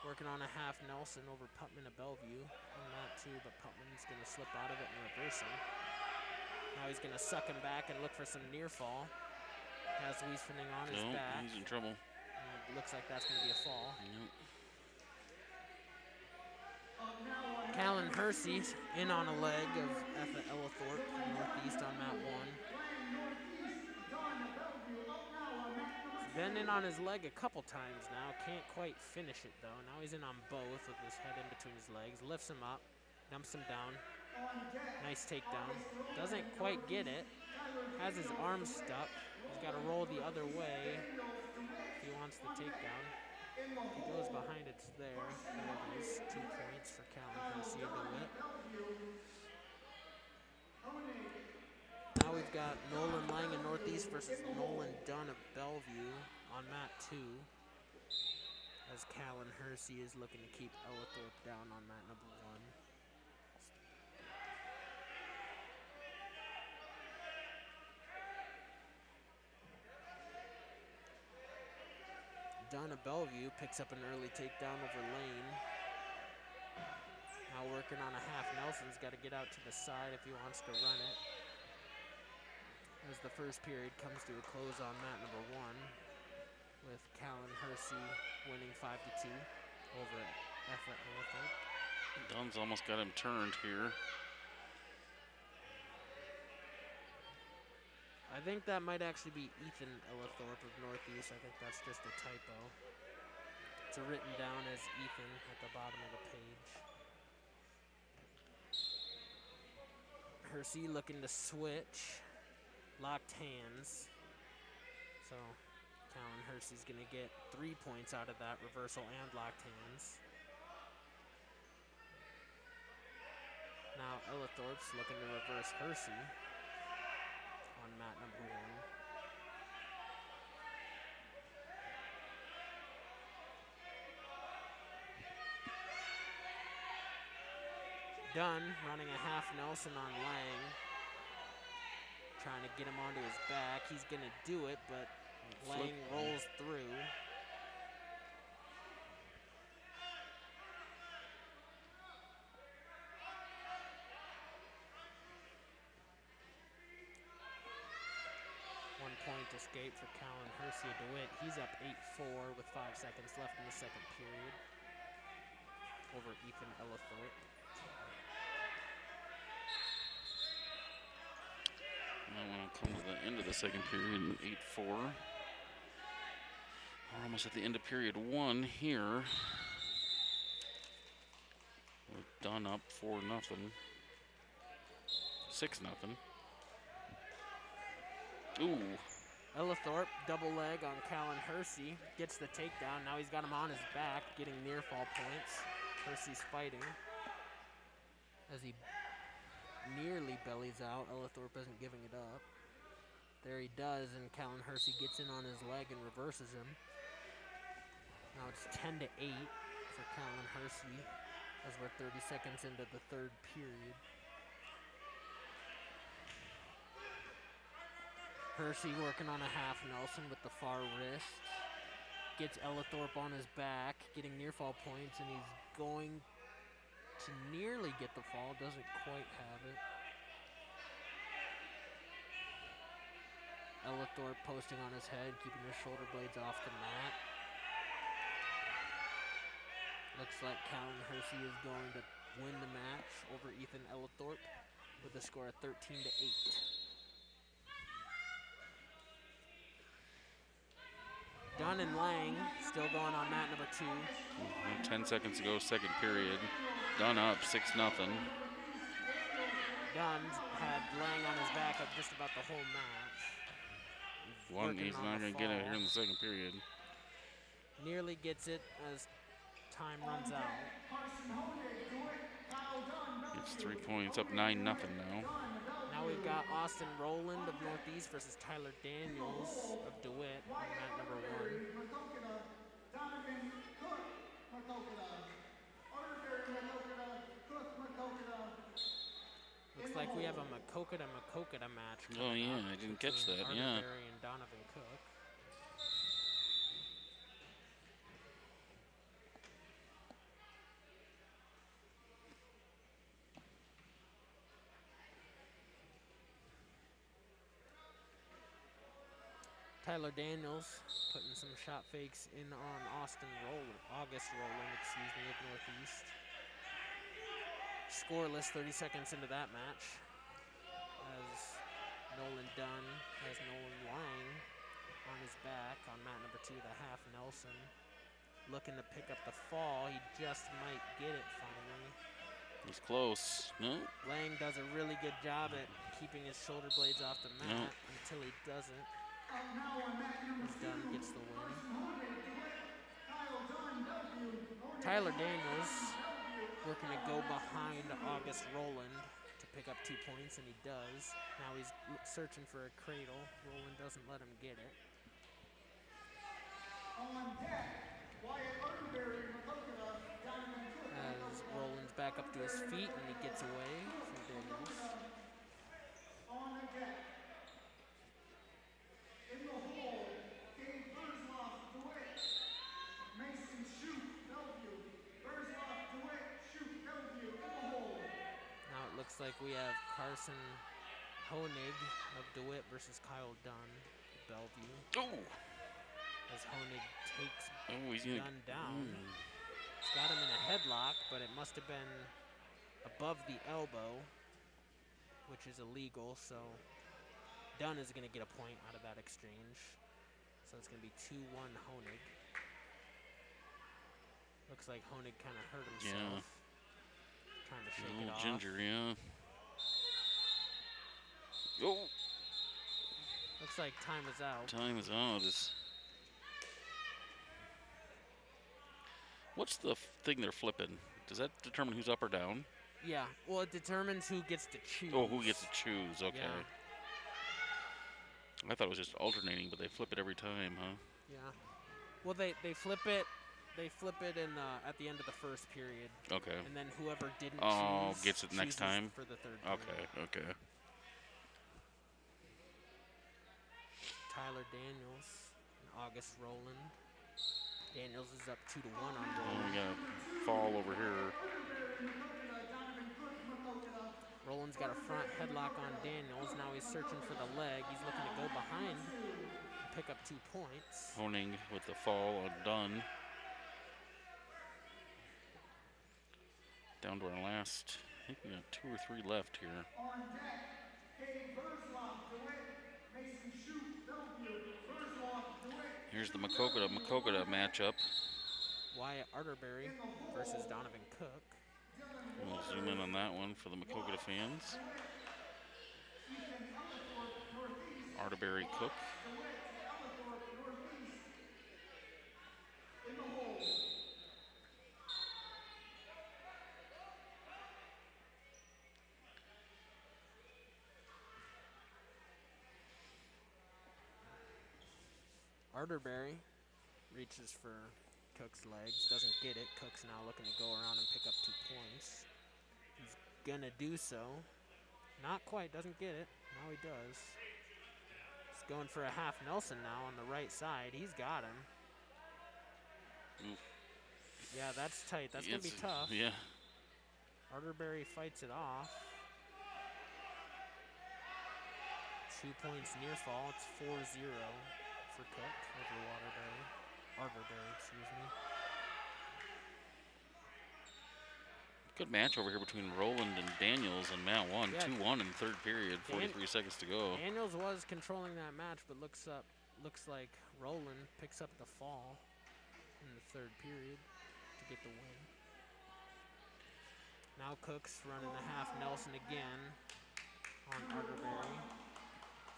working on a half Nelson over Putman of Bellevue on that 2, but Putman's going to slip out of it and reverse him. Now he's going to suck him back and look for some near fall. Has Wiesfening on his back. He's in trouble. And it looks like that's going to be a fall. Nope. Callan Hersey in on a leg of Etha Ellithorpe in Northeast on mat 1. Been in on his leg a couple times now. Can't quite finish it though. Now he's in on both with his head in between his legs. Lifts him up, dumps him down. Nice takedown. Doesn't quite get it. Has his arm stuck. He's got to roll the other way if he wants the takedown. He goes behind, it's there. There it is. 2 points for Callan Hersey of DeWitt. Now we've got Nolan Lang in Northeast versus Nolan Dunn of Bellevue on mat 2. As Callan Hersey is looking to keep Ellithorpe down on mat number 1. Dunn of Bellevue picks up an early takedown over Lane. Now working on a half Nelson's got to get out to the side if he wants to run it. As the first period comes to a close on mat number 1, with Callan Hersey winning 5-2 over Etha Ellithorpe. Dunn's almost got him turned here. I think that might actually be Ethan Ellithorpe of Northeast. I think that's just a typo. It's written down as Ethan at the bottom of the page. Hersey looking to switch. Locked hands. So Callan Hersey's going to get 3 points out of that reversal and locked hands. Now Ella Thorpe's looking to reverse Hersey on mat number 1. Dunn running a half Nelson on Lang. Trying to get him onto his back. He's going to do it, but Lang rolls through. Point escape for Callan Hersey DeWitt. He's up 8-4 with 5 seconds left in the second period over Ethan Ellithorpe. Now we'll come to the end of the second period, 8-4. We're almost at the end of period 1 here. We're done up 4-0. 6-0. Ooh. Ellithorpe, double leg on Callan Hersey, gets the takedown. Now he's got him on his back, getting near fall points. Hersey's fighting as he nearly bellies out. Ellithorpe isn't giving it up. There he does, and Callan Hersey gets in on his leg and reverses him. Now it's 10-8 for Callan Hersey as we're 30 seconds into the third period. Hersey working on a half Nelson with the far wrist. Gets Ellithorpe on his back, getting near fall points, and he's going to nearly get the fall, doesn't quite have it. Ellithorpe posting on his head, keeping his shoulder blades off the mat. Looks like Callan Hersey is going to win the match over Ethan Ellithorpe with a score of 13-8. Dunn and Lang still going on mat number 2. 10 seconds to go, second period. Dunn up 6-0. Dunn's had Lang on his back up just about the whole match. He's not going to get it here in the second period. Nearly gets it as time runs out. Gets 3 points, up 9-0 now. Now we've got Austin Rowland of Northeast versus Tyler Daniels of DeWitt on mat number 1. Looks like we have a Maquoketa match. Oh yeah, I didn't catch that. Yeah. Arterberry and Donovan Cook. Tyler Daniels putting some shot fakes in on August Rowland, of Northeast. Scoreless 30 seconds into that match as Nolan Dunn has Nolan Lang on his back on mat number 2, the half Nelson. Looking to pick up the fall. He just might get it finally. He's close. No. Lang does a really good job at keeping his shoulder blades off the mat until he doesn't. As Dunn gets the win. Tyler Daniels working to go behind August Rowland to pick up 2 points, and he does. Now he's searching for a cradle. Rowland doesn't let him get it. As Rowland's back up to his feet, and he gets away from Daniels. Looks like we have Carson Honig of DeWitt versus Kyle Dunn at Bellevue. Oh! As Honig takes he's Dunn down. He's got him in a headlock, but it must have been above the elbow, which is illegal, so Dunn is going to get a point out of that exchange. So it's going to be 2-1 Honig. Looks like Honig kind of hurt himself. Yeah. Trying to shake it off. Ginger, yeah. Oh! Looks like time is out. Time is out. What's the thing they're flipping? Does that determine who's up or down? Yeah. Well, it determines who gets to choose. Oh, who gets to choose? Okay. Yeah. I thought it was just alternating, but they flip it every time, huh? Yeah. Well, they flip it. They flip it in at the end of the first period, Okay. and then whoever didn't Oh, choose gets it next chooses time? for the third period. Okay. Tyler Daniels and August Rowland. Daniels is up 2-1 on Oh, Rowland. we got a fall over here. Rowland's got a front headlock on Daniels. Now he's searching for the leg. He's looking to go behind and pick up 2 points. Honing with the fall on Dunn. Down to our last, I think we got 2 or 3 left here. On deck, Cade Versloff, DeWitt, Mason Shute, Bellevue, Versloff, DeWitt. Here's the Makokata matchup. Wyatt Arterberry versus Donovan Cook. We'll zoom in on that one for the Makokata fans. Arterberry Cook. Arterberry reaches for Cook's legs, doesn't get it. Cook's now looking to go around and pick up 2 points. He's gonna do so. Not quite, doesn't get it. Now he does. He's going for a half Nelson now on the right side. He's got him. Oof. Yeah, that's tight. That's gonna be It's- tough. Yeah. Arterberry fights it off. 2 points near fall. It's 4-0 for Cook over Arterberry, excuse me. Good match over here between Roland and Daniels, and Matt won Yeah. 2-1 in the third period. 43 seconds to go. Daniels was controlling that match, but looks like Roland picks up the fall in the third period to get the win. Now Cook's running a half Nelson again on Arterberry.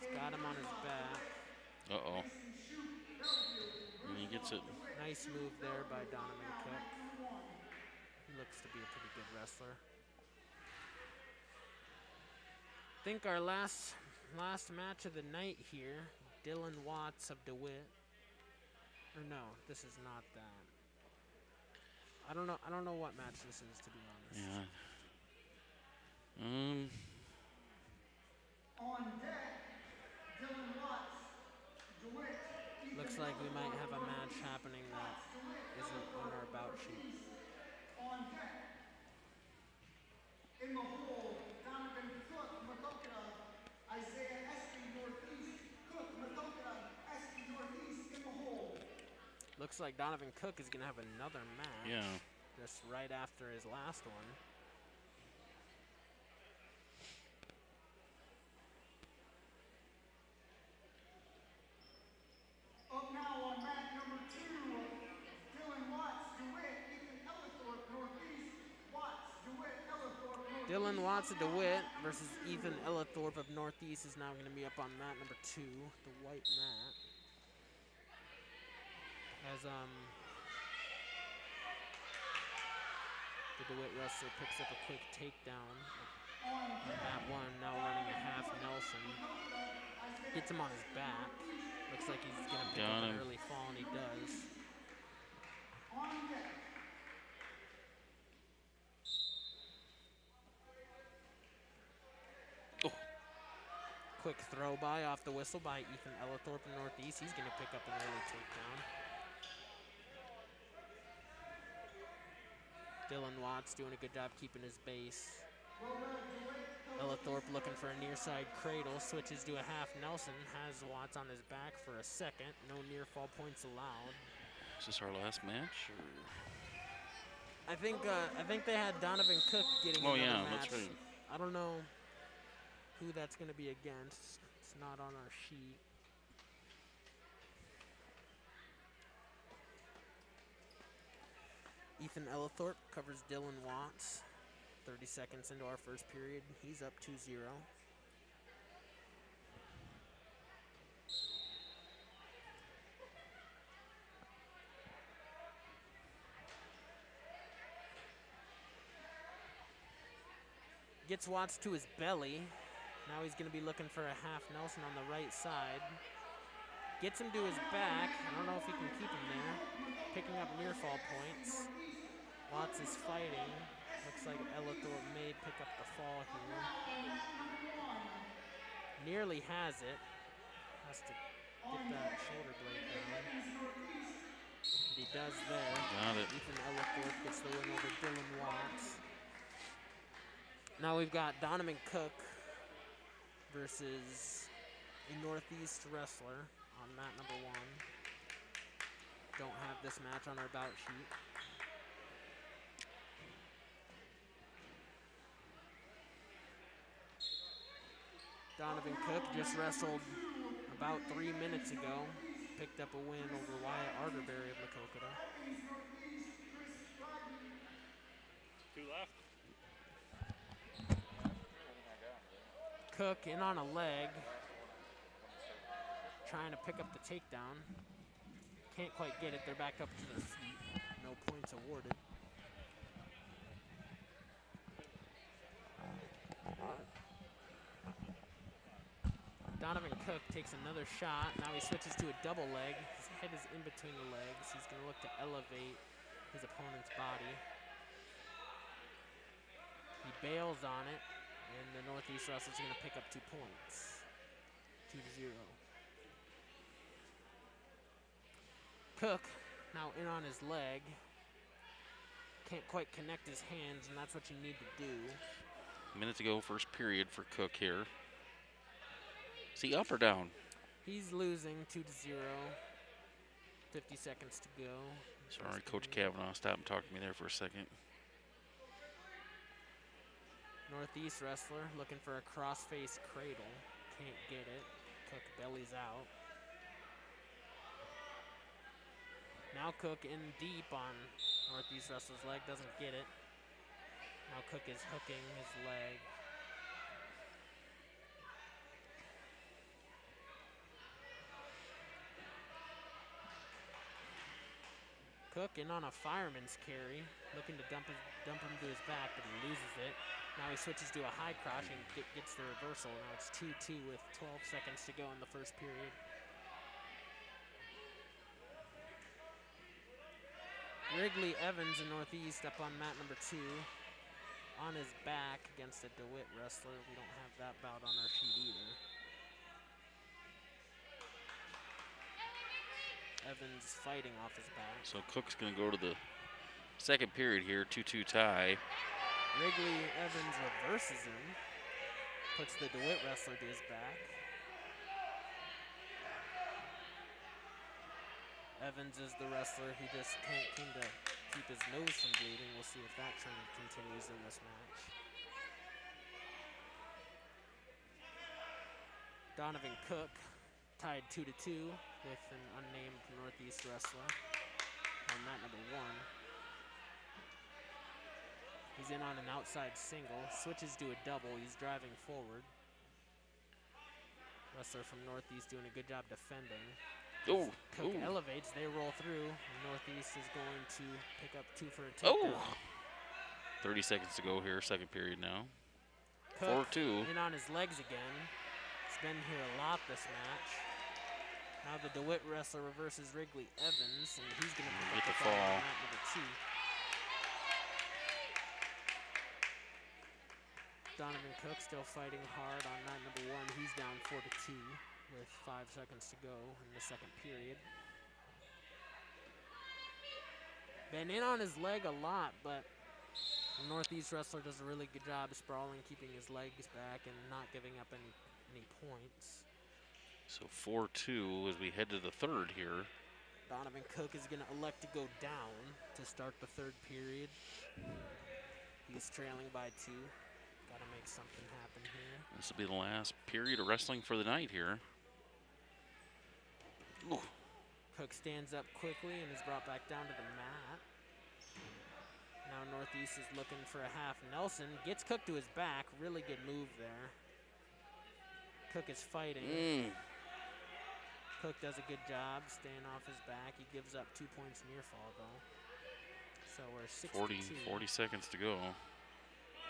He's got him on his back. Uh-oh. And he gets it. Nice move there by Donovan Cook. He looks to be a pretty good wrestler. I think our last match of the night here, Dylan Watts of DeWitt. Or no, this is not that. I don't know what match this is, to be honest. Yeah. On deck, Dylan Watts, DeWitt. Looks like we might have a match happening that isn't on our bout sheet. On deck. In the hole, Donovan Cook, Makokata, Isaiah Esty, Northeast. Cook, Makokata, Esty, Northeast, in the hole. Looks like Donovan Cook is going to have another match. Yeah. Just right after his last one. Up now on mat number 2, Dylan Watts, DeWitt, Ethan Ellithorpe, Northeast. Watts, DeWitt, Ellithorpe, Northeast. Dylan Watts of DeWitt versus Ethan Ellithorpe of Northeast is now going to be up on mat number 2, the white mat. As the DeWitt wrestler picks up a quick takedown on mat 1, now running a half Nelson. Gets him on his back. Looks like he's going to pick Got up him. an early fall, and he does. On deck. Oh, Quick throw by off the whistle by Ethan Ellithorpe in Northeast. He's going to pick up an early takedown. Dylan Watts doing a good job keeping his base. Ellithorpe looking for a near side cradle, switches to a half Nelson, has Watts on his back for a second. No near fall points allowed. is this our last match? Or? I think they had Donovan Cook getting Oh, another yeah, match. that's right. I don't know who that's going to be against. It's not on our sheet. Ethan Ellithorpe covers Dylan Watts. 30 seconds into our first period. He's up 2-0. gets Watts to his belly. Now he's going to be looking for a half Nelson on the right side. Gets him to his back. I don't know if he can keep him there. Picking up near fall points. Watts is fighting. Looks like Ellithorpe may pick up the fall here. Nearly has it. Has to get that shoulder blade down. And he does there. Got it. Ethan Ellithorpe gets the win over Dylan Watts. Now we've got Donovan Cook versus a Northeast wrestler on mat number 1. Don't have this match on our bout sheet. Donovan Cook just wrestled about 3 minutes ago. Picked up a win over Wyatt Arterberry of Maquoketa. 2 left. Cook in on a leg. Trying to pick up the takedown. Can't quite get it. They're back up to their feet. No points awarded. Donovan Cook takes another shot. Now he switches to a double leg. His head is in between the legs. He's going to look to elevate his opponent's body. He bails on it, and the Northeast wrestler's going to pick up 2 points. 2-0. Cook now in on his leg. Can't quite connect his hands, and that's what you need to do. Minutes ago, first period for Cook here. Is he up or down? He's losing 2-0. 50 seconds to go. Sorry, Coach Kavanaugh, stop and talk to me there for a second. Northeast wrestler looking for a cross-face cradle. Can't get it. Cook bellies out. Now Cook in deep on Northeast wrestler's leg, doesn't get it. Now Cook is hooking his leg. Cook in on a fireman's carry, looking to dump him to his back, but he loses it. Now he switches to a high cross and gets the reversal. Now it's 2-2 with 12 seconds to go in the first period. Wrigley Evans in Northeast up on mat number 2. On his back against a DeWitt wrestler. We don't have that bout on our sheet either. Evans fighting off his back. So Cook's going to go to the second period here, 2-2 tie. Wrigley Evans reverses him. Puts the DeWitt wrestler to his back. Evans is the wrestler who just can't seem to keep his nose from bleeding. We'll see if that trend continues in this match. Donovan Cook tied 2-2 with an unnamed Northeast wrestler on mat number 1. He's in on an outside single, switches to a double. He's driving forward. Wrestler from Northeast doing a good job defending. Oh, Cook ooh. elevates, they roll through. Northeast is going to pick up 2 for a takedown. Oh! 30 seconds to go here, second period now. Cook 4-2. in on his legs again. He's been here a lot this match. Now the DeWitt wrestler reverses Wrigley Evans, and he's going to pick Get up the the fall fall. on mat number 2. Donovan Cook still fighting hard on mat number 1. He's down 4-2 with 5 seconds to go in the second period. Been in on his leg a lot, but the Northeast wrestler does a really good job sprawling, keeping his legs back and not giving up any points. So 4-2 as we head to the third here. Donovan Cook is going to elect to go down to start the third period. He's trailing by 2. Got to make something happen here. This will be the last period of wrestling for the night here. Ooh. Cook stands up quickly and is brought back down to the mat. Now Northeast is looking for a half Nelson. Gets Cook to his back. Really good move there. Cook is fighting. Cook does a good job staying off his back. He gives up 2 points near fall though. So we're 6-2. 40 seconds to go.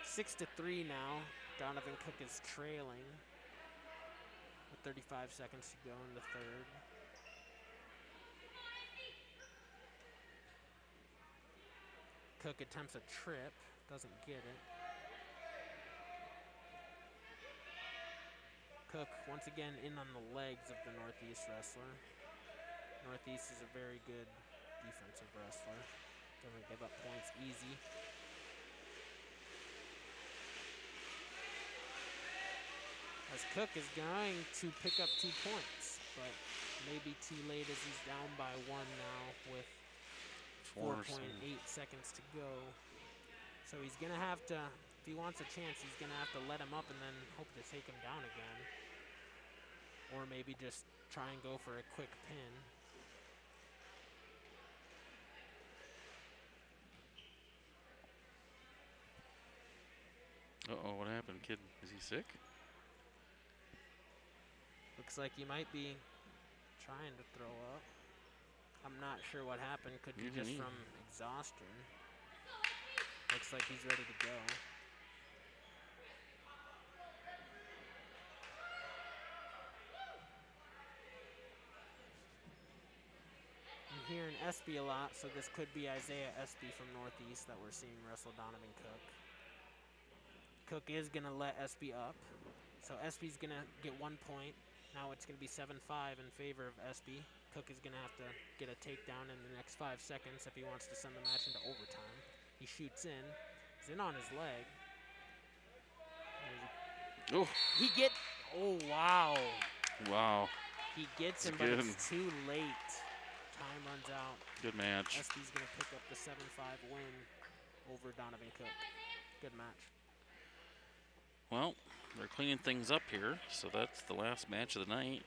6-3 now. Donovan Cook is trailing with 35 seconds to go in the third. Cook attempts a trip, doesn't get it. Cook once again in on the legs of the Northeast wrestler. Northeast is a very good defensive wrestler. Doesn't give up points easy. As Cook is going to pick up 2 points, but maybe too late as he's down by 1 now with 4.8 seconds to go. So he's gonna have to, if he wants a chance, he's gonna have to let him up and then hope to take him down again. Or maybe just try and go for a quick pin. Uh-oh, what happened, kid? Is he sick? Looks like he might be trying to throw up. I'm not sure what happened. Could be just from exhaustion. Looks like he's ready to go. I'm hearing Espy a lot, so this could be Isaiah Espy from Northeast that we're seeing wrestle Donovan Cook. Cook is gonna let Espy up. So Espy's gonna get 1 point. Now it's gonna be 7-5 in favor of Espy. Cook is gonna have to get a takedown in the next 5 seconds if he wants to send the match into overtime. He shoots in. He's in on his leg. Oh. He get. Oh wow. Wow. He gets him, That's but good. it's too late. Time runs out. Good match. Espy's gonna pick up the 7-5 win over Donovan Cook. Good match. Well, they're cleaning things up here, so that's the last match of the night.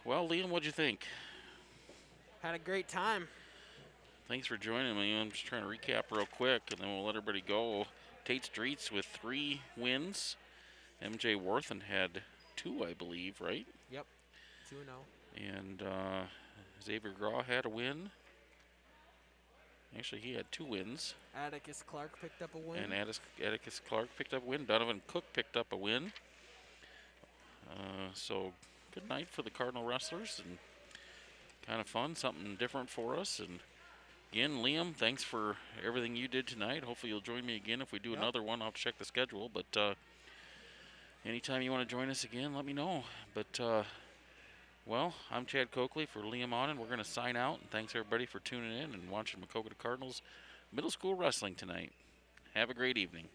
Well, Liam, what'd you think? Had a great time. Thanks for joining me. I'm just trying to recap real quick, and then we'll let everybody go. Tate Streets with 3 wins. MJ Worthen had 2, I believe, right? Yep. 2-0. And Xavier Graw had a win. Actually, he had 2 wins. Atticus Clark picked up a win. And Atticus Clark picked up a win. Donovan Cook picked up a win. So good night for the Cardinal wrestlers, and kind of fun, something different for us. And again, Liam, thanks for everything you did tonight. Hopefully you'll join me again if we do another one. I'll have to check the schedule, but anytime you want to join us again, let me know. But well, I'm Chad Coakley for Liam Onnen. We're going to sign out, and thanks everybody for tuning in and watching Maquoketa Cardinals middle school wrestling tonight. Have a great evening.